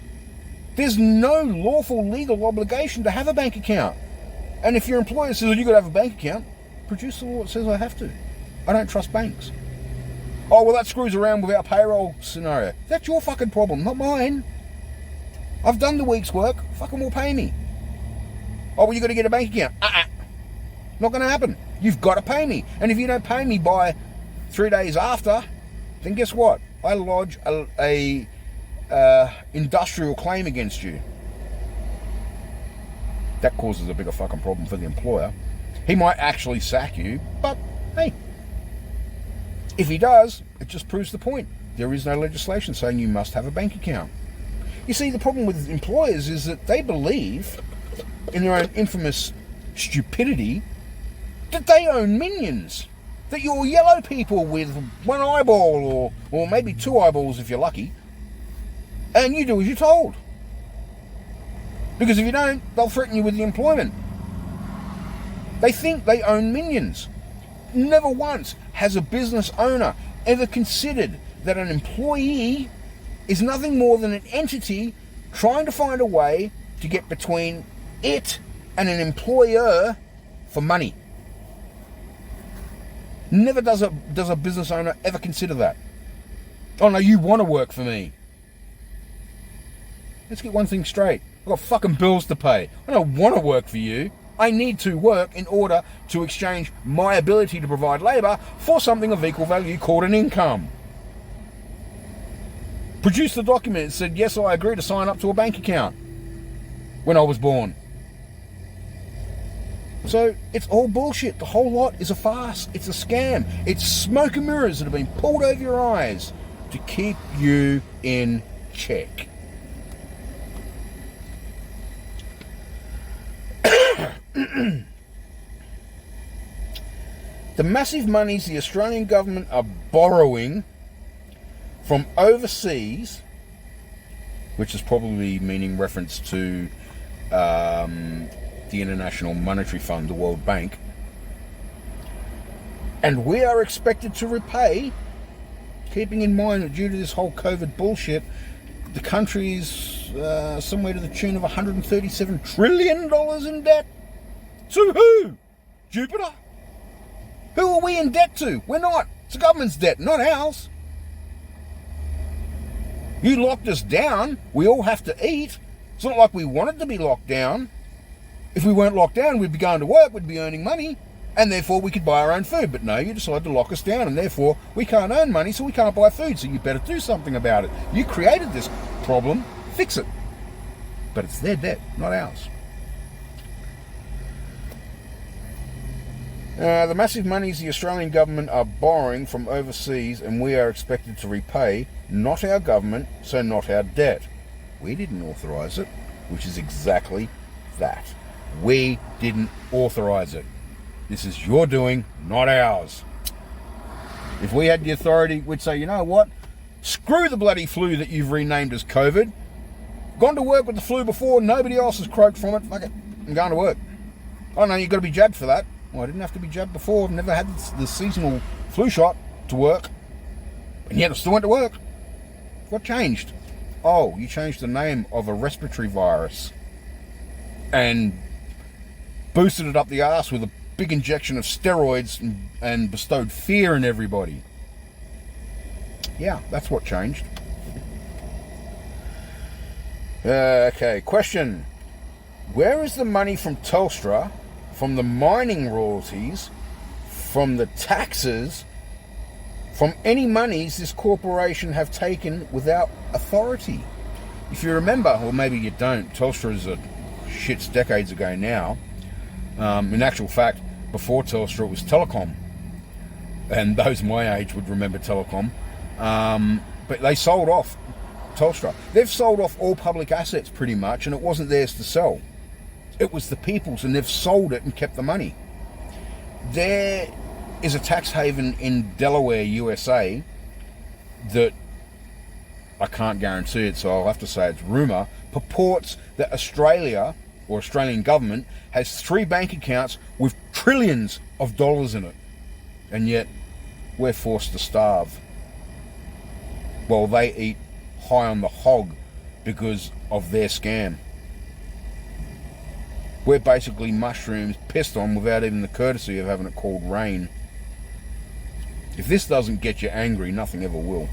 There's no lawful legal obligation to have a bank account. And if your employer says, well, you've got to have a bank account, produce the law that says I have to. I don't trust banks. Oh, well, that screws around with our payroll scenario. That's your fucking problem, not mine. I've done the week's work. Fucking will pay me. Oh, well, you've got to get a bank account. Not going to happen. You've got to pay me. And if you don't pay me by 3 days after, then guess what? I lodge a industrial claim against you. That causes a bigger fucking problem for the employer. He might actually sack you, but hey, if he does, it just proves the point. There is no legislation saying you must have a bank account. You see, the problem with employers is that they believe, in their own infamous stupidity, that they own minions. That you're yellow people with one eyeball, or maybe two eyeballs if you're lucky, and you do as you're told. Because if you don't, they'll threaten you with the employment. They think they own minions. Never once has a business owner ever considered that an employee is nothing more than an entity trying to find a way to get between it and an employer for money. Never does a business owner ever consider that. Oh no, you want to work for me. Let's get one thing straight. I've got fucking bills to pay. I don't want to work for you. I need to work in order to exchange my ability to provide labour for something of equal value called an income. Produced the document that said, yes, I agree to sign up to a bank account when I was born. So it's all bullshit. The whole lot is a farce. It's a scam. It's smoke and mirrors that have been pulled over your eyes to keep you in check. The massive monies the Australian government are borrowing from overseas, which is probably meaning reference to the International Monetary Fund, the World Bank, and we are expected to repay, keeping in mind that due to this whole COVID bullshit, the country is somewhere to the tune of $137 trillion in debt. To who? Jupiter? Who are we in debt to? We're not. It's the government's debt, not ours. You locked us down. We all have to eat. It's not like we wanted to be locked down. If we weren't locked down, we'd be going to work, we'd be earning money, and therefore we could buy our own food. But no, you decided to lock us down, and therefore we can't earn money, so we can't buy food. So you better do something about it. You created this problem, fix it. But it's their debt, not ours. The massive monies the Australian government are borrowing from overseas and we are expected to repay, not our government, so not our debt. We didn't authorise it, which is exactly that. We didn't authorise it. This is your doing, not ours. If we had the authority, we'd say, you know what? Screw the bloody flu that you've renamed as COVID. Gone to work with the flu before, nobody else has croaked from it. Fuck it, I'm going to work. Oh no, you've got to be jabbed for that. Well, I didn't have to be jabbed before. I've never had the seasonal flu shot to work. And yet I still went to work. What changed? Oh, you changed the name of a respiratory virus and boosted it up the arse with a big injection of steroids and bestowed fear in everybody. Yeah, that's what changed. Okay, question. Where is the money from Telstra, from the mining royalties, from the taxes, from any monies this corporation have taken without authority. If you remember, or maybe you don't, Telstra's shits decades ago now. In actual fact, before Telstra it was Telecom, and those my age would remember Telecom. But they sold off Telstra. They've sold off all public assets pretty much, and it wasn't theirs to sell. It was the people's, and they've sold it and kept the money. There is a tax haven in Delaware, USA, that I can't guarantee it, so I'll have to say it's rumour, purports that Australia, or Australian government, has 3 bank accounts with trillions of dollars in it. And yet, we're forced to starve while they eat high on the hog because of their scam. We're basically mushrooms pissed on without even the courtesy of having it called rain. If this doesn't get you angry, nothing ever will.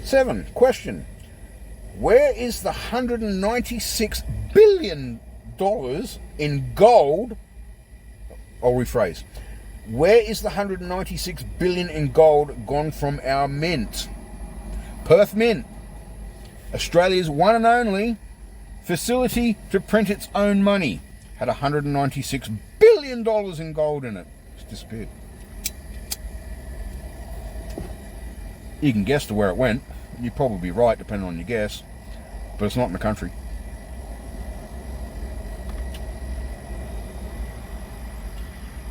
7. Question. Where is the $196 billion in gold? I'll rephrase. Where is the $196 billion in gold gone from our mint? Perth Mint, Australia's one and only facility to print its own money, had $196 billion in gold in it. It's disappeared. You can guess to where it went. You'd probably be right, depending on your guess, but it's not in the country.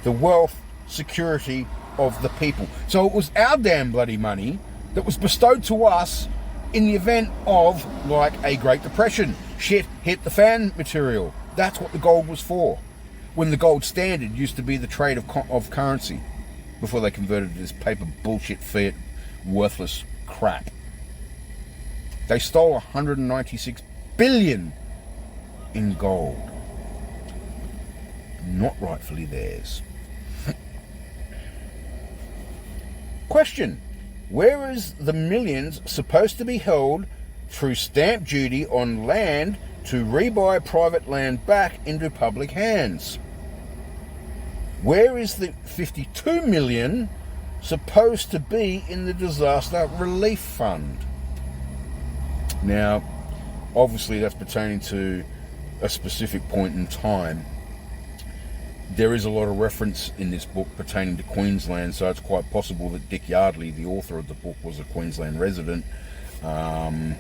The wealth, security of the people. So it was our damn bloody money that was bestowed to us in the event of, like, a Great Depression. Shit hit the fan material. That's what the gold was for. When the gold standard used to be the trade of currency, before they converted it to this paper bullshit fiat worthless crap. They stole $196 billion in gold. Not rightfully theirs. Question. Where is the millions supposed to be held through stamp duty on land to rebuy private land back into public hands? Where is the $52 million supposed to be in the disaster relief fund? Now, obviously that's pertaining to a specific point in time. There is a lot of reference in this book pertaining to Queensland, so it's quite possible that Dick Yardley, the author of the book, was a Queensland resident. And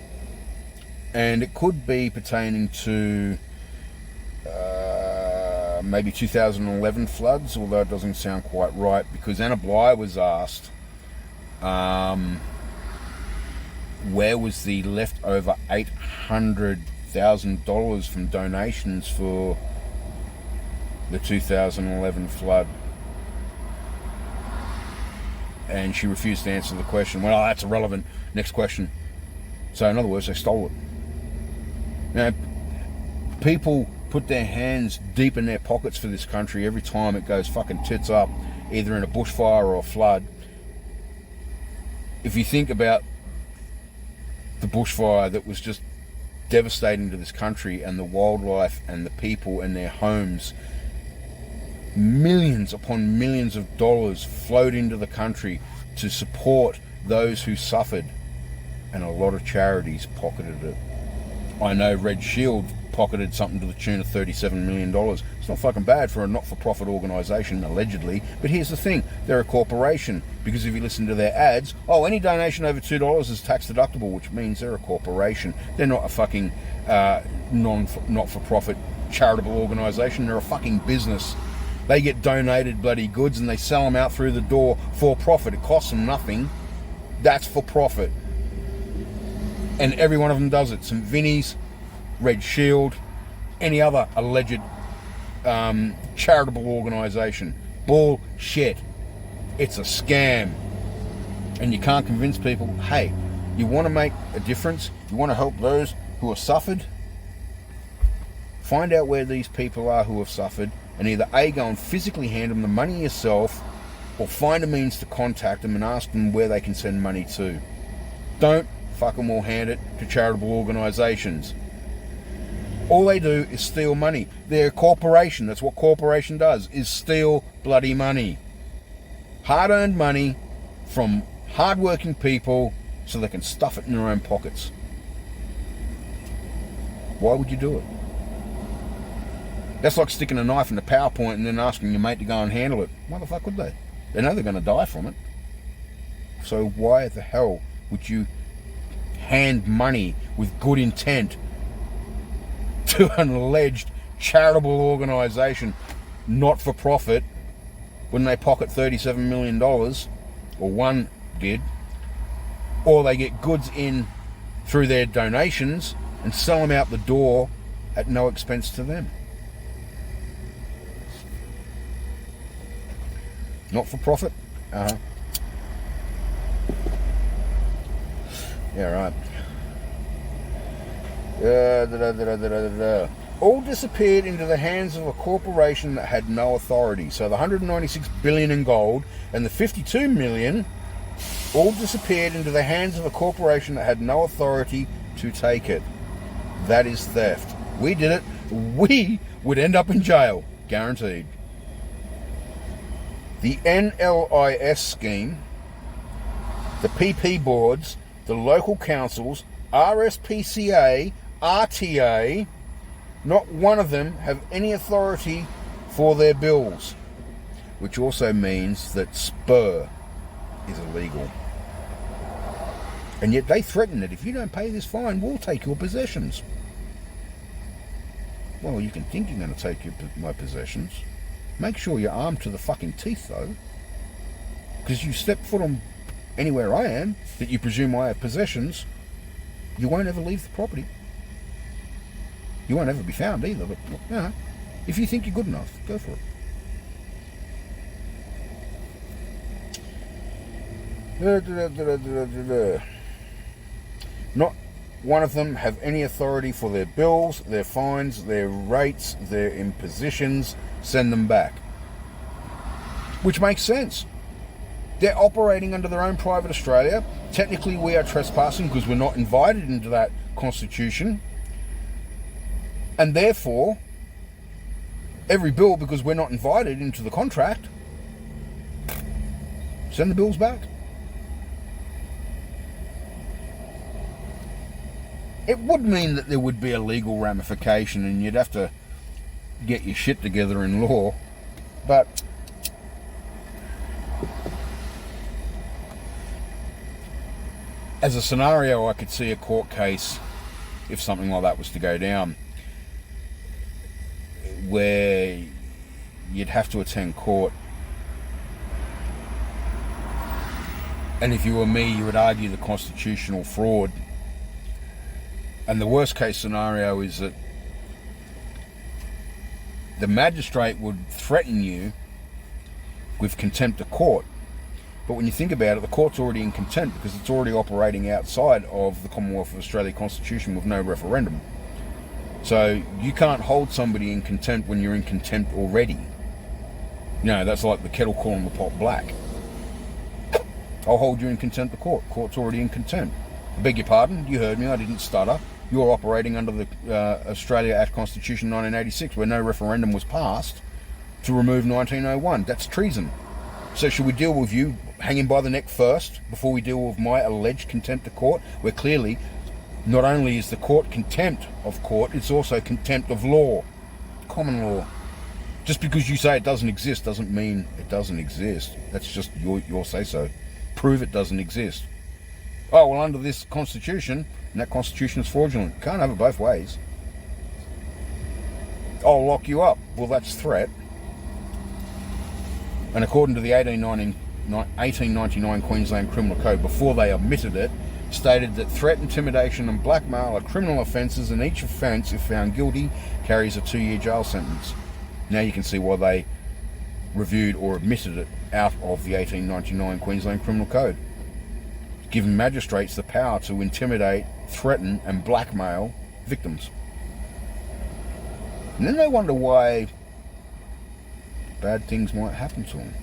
it could be pertaining to maybe 2011 floods, although it doesn't sound quite right, because Anna Bligh was asked where was the leftover $800,000 from donations for the 2011 flood, and she refused to answer the question. Well, that's irrelevant. Next question. So in other words, they stole it. Now, people put their hands deep in their pockets for this country every time it goes fucking tits up, either in a bushfire or a flood. If you think about the bushfire that was just devastating to this country, and the wildlife and the people and their homes, millions upon millions of dollars flowed into the country to support those who suffered, and a lot of charities pocketed it. I know Red Shield pocketed something to the tune of $37 million. It's not fucking bad for a not-for-profit organisation, allegedly, but here's the thing, they're a corporation, because if you listen to their ads, any donation over $2 is tax deductible, which means they're a corporation. They're not a fucking not-for-profit charitable organisation, they're a fucking business. They get donated bloody goods and they sell them out through the door for profit. It costs them nothing. That's for profit. And every one of them does it. St. Vinny's, Red Shield, any other alleged charitable organisation. Bullshit. It's a scam. And you can't convince people, hey, you want to make a difference? You want to help those who have suffered? Find out where these people are who have suffered, and either A, go and physically hand them the money yourself, or find a means to contact them and ask them where they can send money to. Don't fuck them or hand it to charitable organisations. All they do is steal money. They're a corporation. That's what corporation does, is steal bloody money. Hard-earned money from hard-working people so they can stuff it in their own pockets. Why would you do it? That's like sticking a knife in a PowerPoint and then asking your mate to go and handle it. Why the fuck would they? They know they're going to die from it. So why the hell would you hand money with good intent to an alleged charitable organisation, not for profit, when they pocket $37 million, or one did, or they get goods in through their donations and sell them out the door at no expense to them? Not for profit? Yeah, right. All disappeared into the hands of a corporation that had no authority. So the 196 billion in gold and the 52 million all disappeared into the hands of a corporation that had no authority to take it. That is theft. We did it. We would end up in jail. Guaranteed. The NLIS scheme, the PP boards, the local councils, RSPCA, RTA, not one of them have any authority for their bills, which also means that Spur is illegal. And yet they threaten that if you don't pay this fine, we'll take your possessions. Well, you can think you're going to take my possessions. Make sure you're armed to the fucking teeth, though. Because you step foot on anywhere I am, that you presume I have possessions, you won't ever leave the property. You won't ever be found either, but if you think you're good enough, go for it. Not one of them have any authority for their bills, their fines, their rates, their impositions. Send them back. Which makes sense. They're operating under their own private Australia. Technically, we are trespassing because we're not invited into that constitution. And therefore, every bill, because we're not invited into the contract, send the bills back. It would mean that there would be a legal ramification and you'd have to get your shit together in law, but as a scenario, I could see a court case, if something like that was to go down, where you'd have to attend court, and if you were me, you would argue the constitutional fraud. And the worst case scenario is that the magistrate would threaten you with contempt of court. But when you think about it, the court's already in contempt because it's already operating outside of the Commonwealth of Australia Constitution with no referendum. So you can't hold somebody in contempt when you're in contempt already. You know, that's like the kettle calling the pot black. I'll hold you in contempt of court. Court's already in contempt. I beg your pardon, you heard me, I didn't stutter. You're operating under the Australia Act Constitution 1986, where no referendum was passed to remove 1901. That's treason. So should we deal with you hanging by the neck first before we deal with my alleged contempt of court, where clearly not only is the court contempt of court, it's also contempt of law, common law. Just because you say it doesn't exist doesn't mean it doesn't exist. That's just your say-so. Prove it doesn't exist. Oh, well, under this constitution, and that constitution is fraudulent. Can't have it both ways. I'll lock you up. Well, that's threat. And according to the 1899 Queensland Criminal Code, before they omitted it, stated that threat, intimidation and blackmail are criminal offences, and each offence, if found guilty, carries a 2-year jail sentence. Now you can see why they reviewed or omitted it out of the 1899 Queensland Criminal Code, giving magistrates the power to intimidate, threaten and blackmail victims. And then they wonder why bad things might happen to them.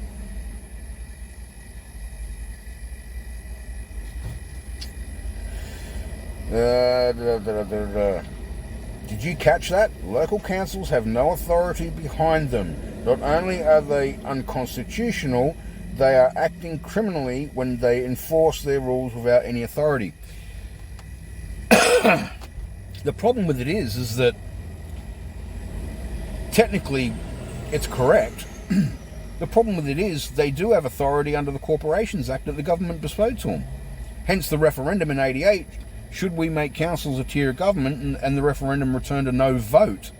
Did you catch that? Local councils have no authority behind them. Not only are they unconstitutional, they are acting criminally when they enforce their rules without any authority. The problem with it is that technically it's correct. The problem with it is they do have authority under the Corporations Act that the government bestowed to them. Hence the referendum in 88, should we make councils a tier of government, and the referendum returned a no vote.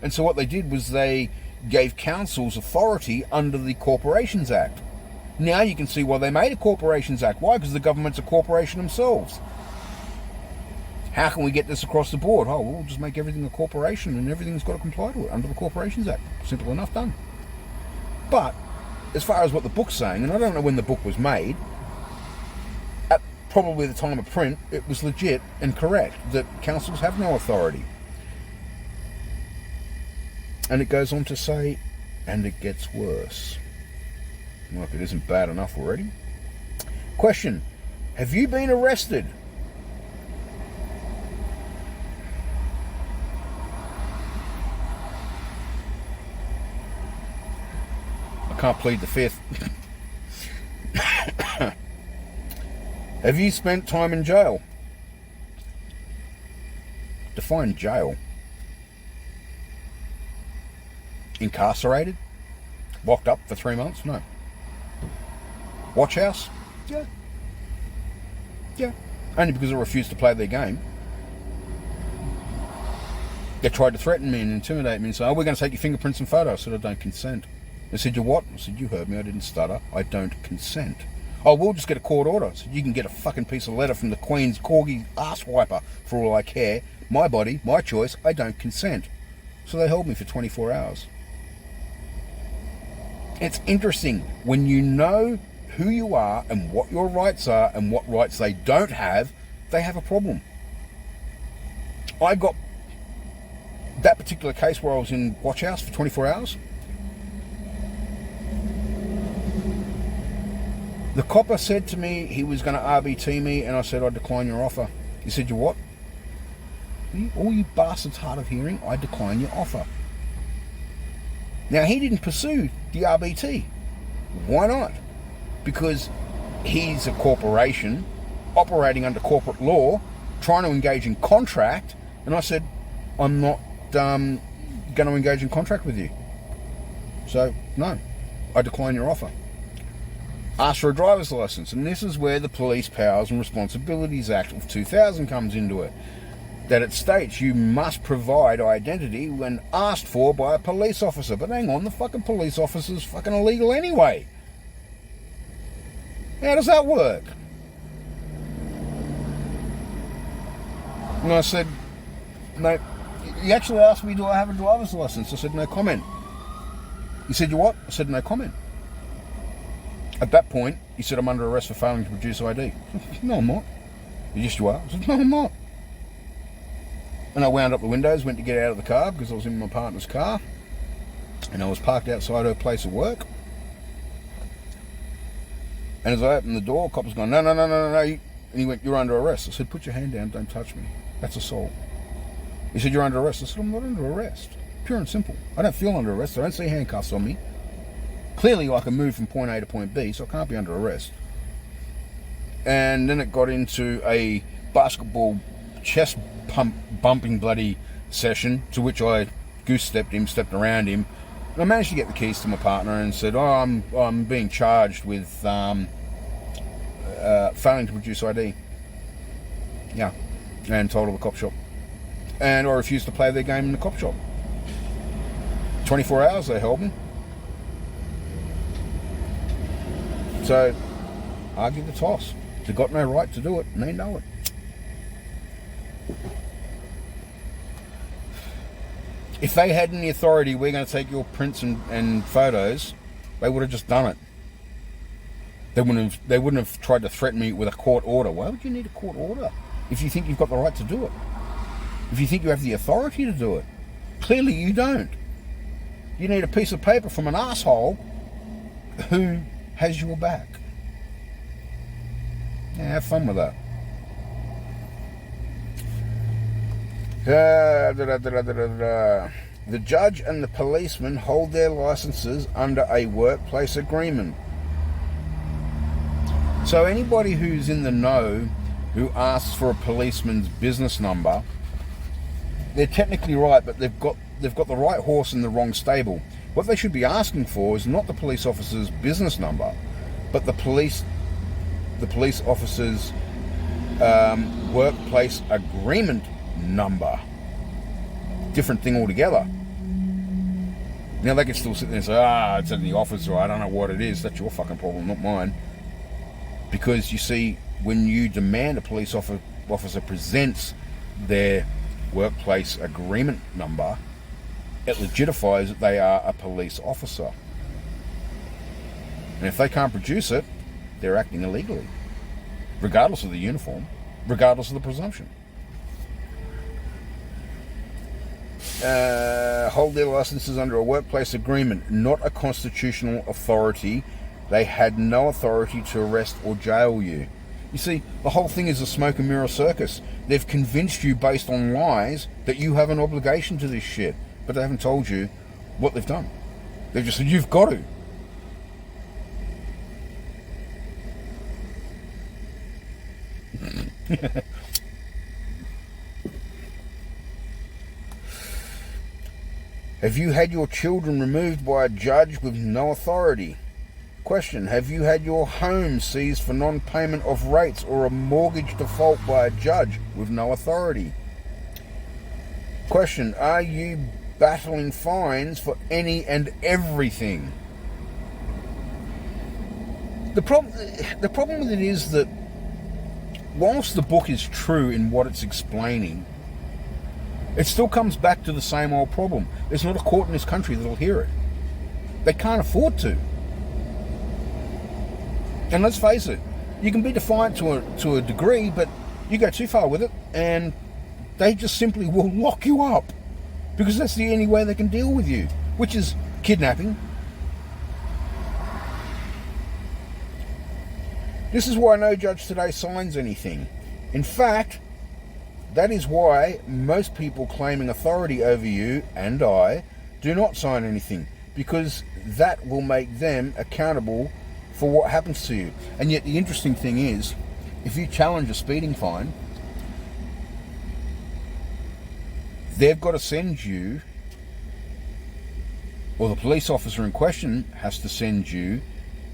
And so what they did was they gave councils authority under the Corporations Act. Now you can see why they made a Corporations Act. Why? Because the government's a corporation themselves. How can we get this across the board? Oh, we'll just make everything a corporation and everything's got to comply to it under the Corporations Act. Simple enough, done. But as far as what the book's saying, and I don't know when the book was made, at probably the time of print, it was legit and correct that councils have no authority. And it goes on to say, and it gets worse. Like it isn't bad enough already. Question: have you been arrested? I can't plead the fifth. Have you spent time in jail? Define jail. Incarcerated? Locked up for 3 months? No. Watch house? Yeah. Yeah. Only because I refused to play their game. They tried to threaten me and intimidate me and say, oh, we're going to take your fingerprints and photos. I said, I don't consent. They said, you what? I said, you heard me, I didn't stutter. I don't consent. Oh, we'll just get a court order. I said, you can get a fucking piece of letter from the Queen's corgi ass wiper for all I care. My body, my choice, I don't consent. So they held me for 24 hours. It's interesting when you know who you are and what your rights are and what rights they don't have, they have a problem. I got that particular case where I was in watch house for 24 hours. The copper said to me he was going to RBT me, and I said, I decline your offer. He said, you what? All you bastards hard of hearing, I decline your offer. Now, he didn't pursue the RBT. Why not? Because he's a corporation operating under corporate law, trying to engage in contract, and I said, I'm not going to engage in contract with you. So, no, I decline your offer. Ask for a driver's license, and this is where the Police Powers and Responsibilities Act of 2000 comes into it. That it states you must provide identity when asked for by a police officer. But hang on, the fucking police officer's fucking illegal anyway. How does that work? And I said, no, he actually asked me, do I have a driver's license? I said, no comment. He said, you what? I said, no comment. At that point, he said, I'm under arrest for failing to produce ID. I said, no, I'm not. Yes, you are. I said, no, I'm not. And I wound up the windows, went to get out of the car because I was in my partner's car. And I was parked outside her place of work. And as I opened the door, a cop was going, no. And he went, you're under arrest. I said, put your hand down, don't touch me. That's assault. He said, you're under arrest. I said, I'm not under arrest. Pure and simple. I don't feel under arrest. I don't see handcuffs on me. Clearly I can move from point A to point B, so I can't be under arrest. And then it got into a basketball chest bumping bloody session, to which I goose-stepped him, stepped around him. And I managed to get the keys to my partner and said, oh, I'm being charged with failing to produce ID. Yeah. And told her the cop shop. And I refused to play their game in the cop shop. 24 hours they held me. So, argue the toss. They've got no right to do it, and they know it. If they had any authority, we're going to take your prints and photos, they would have just done it. They wouldn't have tried to threaten me with a court order. Why would you need a court order if you think you've got the right to do it? If you think you have the authority to do it? Clearly you don't. You need a piece of paper from an asshole who has your back. Yeah, have fun with that. The judge and the policeman hold their licenses under a workplace agreement. So anybody who's in the know who asks for a policeman's business number, they're technically right, but they've got the right horse in the wrong stable. What they should be asking for is not the police officer's business number, but the police officer's workplace agreement number. Different thing altogether. Now they can still sit there and say, it's in the office, or I don't know what it is. That's your fucking problem, not mine. Because you see, when you demand a police officer presents their workplace agreement number, it legitifies that they are a police officer. And if they can't produce it, they're acting illegally, regardless of the uniform, regardless of the presumption. Hold their licenses under a workplace agreement, not a constitutional authority. They had no authority to arrest or jail you. You see, the whole thing is a smoke and mirror circus. They've convinced you based on lies that you have an obligation to this shit, but they haven't told you what they've done. They've just said, you've got to. Have you had your children removed by a judge with no authority? Question, have you had your home seized for non-payment of rates or a mortgage default by a judge with no authority? Question, are you battling fines for any and everything? The problem with it is that whilst the book is true in what it's explaining, it still comes back to the same old problem. There's not a court in this country that'll hear it. They can't afford to. And let's face it, you can be defiant to a degree, but you go too far with it and they just simply will lock you up, because that's the only way they can deal with you, which is kidnapping. This is why no judge today signs anything. In fact, that is why most people claiming authority over you and I do not sign anything, because that will make them accountable for what happens to you. And yet the interesting thing is, if you challenge a speeding fine, they've got to send you, or the police officer in question has to send you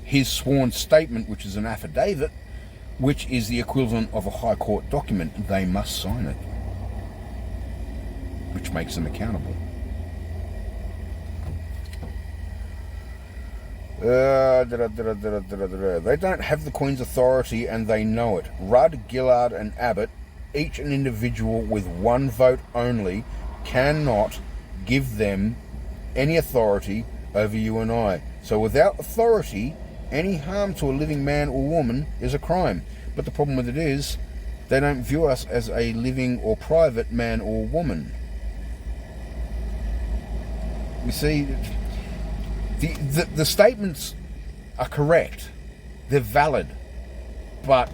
his sworn statement, which is an affidavit, which is the equivalent of a high court document. They must sign it, which makes them accountable. They don't have the Queen's authority and they know it. Rudd, Gillard and Abbott, each an individual with one vote only, cannot give them any authority over you and I. So without authority, any harm to a living man or woman is a crime. But the problem with it is, they don't view us as a living or private man or woman. You see, the statements are correct. They're valid. But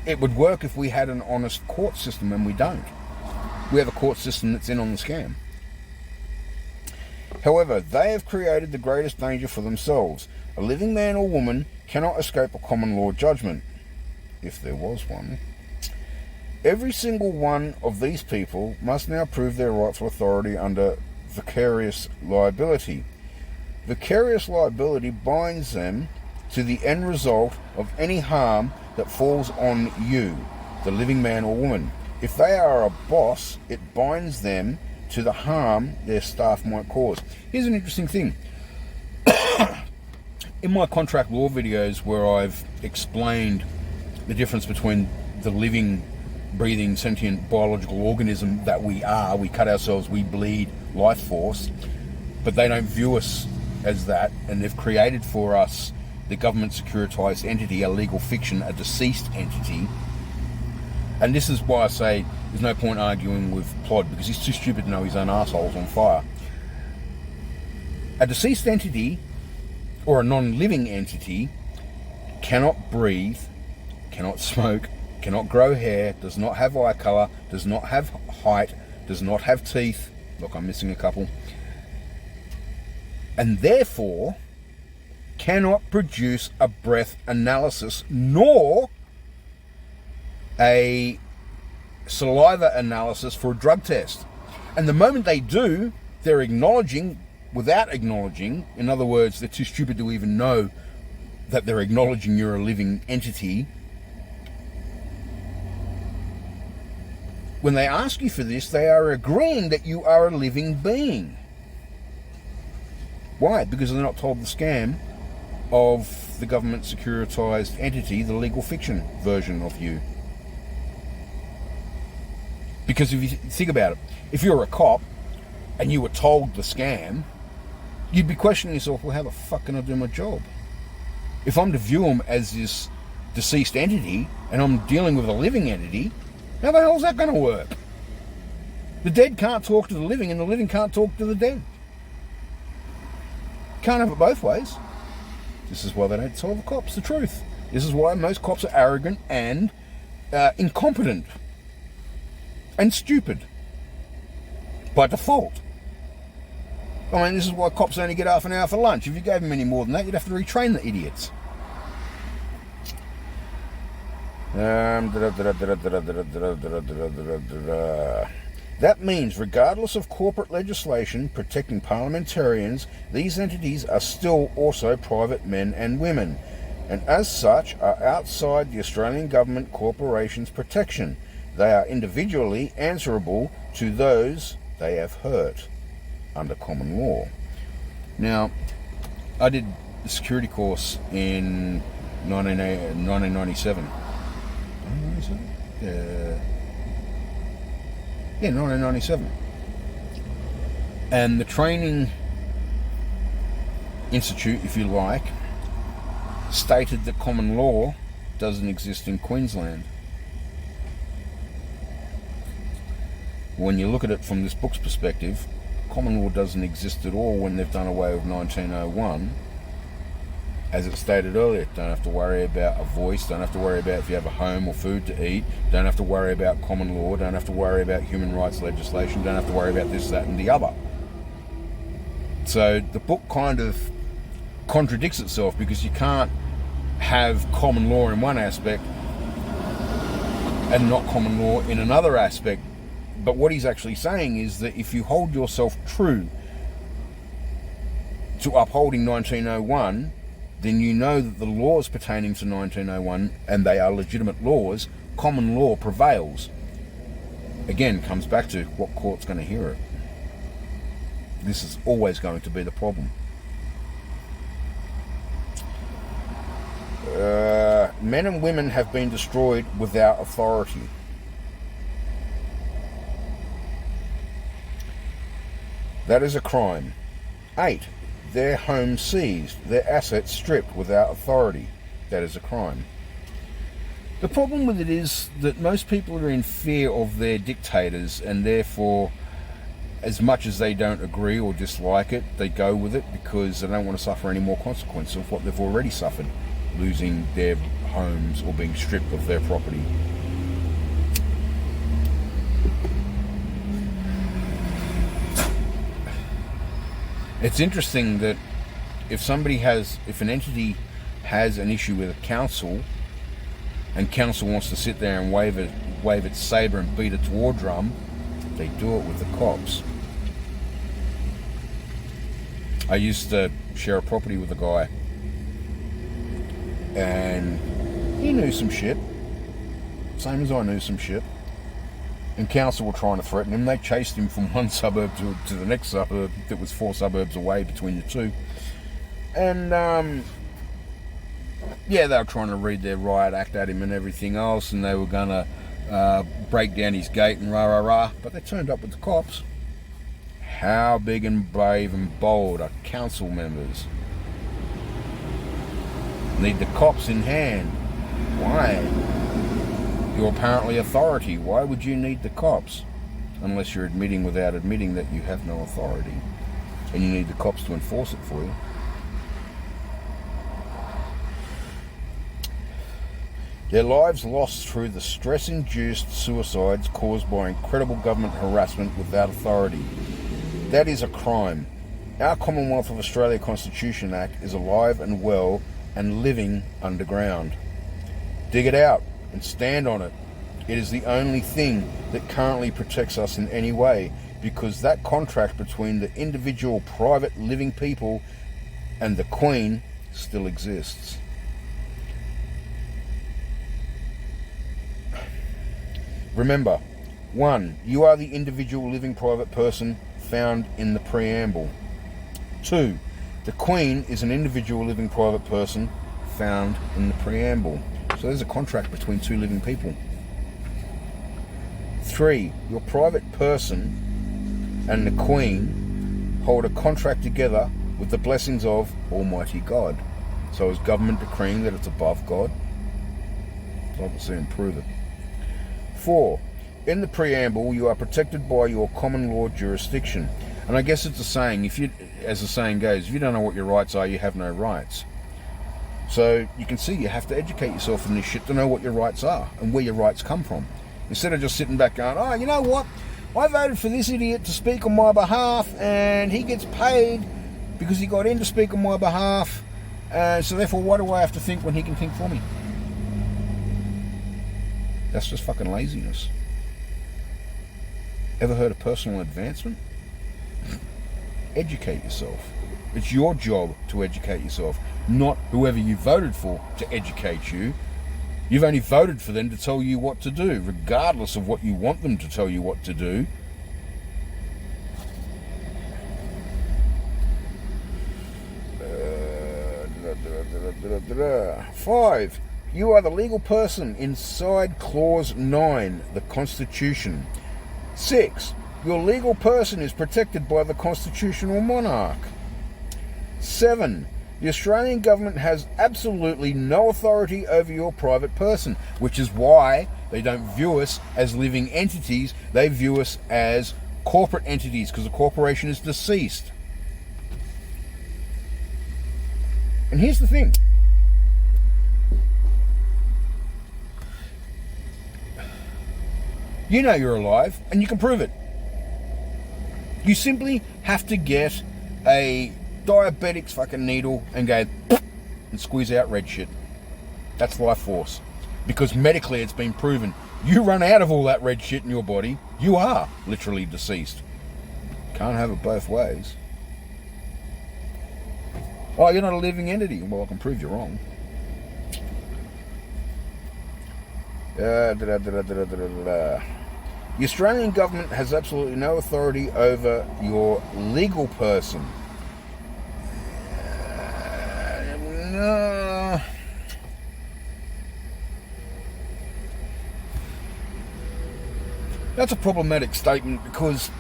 it would work if we had an honest court system, and we don't. We have a court system that's in on the scam. However, they have created the greatest danger for themselves. A living man or woman cannot escape a common law judgment, if there was one. Every single one of these people must now prove their rightful authority under vicarious liability. Vicarious liability binds them to the end result of any harm that falls on you, the living man or woman. If they are a boss, it binds them to the harm their staff might cause. Here's an interesting thing. In my contract law videos, where I've explained the difference between the living, breathing, sentient biological organism that we are, we cut ourselves, we bleed life force, but they don't view us as that, and they've created for us the government securitized entity, a legal fiction, a deceased entity. And this is why I say there's no point arguing with Plod, because he's too stupid to know his own arsehole's on fire. A deceased entity, or a non-living entity, cannot breathe, cannot smoke, cannot grow hair, does not have eye colour, does not have height, does not have teeth. Look, I'm missing a couple. And therefore cannot produce a breath analysis nor a saliva analysis for a drug test. And the moment they do, they're acknowledging, without acknowledging, in other words, they're too stupid to even know that they're acknowledging you're a living entity. When they ask you for this, they are agreeing that you are a living being. Why? Because they're not told the scam of the government securitized entity, the legal fiction version of you. Because if you think about it, if you're a cop and you were told the scam, you'd be questioning yourself, well, how the fuck can I do my job? If I'm to view them as this deceased entity and I'm dealing with a living entity, how the hell's that going to work? The dead can't talk to the living and the living can't talk to the dead. Can't have it both ways. This is why they don't tell the cops the truth. This is why most cops are arrogant and incompetent and stupid by default. I mean, this is why cops only get half an hour for lunch. If you gave them any more than that, you'd have to retrain the idiots. That means, regardless of corporate legislation protecting parliamentarians, these entities are still also private men and women, and as such are outside the Australian Government Corporation's protection. They are individually answerable to those they have hurt under common law. Now, I did the security course in 1997. 1997. And the training institute, if you like, stated that common law doesn't exist in Queensland. When you look at it from this book's perspective, common law doesn't exist at all when they've done away with 1901. As it stated earlier, don't have to worry about a voice, don't have to worry about if you have a home or food to eat, don't have to worry about common law, don't have to worry about human rights legislation, don't have to worry about this, that and the other. So the book kind of contradicts itself, because you can't have common law in one aspect and not common law in another aspect. But what he's actually saying is that if you hold yourself true to upholding 1901, then you know that the laws pertaining to 1901, and they are legitimate laws, common law prevails. Again, comes back to what court's going to hear it. This is always going to be the problem. Men and women have been destroyed without authority. That is a crime. 8. Their home seized, their assets stripped without authority. That is a crime. The problem with it is that most people are in fear of their dictators, and therefore, as much as they don't agree or dislike it, they go with it because they don't want to suffer any more consequence of what they've already suffered, losing their homes or being stripped of their property. It's interesting that if an entity has an issue with a council, and council wants to sit there and wave its sabre and beat its war drum, they do it with the cops. I used to share a property with a guy, and he knew some shit, same as I knew some shit. And council were trying to threaten him. They chased him from one suburb to the next suburb that was 4 suburbs away between the two. And, they were trying to read their riot act at him and everything else, and they were going to break down his gate and rah. But they turned up with the cops. How big and brave and bold are council members? Need the cops in hand. Why? You're apparently authority. Why would you need the cops? Unless you're admitting without admitting that you have no authority, and you need the cops to enforce it for you. Their lives lost through the stress-induced suicides caused by incredible government harassment without authority. That is a crime. Our Commonwealth of Australia Constitution Act is alive and well and living underground. Dig it out and stand on it. It is the only thing that currently protects us in any way, because that contract between the individual private living people and the Queen still exists. Remember, 1. You are the individual living private person found in the preamble. 2. The Queen is an individual living private person found in the preamble. So there's a contract between two living people. 3. Your private person and the Queen hold a contract together with the blessings of Almighty God. So is government decreeing that it's above God? I'd like to see him prove it. 4. In the preamble, you are protected by your common law jurisdiction. And I guess it's a saying, as the saying goes, if you don't know what your rights are, you have no rights. So you can see you have to educate yourself in this shit to know what your rights are and where your rights come from. Instead of just sitting back going, oh, you know what? I voted for this idiot to speak on my behalf, and he gets paid because he got in to speak on my behalf. So therefore, why do I have to think when he can think for me? That's just fucking laziness. Ever heard of personal advancement? Educate yourself. It's your job to educate yourself, not whoever you voted for to educate you. You've only voted for them to tell you what to do, regardless of what you want them to tell you what to do. Five. You are the legal person inside Clause 9, the Constitution. 6. Your legal person is protected by the constitutional monarch. 7. The Australian government has absolutely no authority over your private person, which is why they don't view us as living entities. They view us as corporate entities, because the corporation is deceased. And here's the thing. You know you're alive, and you can prove it. You simply have to get a diabetic's fucking needle and go and squeeze out red shit. That's life force. Because medically it's been proven. You run out of all that red shit in your body, you are literally deceased. Can't have it both ways. Oh, you're not a living entity. Well, I can prove you're wrong. The Australian government has absolutely no authority over your legal person. No. That's a problematic statement, because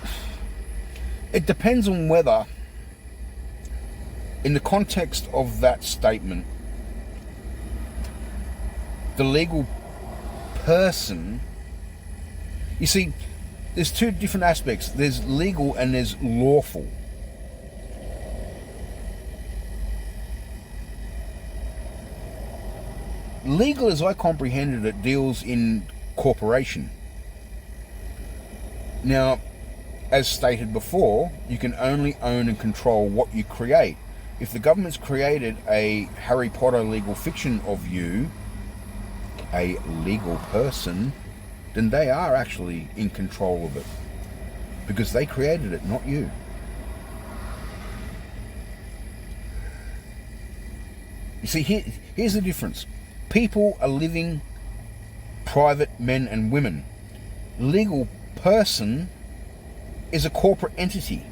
it depends on whether, in the context of that statement, the legal person... You see, there's two different aspects. There's legal and there's lawful. Legal, as I comprehended it, deals in corporation. Now, as stated before, you can only own and control what you create. If the government's created a Harry Potter legal fiction of you, a legal person, then they are actually in control of it, because they created it, not you. You see, here's the difference. People are living private men and women. Legal person is a corporate entity.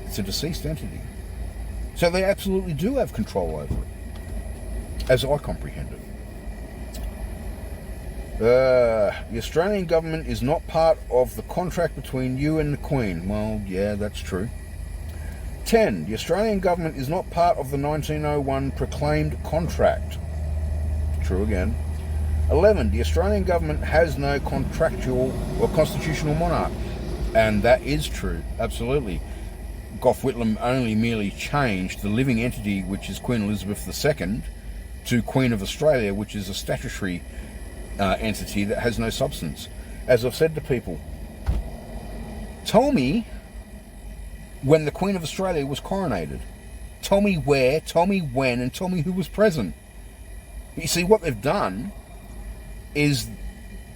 It's a deceased entity. So they absolutely do have control over it, as I comprehend it. The Australian government is not part of the contract between you and the Queen. Well, yeah, that's true. 10. The Australian government is not part of the 1901 proclaimed contract. True again. 11. The Australian government has no contractual or constitutional monarch. And that is true, absolutely. Gough Whitlam only merely changed the living entity, which is Queen Elizabeth II, to Queen of Australia, which is a statutory entity that has no substance. As I've said to people, tell me when the Queen of Australia was coronated. Tell me where, tell me when, and tell me who was present. But you see, what they've done is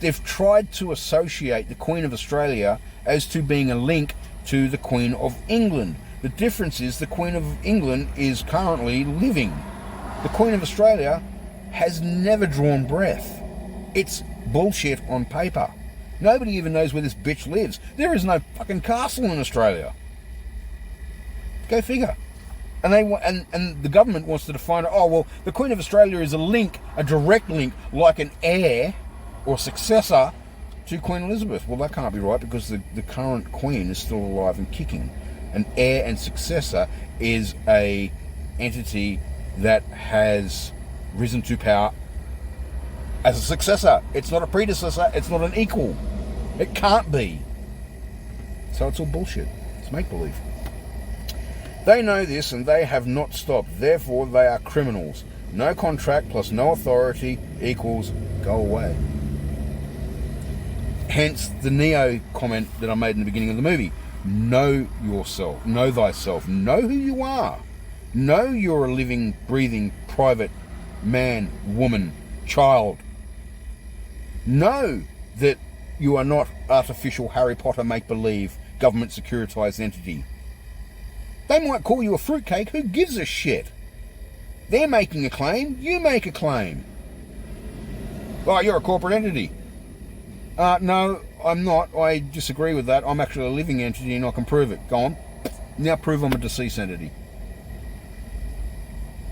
they've tried to associate the Queen of Australia as to being a link to the Queen of England. The difference is the Queen of England is currently living. The Queen of Australia has never drawn breath. It's bullshit on paper. Nobody even knows where this bitch lives. There is no fucking castle in Australia. Go figure. And and the government wants to define it. Oh, well, the Queen of Australia is a link, a direct link, like an heir or successor to Queen Elizabeth. Well, that can't be right, because the current Queen is still alive and kicking. An heir and successor is a entity that has risen to power as a successor. It's not a predecessor. It's not an equal. It can't be. So it's all bullshit. It's make-believe. They know this, and they have not stopped. Therefore, they are criminals. No contract plus no authority equals go away. Hence the Neo comment that I made in the beginning of the movie. Know yourself. Know thyself. Know who you are. Know you're a living, breathing, private man, woman, child. Know that you are not artificial Harry Potter make-believe, government securitized entity. They might call you a fruitcake. Who gives a shit? They're making a claim. You make a claim. Oh, you're a corporate entity. No, I'm not. I disagree with that. I'm actually a living entity and I can prove it. Go on. Now prove I'm a deceased entity.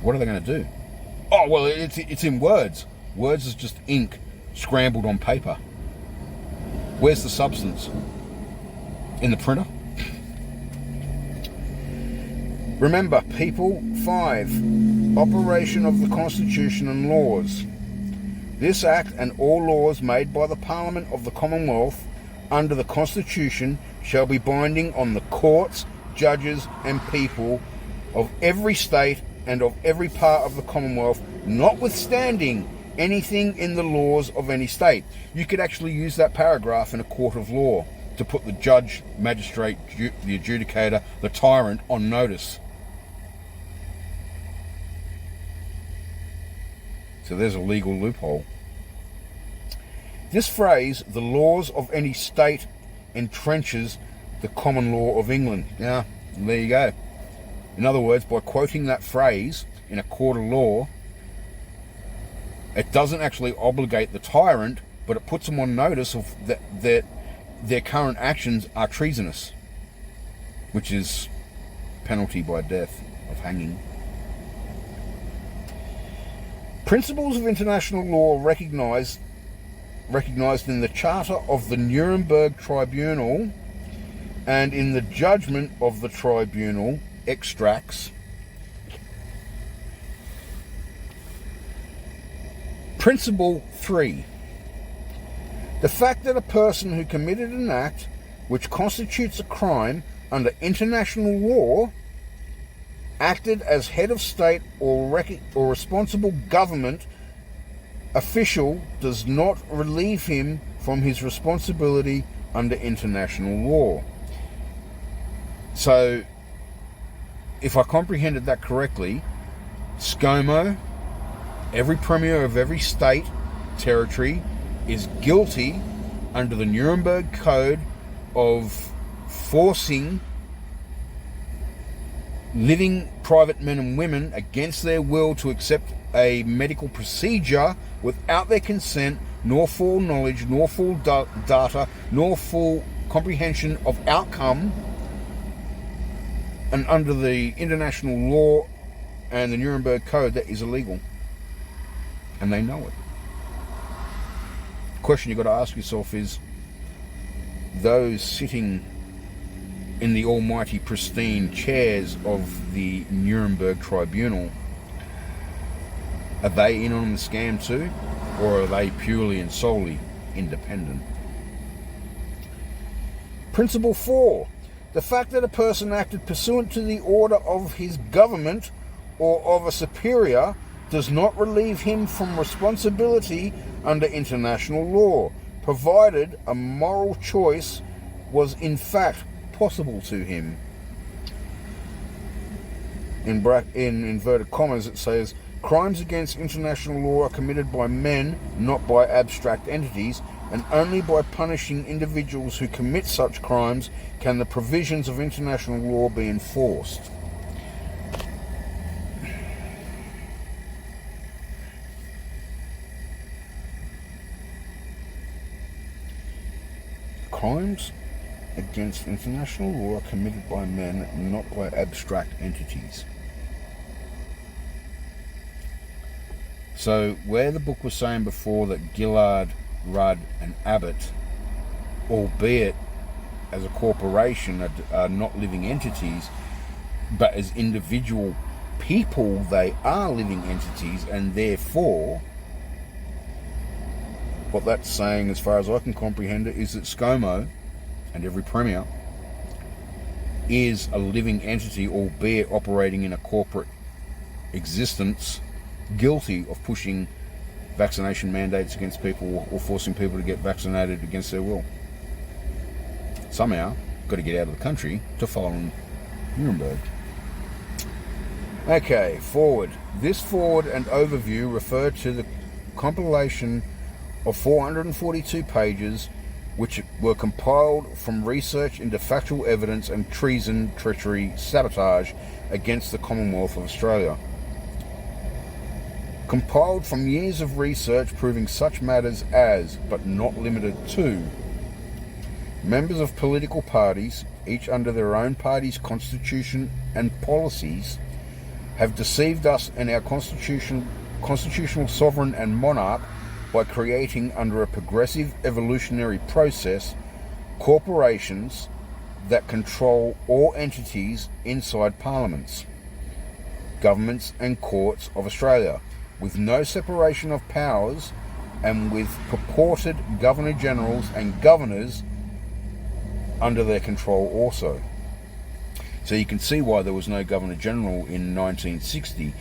What are they going to do? Oh, well, it's in words. Words is just ink scrambled on paper. Where's the substance? In the printer? Remember, people, 5. Operation of the Constitution and laws. This Act and all laws made by the Parliament of the Commonwealth under the Constitution shall be binding on the courts, judges and people of every state and of every part of the Commonwealth, notwithstanding anything in the laws of any state. You could actually use that paragraph in a court of law to put the judge, magistrate, the adjudicator, the tyrant on notice. So there's a legal loophole. This phrase, the laws of any state, entrenches the common law of England. Yeah, there you go. In other words, by quoting that phrase in a court of law, it doesn't actually obligate the tyrant, but it puts them on notice of that their current actions are treasonous, which is penalty by death of hanging. Principles of international law recognized in the Charter of the Nuremberg Tribunal and in the judgment of the tribunal extracts. Principle 3. The fact that a person who committed an act which constitutes a crime under international law acted as head of state or responsible government official does not relieve him from his responsibility under international law. So, if I comprehended that correctly, ScoMo, every premier of every state, territory, is guilty under the Nuremberg Code of forcing living private men and women against their will to accept a medical procedure without their consent, nor full knowledge, nor full data, nor full comprehension of outcome. And under the international law and the Nuremberg Code, that is illegal. And they know it. The question you've got to ask yourself is, those sitting in the almighty pristine chairs of the Nuremberg Tribunal, are they in on the scam too? Or are they purely and solely independent? Principle 4. The fact that a person acted pursuant to the order of his government or of a superior does not relieve him from responsibility under international law, provided a moral choice was in fact possible to him. In inverted commas it says, crimes against international law are committed by men, not by abstract entities, and only by punishing individuals who commit such crimes can the provisions of international law be enforced. Crimes against international law are committed by men, not by abstract entities. So where the book was saying before that Gillard, Rudd and Abbott, albeit as a corporation, are not living entities, but as individual people they are living entities, and therefore what that's saying, as far as I can comprehend it, is that ScoMo and every premier is a living entity, albeit operating in a corporate existence, guilty of pushing vaccination mandates against people or forcing people to get vaccinated against their will. Somehow got to get out of the country to follow in Nuremberg. Okay, forward. This forward and overview refer to the compilation of 442 pages which were compiled from research into factual evidence and treason, treachery, sabotage against the Commonwealth of Australia. Compiled from years of research proving such matters as, but not limited to, members of political parties, each under their own party's constitution and policies, have deceived us and our constitutional sovereign and monarch by creating, under a progressive evolutionary process, corporations that control all entities inside parliaments, governments and courts of Australia, with no separation of powers and with purported Governor-Generals and Governors under their control also. So you can see why there was no Governor-General in 1960,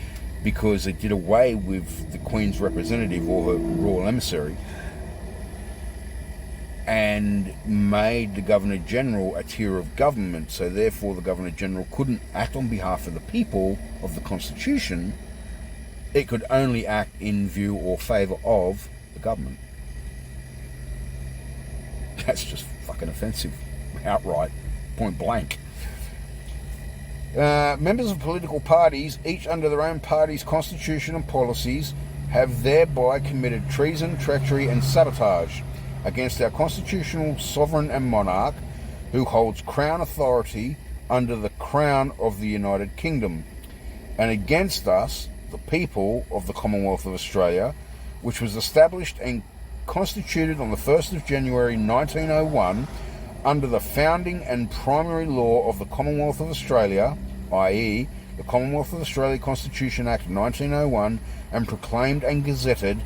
because they did away with the Queen's representative or her royal emissary and made the Governor-General a tier of government, so therefore the Governor-General couldn't act on behalf of the people of the Constitution. It could only act in view or favour of the government. That's just fucking offensive, outright, point blank. Members of political parties, each under their own party's constitution and policies, have thereby committed treason, treachery and sabotage against our constitutional sovereign and monarch, who holds crown authority under the Crown of the United Kingdom, and against us, the people of the Commonwealth of Australia, which was established and constituted on the 1st of January 1901 under the founding and primary law of the Commonwealth of Australia, i.e. the Commonwealth of Australia Constitution Act 1901, and proclaimed and gazetted,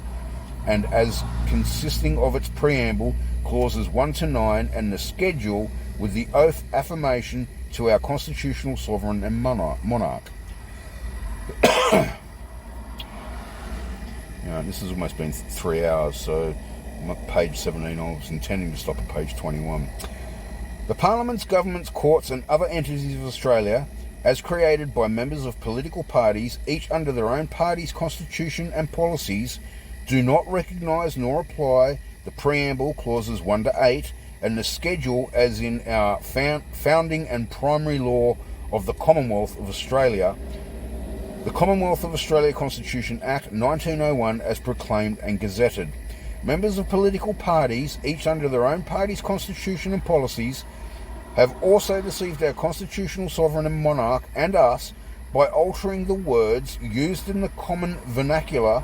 and as consisting of its preamble, clauses 1 to 9, and the schedule with the oath affirmation to our constitutional sovereign and monarch. This has almost been 3 hours, so I'm at page 17. I was intending to stop at page 21. The parliaments, governments, courts and other entities of Australia, as created by members of political parties, each under their own party's constitution and policies, do not recognise nor apply the preamble, clauses 1 to 8, and the schedule as in our founding and primary law of the Commonwealth of Australia, the Commonwealth of Australia Constitution Act 1901 as proclaimed and gazetted. Members of political parties, each under their own party's constitution and policies, have also deceived our constitutional sovereign and monarch and us by altering the words used in the common vernacular,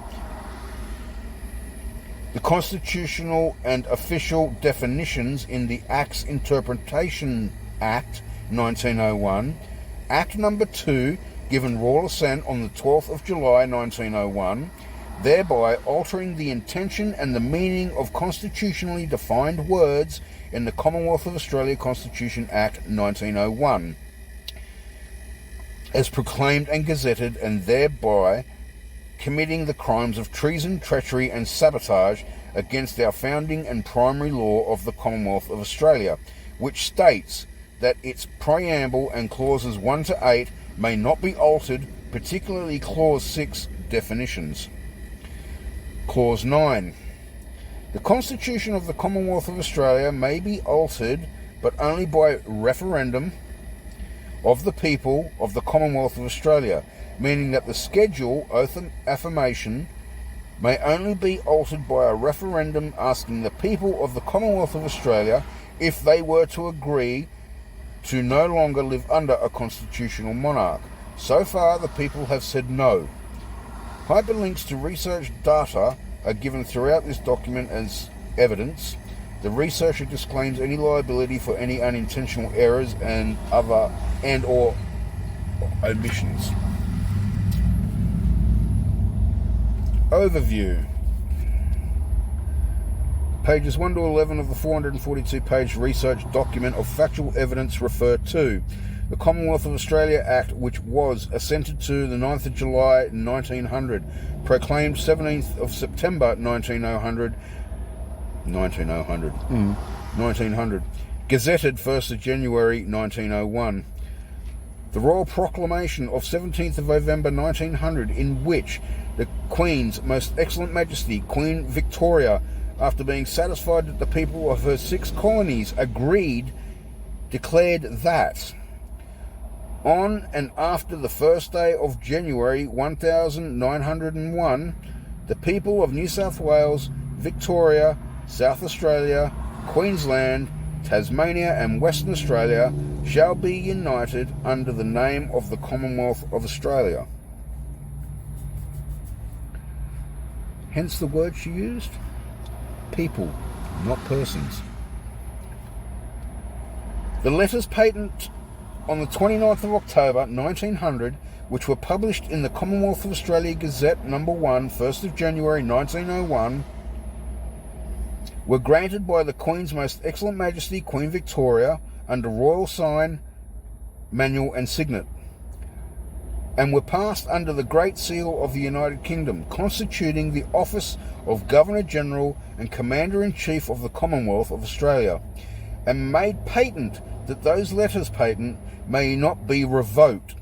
the constitutional and official definitions in the Acts Interpretation Act 1901, Act Number 2, given royal assent on the 12th of July 1901, thereby altering the intention and the meaning of constitutionally defined words in the Commonwealth of Australia Constitution Act 1901, as proclaimed and gazetted, and thereby committing the crimes of treason, treachery and sabotage against our founding and primary law of the Commonwealth of Australia, which states that its preamble and clauses 1 to 8 may not be altered, particularly clause 6 definitions. Clause 9. The Constitution of the Commonwealth of Australia may be altered, but only by referendum of the people of the Commonwealth of Australia, meaning that the schedule, oath and affirmation, may only be altered by a referendum asking the people of the Commonwealth of Australia if they were to agree to no longer live under a constitutional monarch. So far, the people have said no. Hyperlinks to research data are given throughout this document as evidence. The researcher disclaims any liability for any unintentional errors and or omissions. Overview. Pages 1 to 11 of the 442-page research document of factual evidence refer to the Commonwealth of Australia Act, which was assented to the 9th of July 1900, proclaimed 17th of September 1900, gazetted 1st of January 1901. The Royal Proclamation of 17th of November 1900, in which the Queen's Most Excellent Majesty, Queen Victoria, after being satisfied that the people of her 6 colonies agreed, declared that on and after the 1st day of January 1901, the people of New South Wales, Victoria, South Australia, Queensland, Tasmania and Western Australia shall be united under the name of the Commonwealth of Australia. Hence the word she used, people, not persons. The letters patent on the 29th of October 1900, which were published in the Commonwealth of Australia Gazette No. 1, 1st of January 1901, were granted by the Queen's Most Excellent Majesty Queen Victoria under royal sign, manual and signet, and were passed under the Great Seal of the United Kingdom, constituting the office of Governor-General and Commander-in-Chief of the Commonwealth of Australia, and made patent that those letters patent may not be revoked,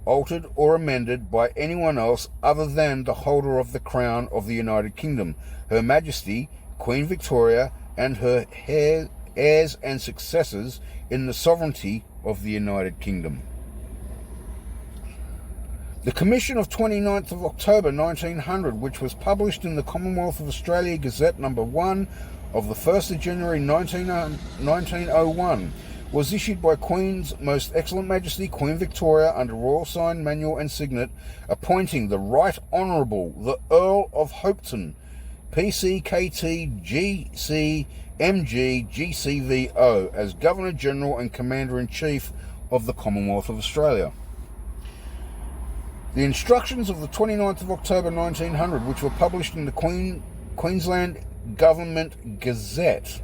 altered or amended by anyone else other than the holder of the Crown of the United Kingdom, Her Majesty Queen Victoria, and her heirs and successors in the sovereignty of the United Kingdom. The Commission of 29th of October 1900, which was published in the Commonwealth of Australia Gazette No. 1 of the 1st of January 1901, was issued by Queen's Most Excellent Majesty Queen Victoria under royal sign, manual and signet, appointing the Right Honourable the Earl of Hopetoun, PCKT GC MG GCVO, as Governor-General and Commander-in-Chief of the Commonwealth of Australia. The instructions of the 29th of October 1900, which were published in the Queensland Government Gazette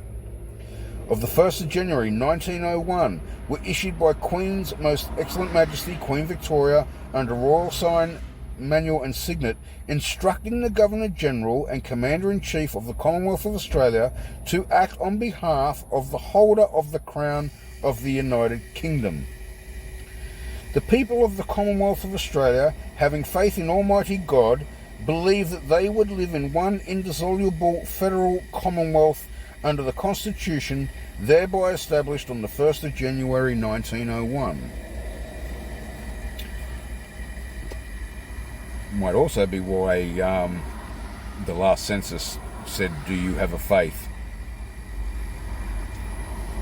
of the 1st of January 1901, were issued by Queen's Most Excellent Majesty Queen Victoria under royal sign, manual and signet, instructing the Governor-General and Commander-in-Chief of the Commonwealth of Australia to act on behalf of the holder of the Crown of the United Kingdom. The people of the Commonwealth of Australia, having faith in Almighty God, believe that they would live in one indissoluble federal commonwealth under the Constitution thereby established on the 1st of January 1901. Might also be why the last census said, do you have a faith?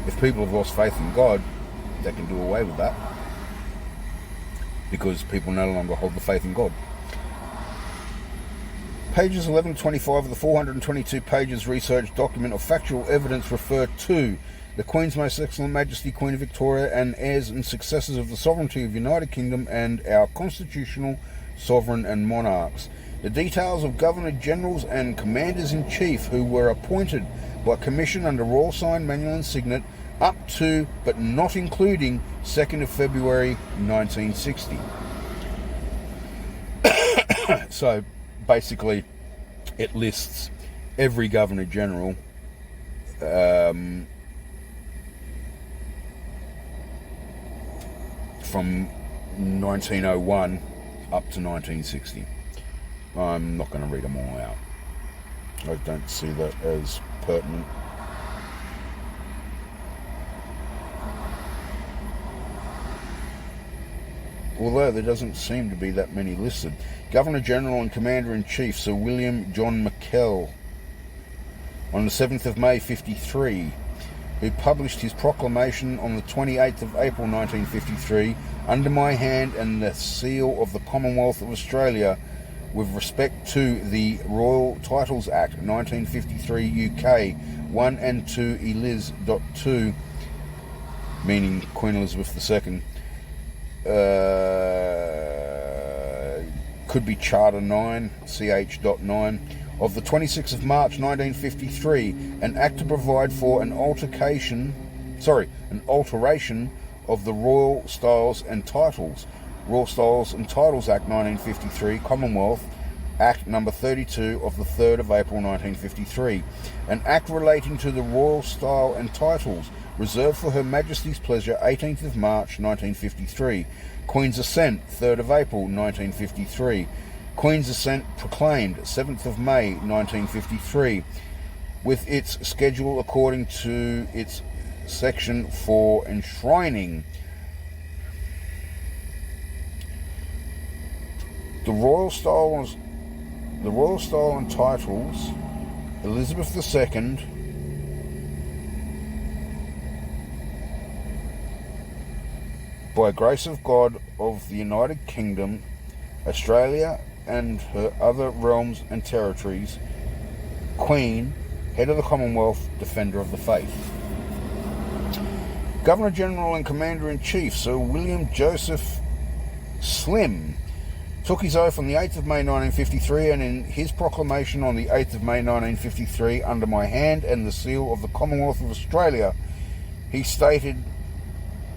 If people have lost faith in God, they can do away with that, because people no longer hold the faith in God. Pages 11 to 25 of the 422 pages research document of factual evidence refer to the Queen's Most Excellent Majesty Queen Victoria and heirs and successors of the sovereignty of the United Kingdom and our constitutional sovereign and monarchs. The details of Governor-Generals and Commanders-in-Chief who were appointed by commission under royal sign, manual and signet up to but not including 2nd of February 1960. So, basically it lists every Governor General from 1901 up to 1960. I'm not going to read them all out. I don't see that as pertinent. Although there doesn't seem to be that many listed. Governor General and Commander-in-Chief Sir William John McKell, on the 7th of May 53, who published his proclamation on the 28th of April 1953 under my hand and the seal of the Commonwealth of Australia with respect to the Royal Titles Act 1953 UK 1 and 2 Eliz.2, meaning Queen Elizabeth II, could be Charter 9, ch.9, of the 26th of March 1953, an act to provide for an alteration of the Royal Styles and Titles, Royal Styles and Titles Act 1953, Commonwealth Act number 32 of the 3rd of April 1953, an act relating to the Royal Style and Titles, reserved for Her Majesty's pleasure 18th of March 1953, Queen's Assent 3rd of April 1953, Queen's Assent proclaimed 7th of May 1953, with its schedule according to its section for enshrining the Royal Style and Titles, Elizabeth II, by grace of God of the United Kingdom, Australia and her other realms and territories, Queen, Head of the Commonwealth, Defender of the Faith. Governor General and Commander-in-Chief Sir William Joseph Slim took his oath on the 8th of May 1953, and in his proclamation on the 8th of May 1953, under my hand and the seal of the Commonwealth of Australia, he stated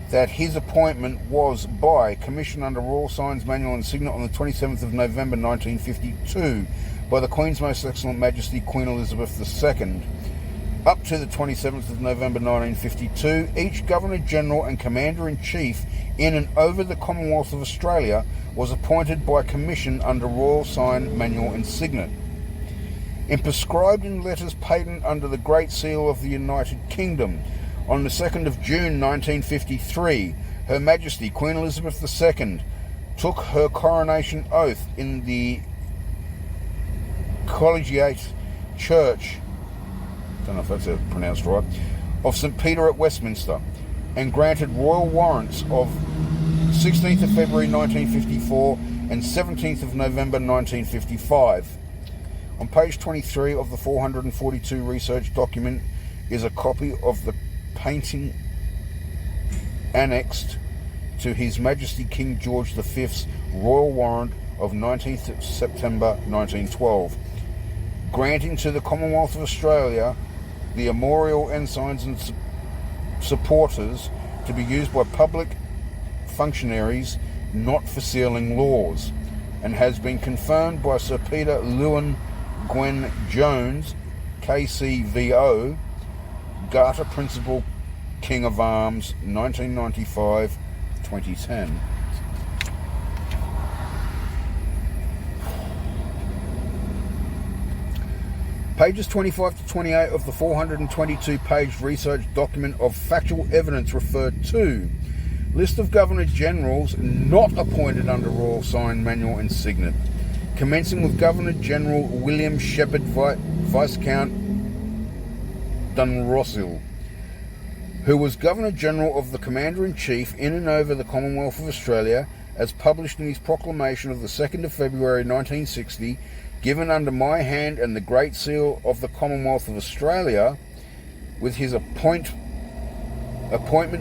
that his appointment was by commission under Royal Signs Manual and Signet on the 27th of November 1952 by the Queen's Most Excellent Majesty Queen Elizabeth II. Up to the 27th of November 1952, each Governor-General and Commander-in-Chief in and over the Commonwealth of Australia was appointed by commission under Royal Sign Manual and Signet, and prescribed in letters patent under the Great Seal of the United Kingdom. On the 2nd of June 1953, Her Majesty Queen Elizabeth II took her coronation oath in the Collegiate Church, I don't know if that's pronounced right, of St. Peter at Westminster, and granted royal warrants of 16th of February 1954 and 17th of November 1955. On page 23 of the 442 research document is a copy of the painting annexed to His Majesty King George V's royal warrant of 19th September 1912, granting to the Commonwealth of Australia the armorial ensigns and supporters to be used by public functionaries not for sealing laws, and has been confirmed by Sir Peter Lewin Gwen Jones, KCVO, Garter Principal, King of Arms, 1995-2010. Pages 25 to 28 of the 422-page research document of factual evidence referred to. List of Governor-Generals not appointed under Royal Sign Manual and Signet, commencing with Governor-General William Shepherd, Viscount Dunrossel, who was Governor-General of the Commander-in-Chief in and over the Commonwealth of Australia, as published in his proclamation of the 2nd of February 1960, given under my hand and the Great Seal of the Commonwealth of Australia, with his appointment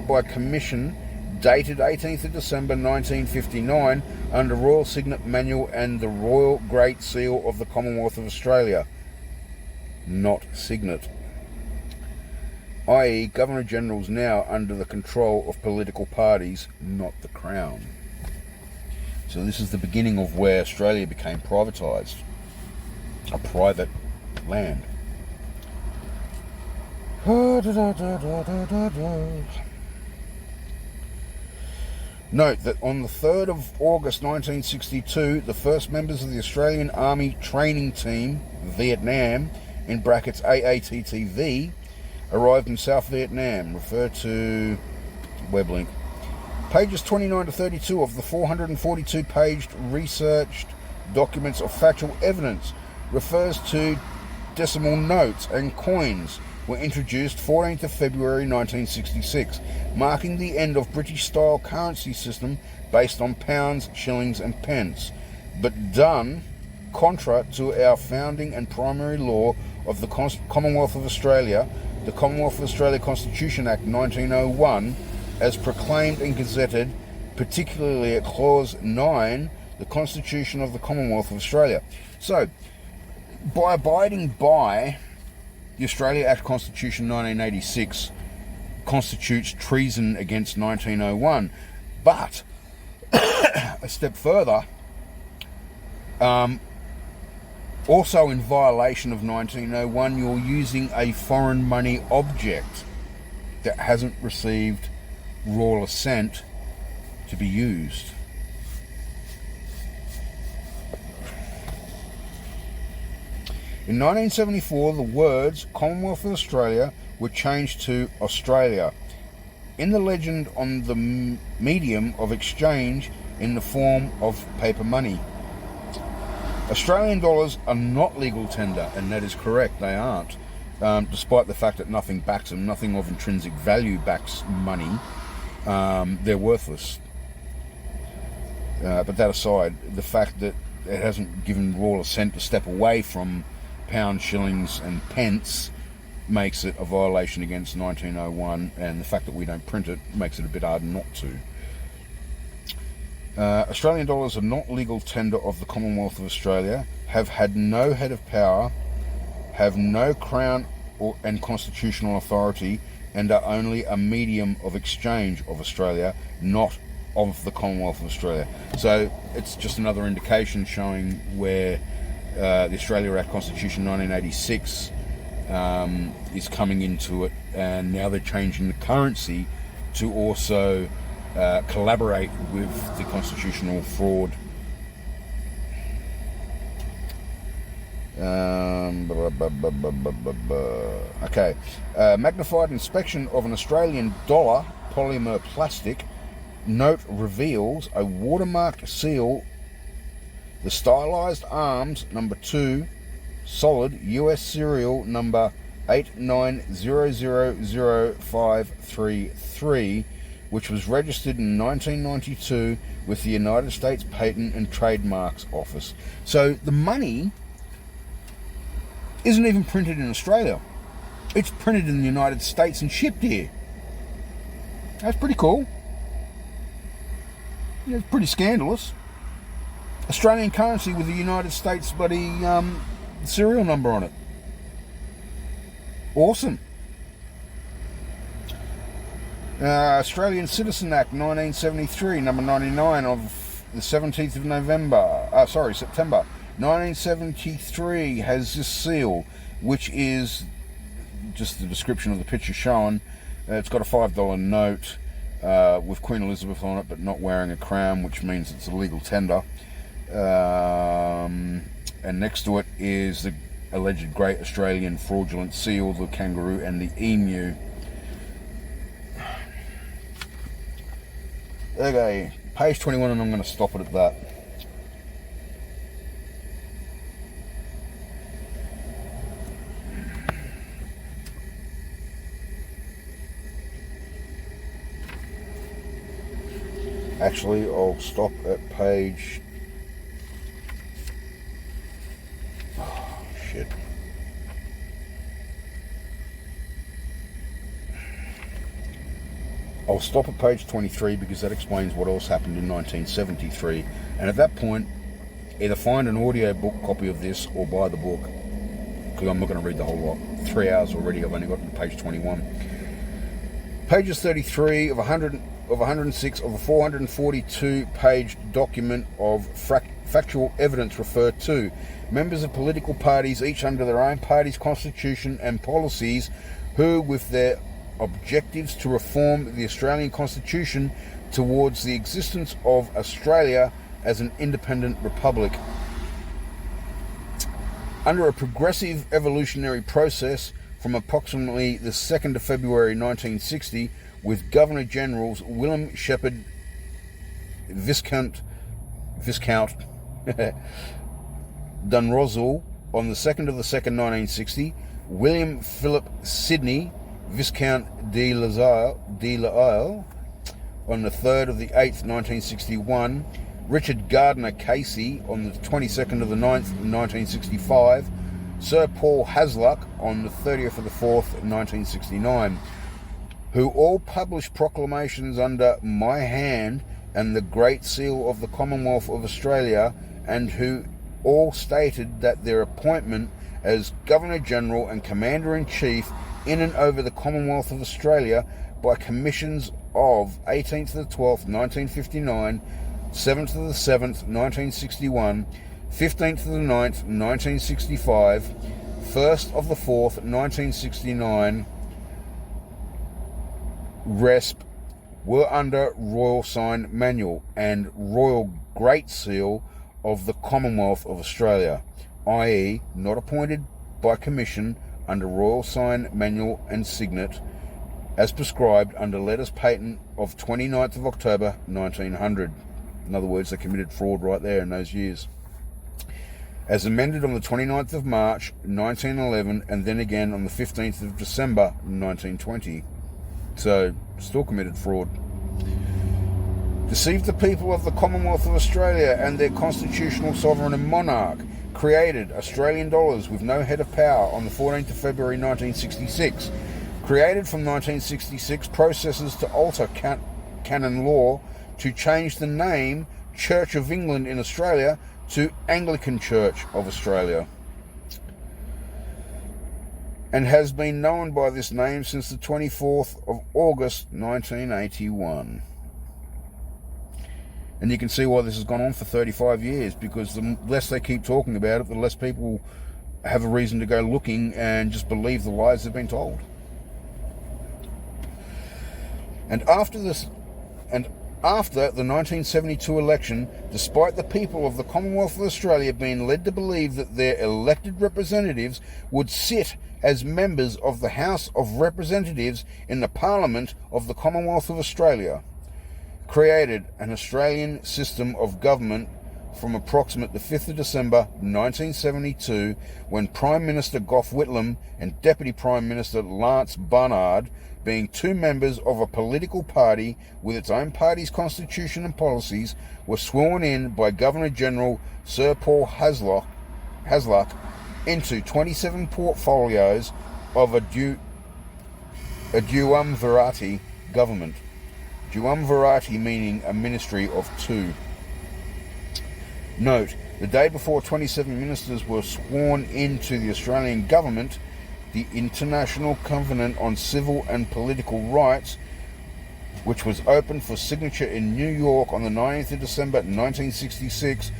by commission, dated 18th of December 1959, under Royal Signet Manual and the Royal Great Seal of the Commonwealth of Australia, not Signet, i.e. Governor-Generals now under the control of political parties, not the Crown. So this is the beginning of where Australia became privatised. a private land. Note that on the 3rd of August 1962, the first members of the Australian Army Training Team, Vietnam, in brackets AATTV, arrived in South Vietnam, referred to web link. Pages 29 to 32 of the 442-page researched documents of factual evidence refers to decimal notes and coins were introduced 14th of February 1966, marking the end of British-style currency system based on pounds, shillings and pence, but done contra to our founding and primary law of the Commonwealth of Australia, the Commonwealth of Australia Constitution Act 1901, as proclaimed and gazetted, particularly at Clause 9, the Constitution of the Commonwealth of Australia. So, by abiding by the Australia Act Constitution 1986 constitutes treason against 1901. But, a step further, also in violation of 1901, you're using a foreign money object that hasn't received royal assent to be used. In 1974, the words Commonwealth of Australia were changed to Australia. In the legend on the medium of exchange in the form of paper money. Australian dollars are not legal tender, and that is correct, they aren't. Despite the fact that nothing backs them, nothing of intrinsic value backs money, they're worthless. But that aside, the fact that it hasn't given royal assent to step away from pounds, shillings and pence makes it a violation against 1901, and the fact that we don't print it makes it a bit hard not to. Australian dollars are not legal tender of the Commonwealth of Australia, have had no head of power, have no crown and constitutional authority, and are only a medium of exchange of Australia, not of the Commonwealth of Australia. So it's just another indication showing where the Australia Act Constitution 1986 is coming into it, and now they're changing the currency to also collaborate with the constitutional fraud. Okay. Magnified inspection of an Australian dollar polymer plastic note reveals a watermarked seal, the stylized arms number 2 solid US serial number 89000533, which was registered in 1992 with the United States Patent and Trademarks Office. So the money isn't even printed in Australia. It's printed in the United States and shipped here. That's pretty cool. Yeah, it's pretty scandalous. Australian currency with the United States bloody serial number on it. Awesome. Australian Citizen Act 1973, number 99 of the 17th of September 1973 has this seal, which is just the description of the picture shown. It's got a $5 note with Queen Elizabeth on it, but not wearing a crown, which means it's a legal tender. And next to it is the alleged Great Australian Fraudulent Seal, the kangaroo and the emu. Okay, page 21, and I'm going to stop it at that. Actually, I'll stop at page... Oh, shit. I'll stop at page 23 because that explains what else happened in 1973. And at that point, either find an audiobook copy of this or buy the book, because I'm not going to read the whole lot. 3 hours already, I've only gotten to page 21. Pages 33 of 106 of a 442-page document of factual evidence referred to. Members of political parties, each under their own party's constitution and policies, who, with their objectives to reform the Australian Constitution towards the existence of Australia as an independent republic. Under a progressive evolutionary process from approximately the 2nd of February 1960, with Governor-Generals William Shepherd, Viscount Dunrossel on the 2nd of the 2nd, 1960, William Philip Sidney, Viscount de L'Isle on the 3rd of the 8th, 1961, Richard Gardner Casey on the 22nd of the 9th, 1965, Sir Paul Hasluck on the 30th of the 4th, 1969, who all published proclamations under my hand and the Great Seal of the Commonwealth of Australia, and who all stated that their appointment as Governor-General and Commander-in-Chief in and over the Commonwealth of Australia by commissions of 18th of the 12th, 1959, 7th of the 7th, 1961, 15th of the 9th, 1965, 1st of the 4th, 1969, RESP, were under Royal Sign Manual and Royal Great Seal of the Commonwealth of Australia, i.e. not appointed by commission under Royal Sign Manual and Signet, as prescribed under Letters Patent of 29th of October 1900. In other words, they committed fraud right there in those years. As amended on the 29th of March 1911, and then again on the 15th of December 1920. So, still committed fraud. Deceived the people of the Commonwealth of Australia and their constitutional sovereign and monarch. Created Australian dollars with no head of power on the 14th of February 1966. Created from 1966 processes to alter canon law to change the name Church of England in Australia to Anglican Church of Australia, and has been known by this name since the 24th of August 1981. And you can see why this has gone on for 35 years, because the less they keep talking about it, the less people have a reason to go looking and just believe the lies they've been told. And after the 1972 election, despite the people of the Commonwealth of Australia being led to believe that their elected representatives would sit as members of the House of Representatives in the Parliament of the Commonwealth of Australia, created an Australian system of government from approximate the 5th of December 1972, when Prime Minister Gough Whitlam and Deputy Prime Minister Lance Barnard, being two members of a political party with its own party's constitution and policies, were sworn in by Governor-General Sir Paul Hasluck into 27 portfolios of a duumvirate government. Duumvirate meaning a ministry of two. Note, the day before 27 ministers were sworn into the Australian government, the International Covenant on Civil and Political Rights, which was opened for signature in New York on the 19th of December 1966,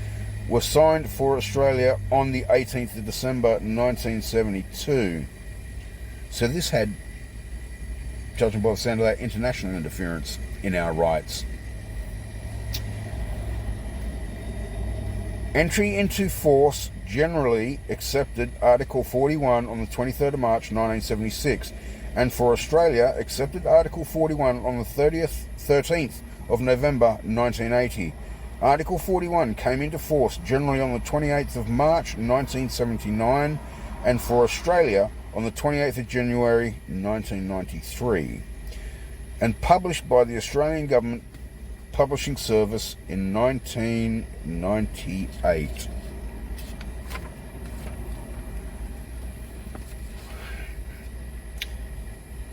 was signed for Australia on the 18th of December 1972. So this had, judging by the sound of that, international interference in our rights. Entry into force generally accepted Article 41 on the 23rd of March 1976, and for Australia accepted Article 41 on the 13th of November 1980. Article 41 came into force generally on the 28th of March 1979, and for Australia on the 28th of January 1993, and published by the Australian Government Publishing Service in 1998.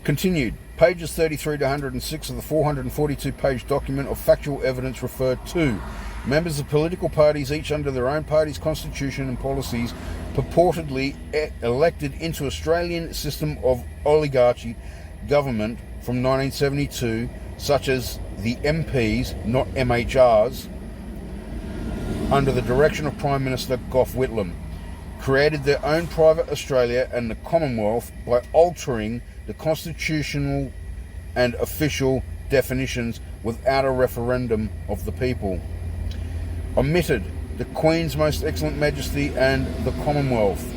Continued. Pages 33 to 106 of the 442-page document of factual evidence referred to. Members of political parties, each under their own party's constitution and policies, purportedly elected into Australian system of oligarchy government from 1972, such as the MPs, not MHRs, under the direction of Prime Minister Gough Whitlam, created their own private Australia and the Commonwealth by altering the constitutional and official definitions without a referendum of the people. Omitted the Queen's Most Excellent Majesty and the Commonwealth.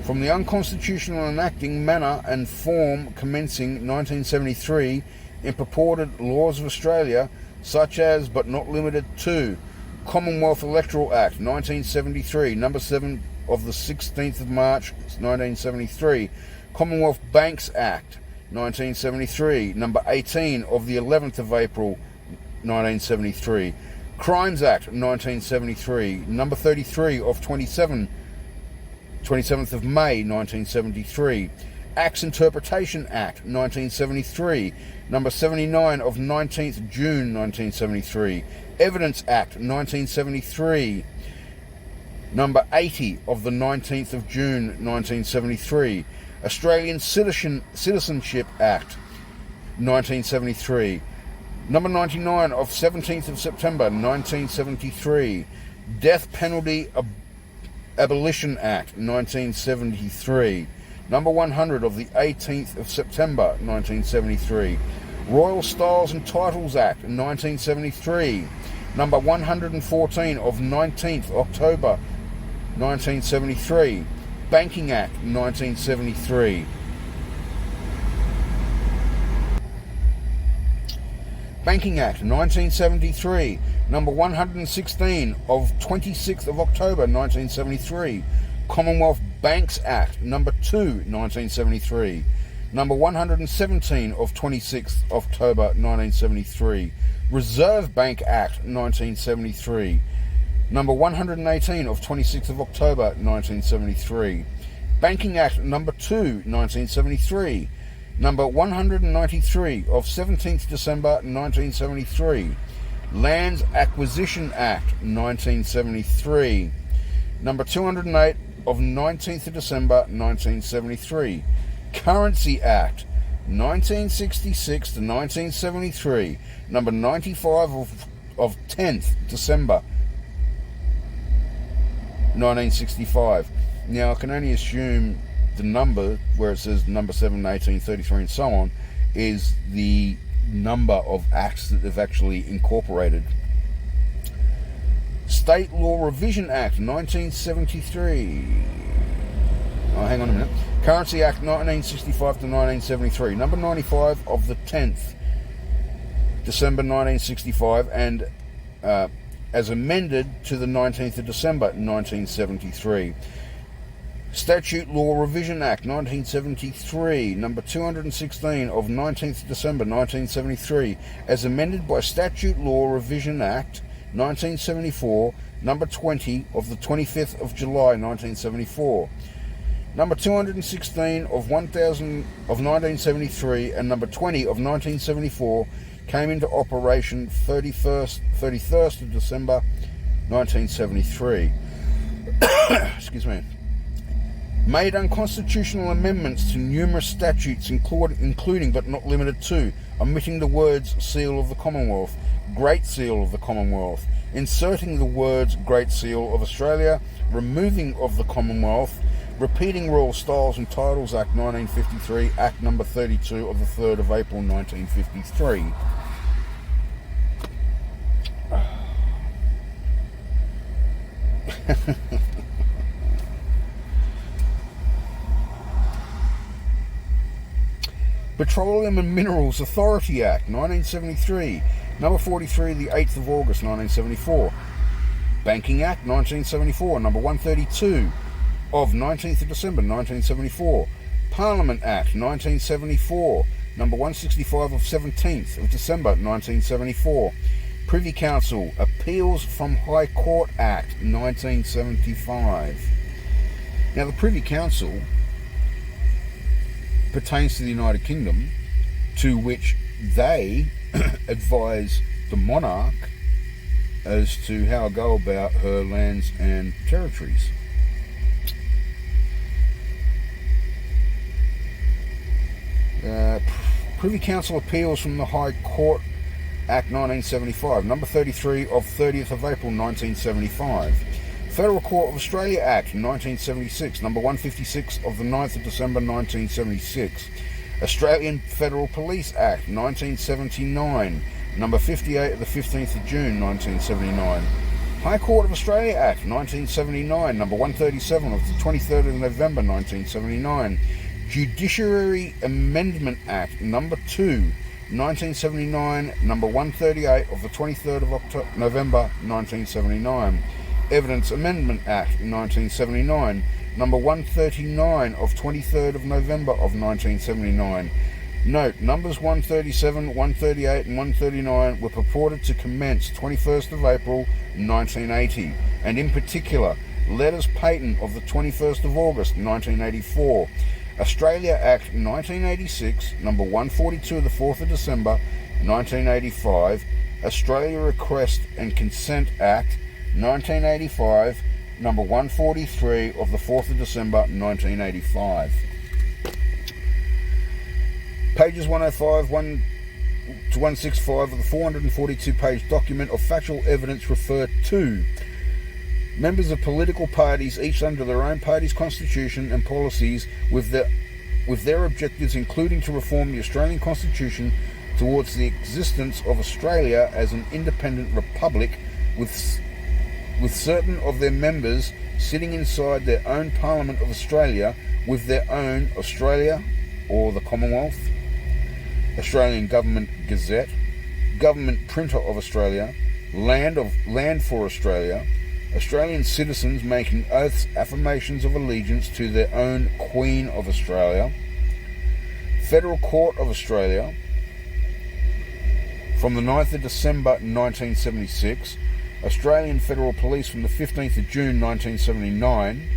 From the unconstitutional enacting manner and form commencing 1973 in purported laws of Australia, such as, but not limited to, Commonwealth Electoral Act 1973, number 7 of the 16th of March 1973, Commonwealth Banks Act 1973, number 18 of the 11th of April 1973, Crimes Act 1973, number 33 of 27th of May 1973, Acts Interpretation Act 1973, number 79 of 19th June 1973, Evidence Act 1973, number 80 of the 19th of June 1973, Australian Citizenship Act 1973, number 99 of 17th of September 1973, Death Penalty Abolition Act 1973, number 100 of the 18th of September 1973, Royal Styles and Titles Act 1973, number 114 of 19th October 1973, Banking Act 1973. Banking Act 1973, number 116 of 26th of October 1973, Commonwealth Banks Act number 2 1973, number 117 of 26th October 1973, Reserve Bank Act 1973, number 118 of 26th of October 1973, Banking Act number 2 1973, number 193 of 17th December 1973, Lands Acquisition Act 1973, number 208 of 19th of December 1973, Currency Act 1966 to 1973, number 95 of 10th December 1965. Now I can only assume the number where it says number 7, 18, 33 and so on is the number of acts that they've actually incorporated. State Law Revision Act 1973. Oh, hang on a minute. Currency Act 1965 to 1973, number 95 of the 10th December 1965, and as amended to the 19th of December 1973. Statute Law Revision Act 1973, number 216 of 19th December 1973, as amended by Statute Law Revision Act 1974, number 20 of the 25th of July 1974. Number 216 of 1973 and number 20 of 1974 came into operation 31st of December 1973. Excuse me. Made unconstitutional amendments to numerous statutes, including but not limited to, omitting the words Seal of the Commonwealth, Great Seal of the Commonwealth, inserting the words Great Seal of Australia, removing of the Commonwealth, repeating Royal Styles and Titles Act 1953, Act number 32 of the 3rd of April 1953. Petroleum and Minerals Authority Act 1973, number 43, the 8th of August 1974. Banking Act 1974, number 132 of 19th of December 1974. Parliament Act 1974, number 165 of 17th of December 1974. Privy Council Appeals from High Court Act 1975. Now the Privy Council pertains to the United Kingdom, to which they advise the monarch as to how to go about her lands and territories. Privy Council appeals from the High Court Act 1975, number 33 of 30th of April 1975. Federal Court of Australia Act 1976, number 156 of the 9th of December 1976. Australian Federal Police Act 1979, number 58 of the 15th of June 1979. High Court of Australia Act 1979, number 137 of the 23rd of November 1979. Judiciary Amendment Act number 2, 1979, number 138 of the 23rd of November 1979. Evidence Amendment Act 1979, number 139 of 23rd of November of 1979. Note, numbers 137, 138 and 139 were purported to commence 21st of April 1980, and in particular, letters patent of the 21st of August 1984, Australia Act 1986, number 142 of the 4th of December 1985, Australia Request and Consent Act 1985, number 143 of the 4th of December 1985. Pages 105 1 to 165 of the 442-page document of factual evidence refer to members of political parties, each under their own party's constitution and policies, with their objectives including to reform the Australian Constitution towards the existence of Australia as an independent republic, with certain of their members sitting inside their own Parliament of Australia with their own Australia or the Commonwealth, Australian Government Gazette, Government Printer of Australia, Land for Australia, Australian citizens making oaths, affirmations of allegiance to their own Queen of Australia, Federal Court of Australia, from the 9th of December 1976, Australian Federal Police from the 15th of June 1979,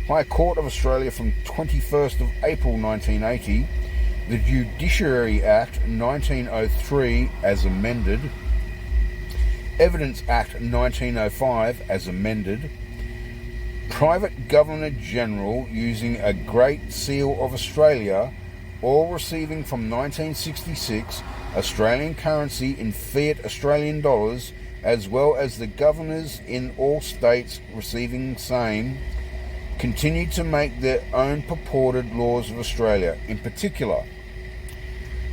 High Court of Australia from 21st of April 1980, the Judiciary Act 1903 as amended, Evidence Act 1905 as amended, Private Governor-General using a Great Seal of Australia, all receiving from 1966 Australian currency in fiat Australian dollars, as well as the governors in all states receiving same, continued to make their own purported laws of Australia. In particular,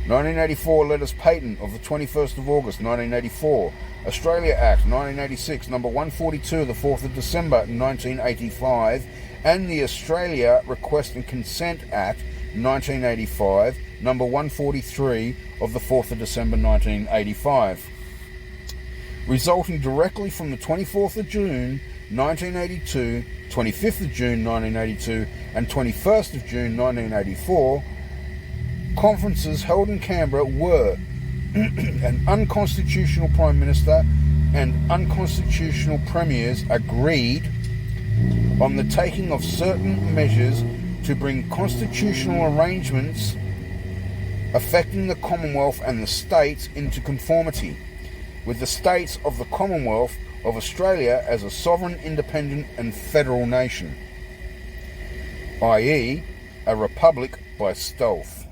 1984 Letters Patent of the 21st of August 1984, Australia Act 1986, number 142 of the 4th of December 1985, and the Australia Request and Consent Act 1985, number 143 of the 4th of December 1985. Resulting directly from the 24th of June 1982, 25th of June 1982, and 21st of June 1984, conferences held in Canberra were an unconstitutional Prime Minister and unconstitutional Premiers agreed on the taking of certain measures to bring constitutional arrangements affecting the Commonwealth and the states into conformity with the states of the Commonwealth of Australia as a sovereign, independent and federal nation, i.e. a republic by stealth,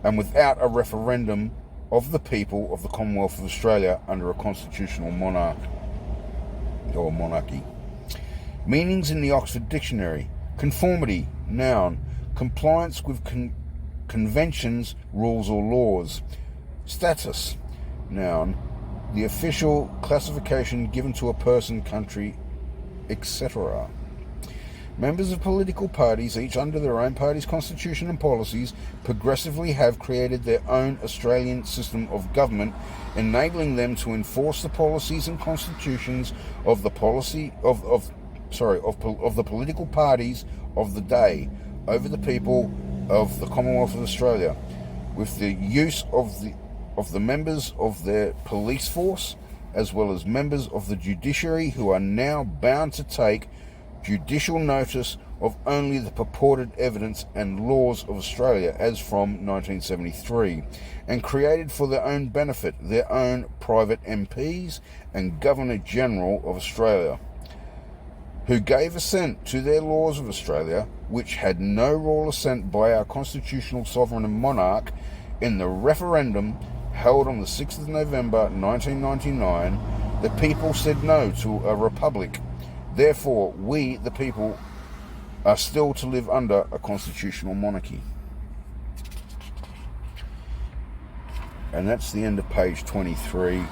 and without a referendum of the people of the Commonwealth of Australia under a constitutional monarchy. Meanings in the Oxford Dictionary: conformity, noun, compliance with conventions, rules or laws. Status, noun, the official classification given to a person, country, etc. Members of political parties, each under their own party's constitution and policies, progressively have created their own Australian system of government, enabling them to enforce the policies and constitutions of the the political parties of the day over the people of the Commonwealth of Australia, with the use of the members of their police force, as well as members of the judiciary, who are now bound to take judicial notice of only the purported evidence and laws of Australia as from 1973, and created for their own benefit their own private MPs and Governor-General of Australia, who gave assent to their laws of Australia, which had no royal assent by our constitutional sovereign and monarch in the referendum, held on the 6th of November 1999, the people said no to a republic. Therefore, we, the people, are still to live under a constitutional monarchy. And that's the end of page 23.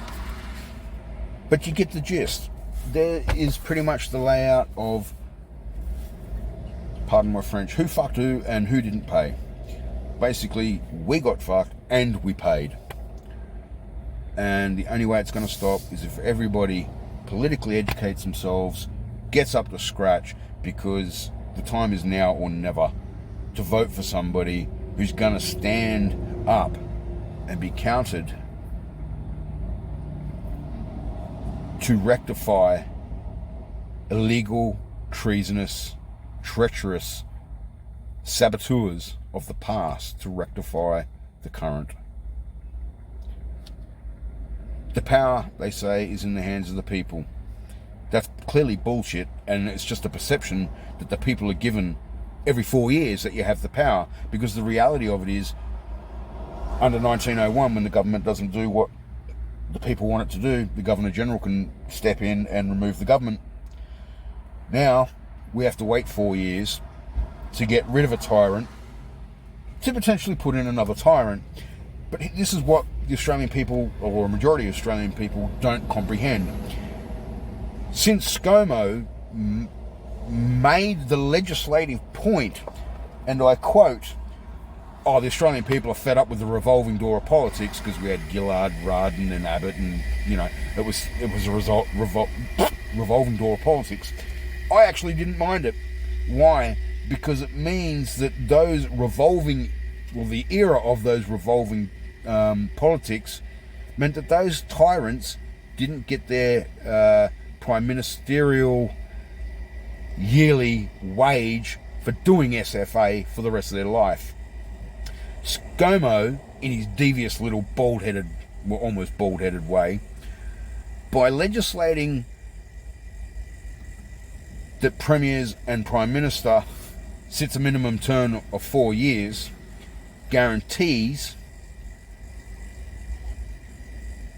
But you get the gist. There is pretty much the layout of, pardon my French, who fucked who and who didn't pay. Basically, we got fucked and we paid. And the only way it's going to stop is if everybody politically educates themselves, gets up to scratch, because the time is now or never to vote for somebody who's going to stand up and be counted to rectify illegal, treasonous, treacherous saboteurs of the past to rectify the current. The power, they say, is in the hands of the people. That's clearly bullshit, and it's just a perception that the people are given every 4 years that you have the power, because the reality of it is, under 1901, when the government doesn't do what the people want it to do, the Governor-General can step in and remove the government. Now, we have to wait 4 years to get rid of a tyrant, to potentially put in another tyrant. But this is what the Australian people, or a majority of Australian people, don't comprehend. Since ScoMo made the legislative point, and I quote, "Oh, the Australian people are fed up with the revolving door of politics," because we had Gillard, Rudd, and Abbott, and it was a revolving door of politics. I actually didn't mind it. Why? Because it means that the era of those revolving politics meant that those tyrants didn't get their prime ministerial yearly wage for doing SFA for the rest of their life. ScoMo, in his devious little almost bald-headed way, by legislating that premiers and prime minister sits a minimum term of 4 years, guarantees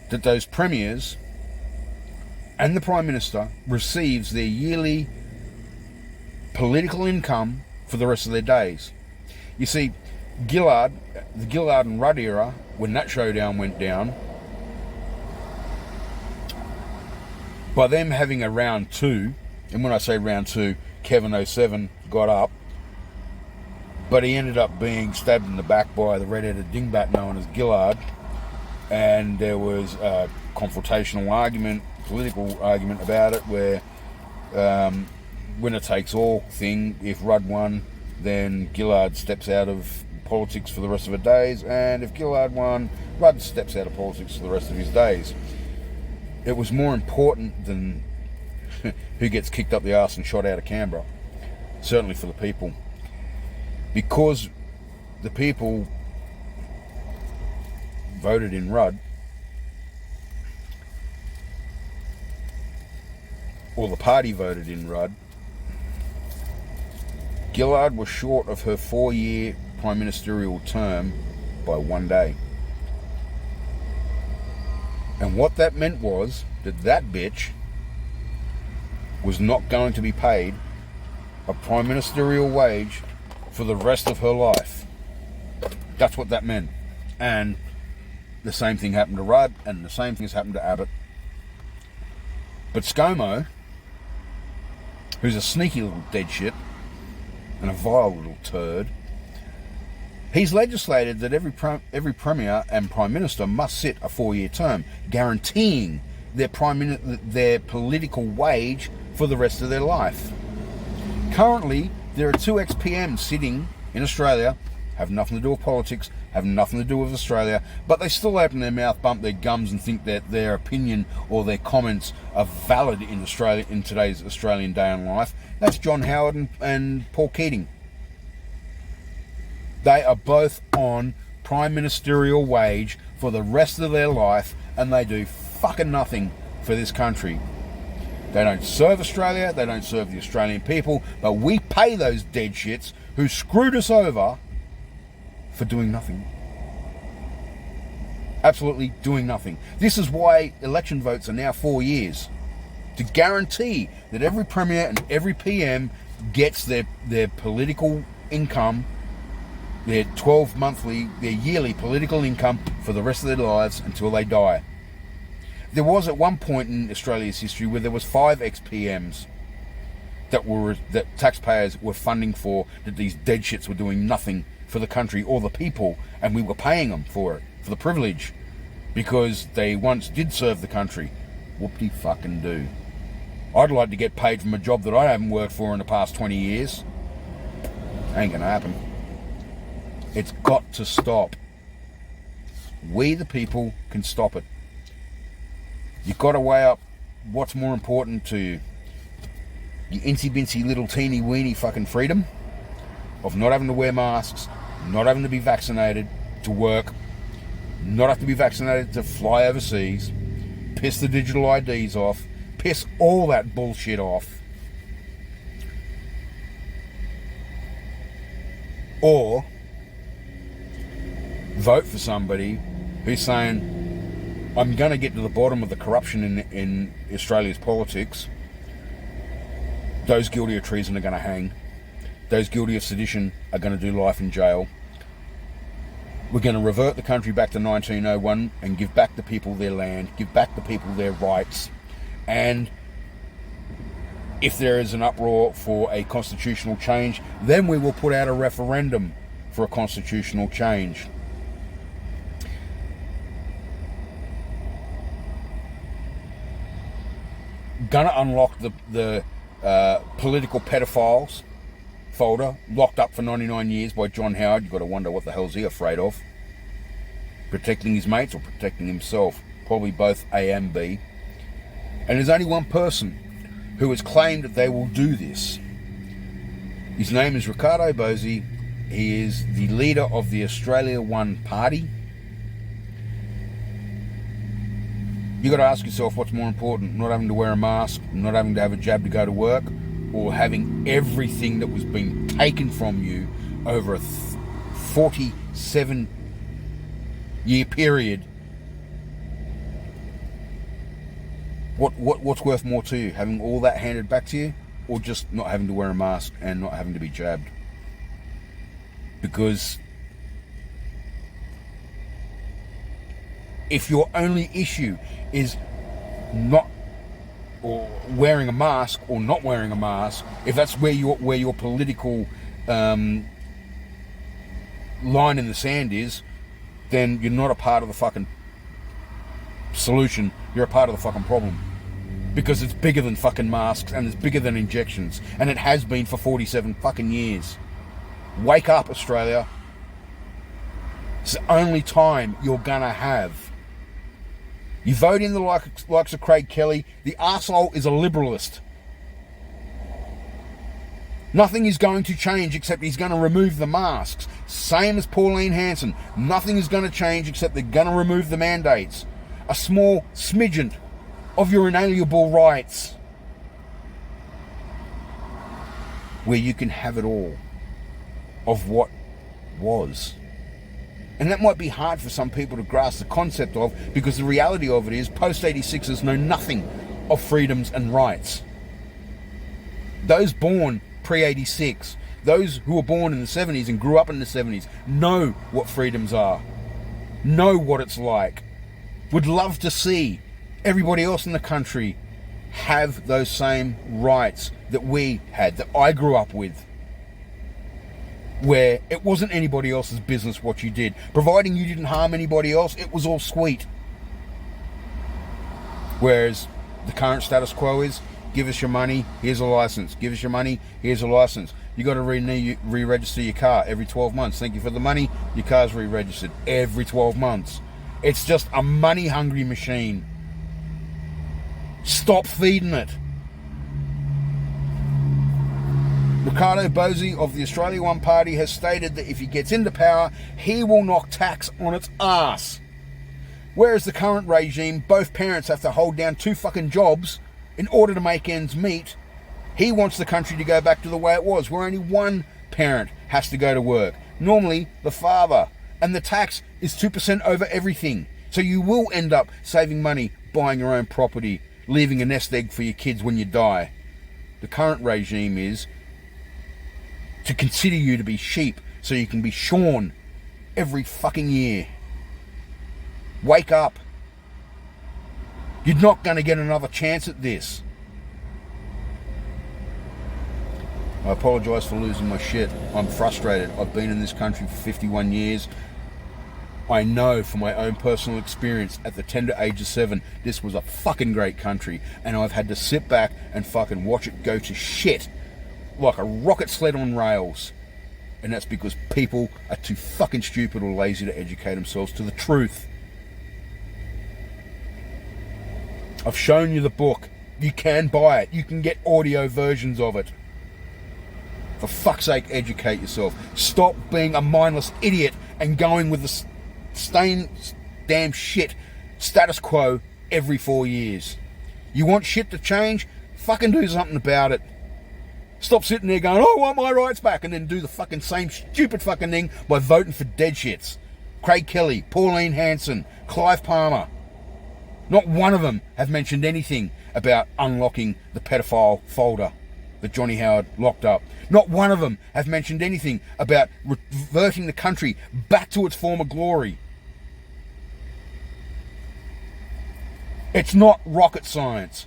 that those premiers and the prime minister receives their yearly political income for the rest of their days. You see, the Gillard and Rudd era, when that showdown went down, by them having a round two, and when I say round two, Kevin 07 got up, but he ended up being stabbed in the back by the red-headed dingbat known as Gillard, and there was a confrontational argument, political argument about it, where winner takes all thing. If Rudd won, then Gillard steps out of politics for the rest of his days, and if Gillard won, Rudd steps out of politics for the rest of his days. It was more important than who gets kicked up the arse and shot out of Canberra, certainly for the people, because the people voted in Rudd, or the party voted in Rudd. Gillard was short of her 4-year prime ministerial term by 1 day. And what that meant was that bitch was not going to be paid a prime ministerial wage for the rest of her life. That's what that meant. And the same thing happened to Rudd, and the same thing has happened to Abbott. But ScoMo, who's a sneaky little dead shit and a vile little turd, he's legislated that every premier and prime minister must sit a 4-year term, guaranteeing their political wage for the rest of their life. Currently, there are 2 ex-PMs sitting in Australia, have nothing to do with politics, have nothing to do with Australia, but they still open their mouth, bump their gums, and think that their opinion or their comments are valid in Australia in today's Australian day and life. That's John Howard and Paul Keating. They are both on prime ministerial wage for the rest of their life, and they do fucking nothing for this country. They don't serve Australia, they don't serve the Australian people, but we pay those dead shits who screwed us over for doing nothing. Absolutely doing nothing. This is why election votes are now 4 years. To guarantee that every Premier and every PM gets their political income, their yearly political income for the rest of their lives until they die. There was at one point in Australia's history where there was 5 ex-PMs that taxpayers were funding for, that these dead shits were doing nothing for the country or the people, and we were paying them for it, for the privilege, because they once did serve the country. Whoop-de-fucking-do. I'd like to get paid from a job that I haven't worked for in the past 20 years. Ain't gonna happen. It's got to stop. We, the people, can stop it. You've got to weigh up what's more important to you. Your incy-bincy little teeny-weeny fucking freedom of not having to wear masks, not having to be vaccinated to work, not have to be vaccinated to fly overseas, piss the digital IDs off, piss all that bullshit off, or vote for somebody who's saying, I'm going to get to the bottom of the corruption in Australia's politics. Those guilty of treason are going to hang. Those guilty of sedition are going to do life in jail. We're going to revert the country back to 1901 and give back the people their land, give back the people their rights. And if there is an uproar for a constitutional change, then we will put out a referendum for a constitutional change. Gonna unlock the political pedophiles folder, locked up for 99 years by John Howard. You've got to wonder what the hell's he afraid of. Protecting his mates or protecting himself? Probably both A and B. And there's only one person who has claimed that they will do this. His name is Ricardo Bosi. He is the leader of the Australia One Party. You got to ask yourself, what's more important, not having to wear a mask, not having to have a jab to go to work, or having everything that was being taken from you over a 47-year period? What's worth more to you, having all that handed back to you, or just not having to wear a mask and not having to be jabbed? Because if your only issue is not or wearing a mask or not wearing a mask, if that's where your political line in the sand is, then you're not a part of the fucking solution. You're a part of the fucking problem, because it's bigger than fucking masks, and it's bigger than injections, and it has been for 47 fucking years. Wake up, Australia. It's the only time you're gonna have. You vote in the likes of Craig Kelly. The arsehole is a liberalist. Nothing is going to change except he's going to remove the masks. Same as Pauline Hanson. Nothing is going to change except they're going to remove the mandates. A small smidgen of your inalienable rights, where you can have it all of what was. And that might be hard for some people to grasp the concept of, because the reality of it is post-86ers know nothing of freedoms and rights. Those born pre-86, those who were born in the 70s and grew up in the 70s, know what freedoms are, know what it's like, would love to see everybody else in the country have those same rights that we had, that I grew up with, where it wasn't anybody else's business what you did. Providing you didn't harm anybody else, it was all sweet. Whereas the current status quo is, give us your money, here's a license. Give us your money, here's a license. You got to re-register your car every 12 months. Thank you for the money, your car's re-registered every 12 months. It's just a money-hungry machine. Stop feeding it. Ricardo Bosi of the Australia One Party has stated that if he gets into power, he will knock tax on its ass. Whereas the current regime, both parents have to hold down 2 fucking jobs in order to make ends meet. He wants the country to go back to the way it was, where only one parent has to go to work. Normally, the father. And the tax is 2% over everything. So you will end up saving money, buying your own property, leaving a nest egg for your kids when you die. The current regime is to consider you to be sheep so you can be shorn every fucking year. Wake up. You're not going to get another chance at this. I apologise for losing my shit. I'm frustrated. I've been in this country for 51 years. I know from my own personal experience at the tender age of 7, this was a fucking great country, and I've had to sit back and fucking watch it go to shit like a rocket sled on rails. And that's because people are too fucking stupid or lazy to educate themselves to the truth. I've shown you the book. You can buy it. You can get audio versions of it. For fuck's sake, educate yourself. Stop being a mindless idiot and going with the same damn shit status quo every 4 years. You want shit to change? Fucking do something about it. Stop sitting there going, oh, I want my rights back, and then do the fucking same stupid fucking thing by voting for dead shits. Craig Kelly, Pauline Hanson, Clive Palmer. Not one of them have mentioned anything about unlocking the pedophile folder that Johnny Howard locked up. Not one of them have mentioned anything about reverting the country back to its former glory. It's not rocket science.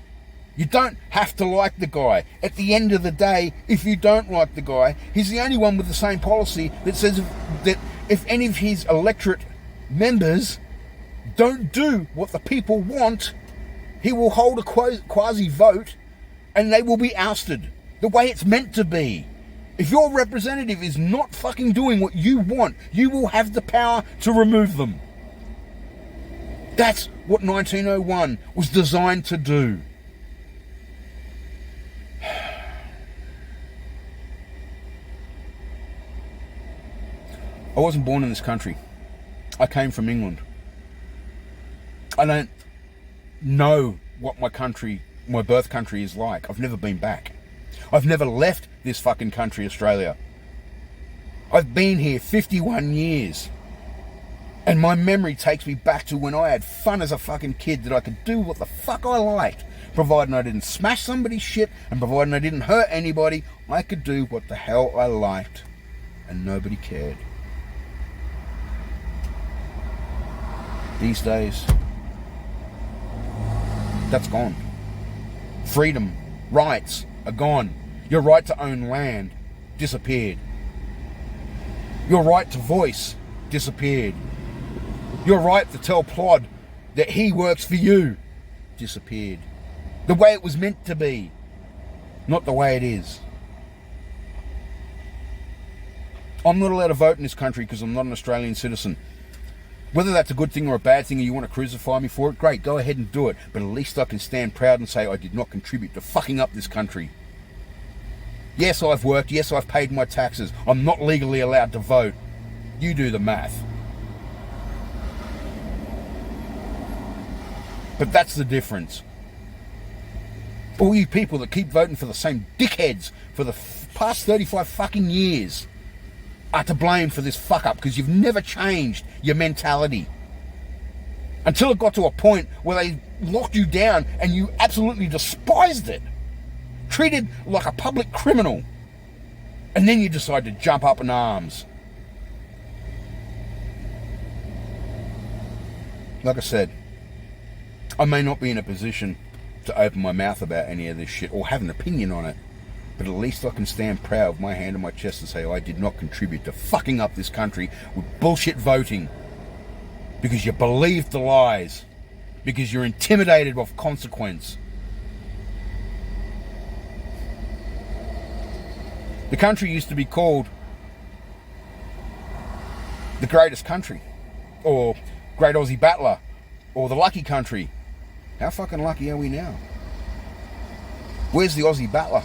You don't have to like the guy. At the end of the day, if you don't like the guy, he's the only one with the same policy that says that if any of his electorate members don't do what the people want, he will hold a quasi vote and they will be ousted. The way it's meant to be. If your representative is not fucking doing what you want, you will have the power to remove them. That's what 1901 was designed to do. I wasn't born in this country. I came from England. I don't know what my birth country is like. I've never been back. I've never left this fucking country, Australia. I've been here 51 years. And my memory takes me back to when I had fun as a fucking kid, that I could do what the fuck I liked. Providing I didn't smash somebody's shit, and providing I didn't hurt anybody, I could do what the hell I liked. And nobody cared. These days, that's gone. Freedom, rights are gone. Your right to own land disappeared. Your right to voice disappeared. Your right to tell Plod that he works for you disappeared. The way it was meant to be, not the way it is. I'm not allowed to vote in this country because I'm not an Australian citizen. Whether that's a good thing or a bad thing, or you want to crucify me for it, great, go ahead and do it. But at least I can stand proud and say I did not contribute to fucking up this country. Yes, I've worked. Yes, I've paid my taxes. I'm not legally allowed to vote. You do the math. But that's the difference. All you people that keep voting for the same dickheads for the past 35 fucking years are to blame for this fuck up, because you've never changed your mentality. Until it got to a point where they locked you down and you absolutely despised it. Treated like a public criminal. And then you decide to jump up in arms. Like I said, I may not be in a position to open my mouth about any of this shit or have an opinion on it, but at least I can stand proud with my hand on my chest and say I did not contribute to fucking up this country with bullshit voting, because you believed the lies, because you're intimidated of consequence. The country used to be called the greatest country, or Great Aussie Battler, or the lucky country. How fucking lucky are we now? Where's the Aussie Battler?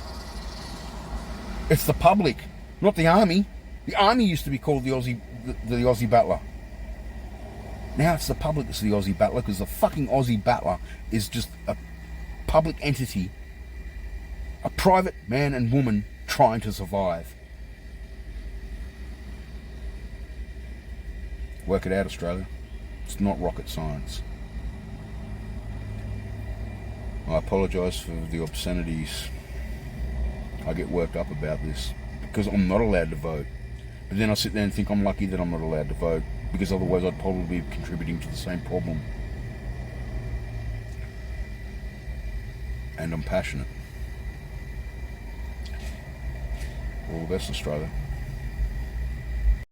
It's the public, not the army. The army used to be called the Aussie Battler. Now it's the public that's the Aussie Battler, because the fucking Aussie Battler is just a public entity, a private man and woman trying to survive. Work it out, Australia. It's not rocket science. I apologise for the obscenities. I get worked up about this because I'm not allowed to vote. But then I sit there and think I'm lucky that I'm not allowed to vote, because otherwise I'd probably be contributing to the same problem. And I'm passionate. All the best, Australia.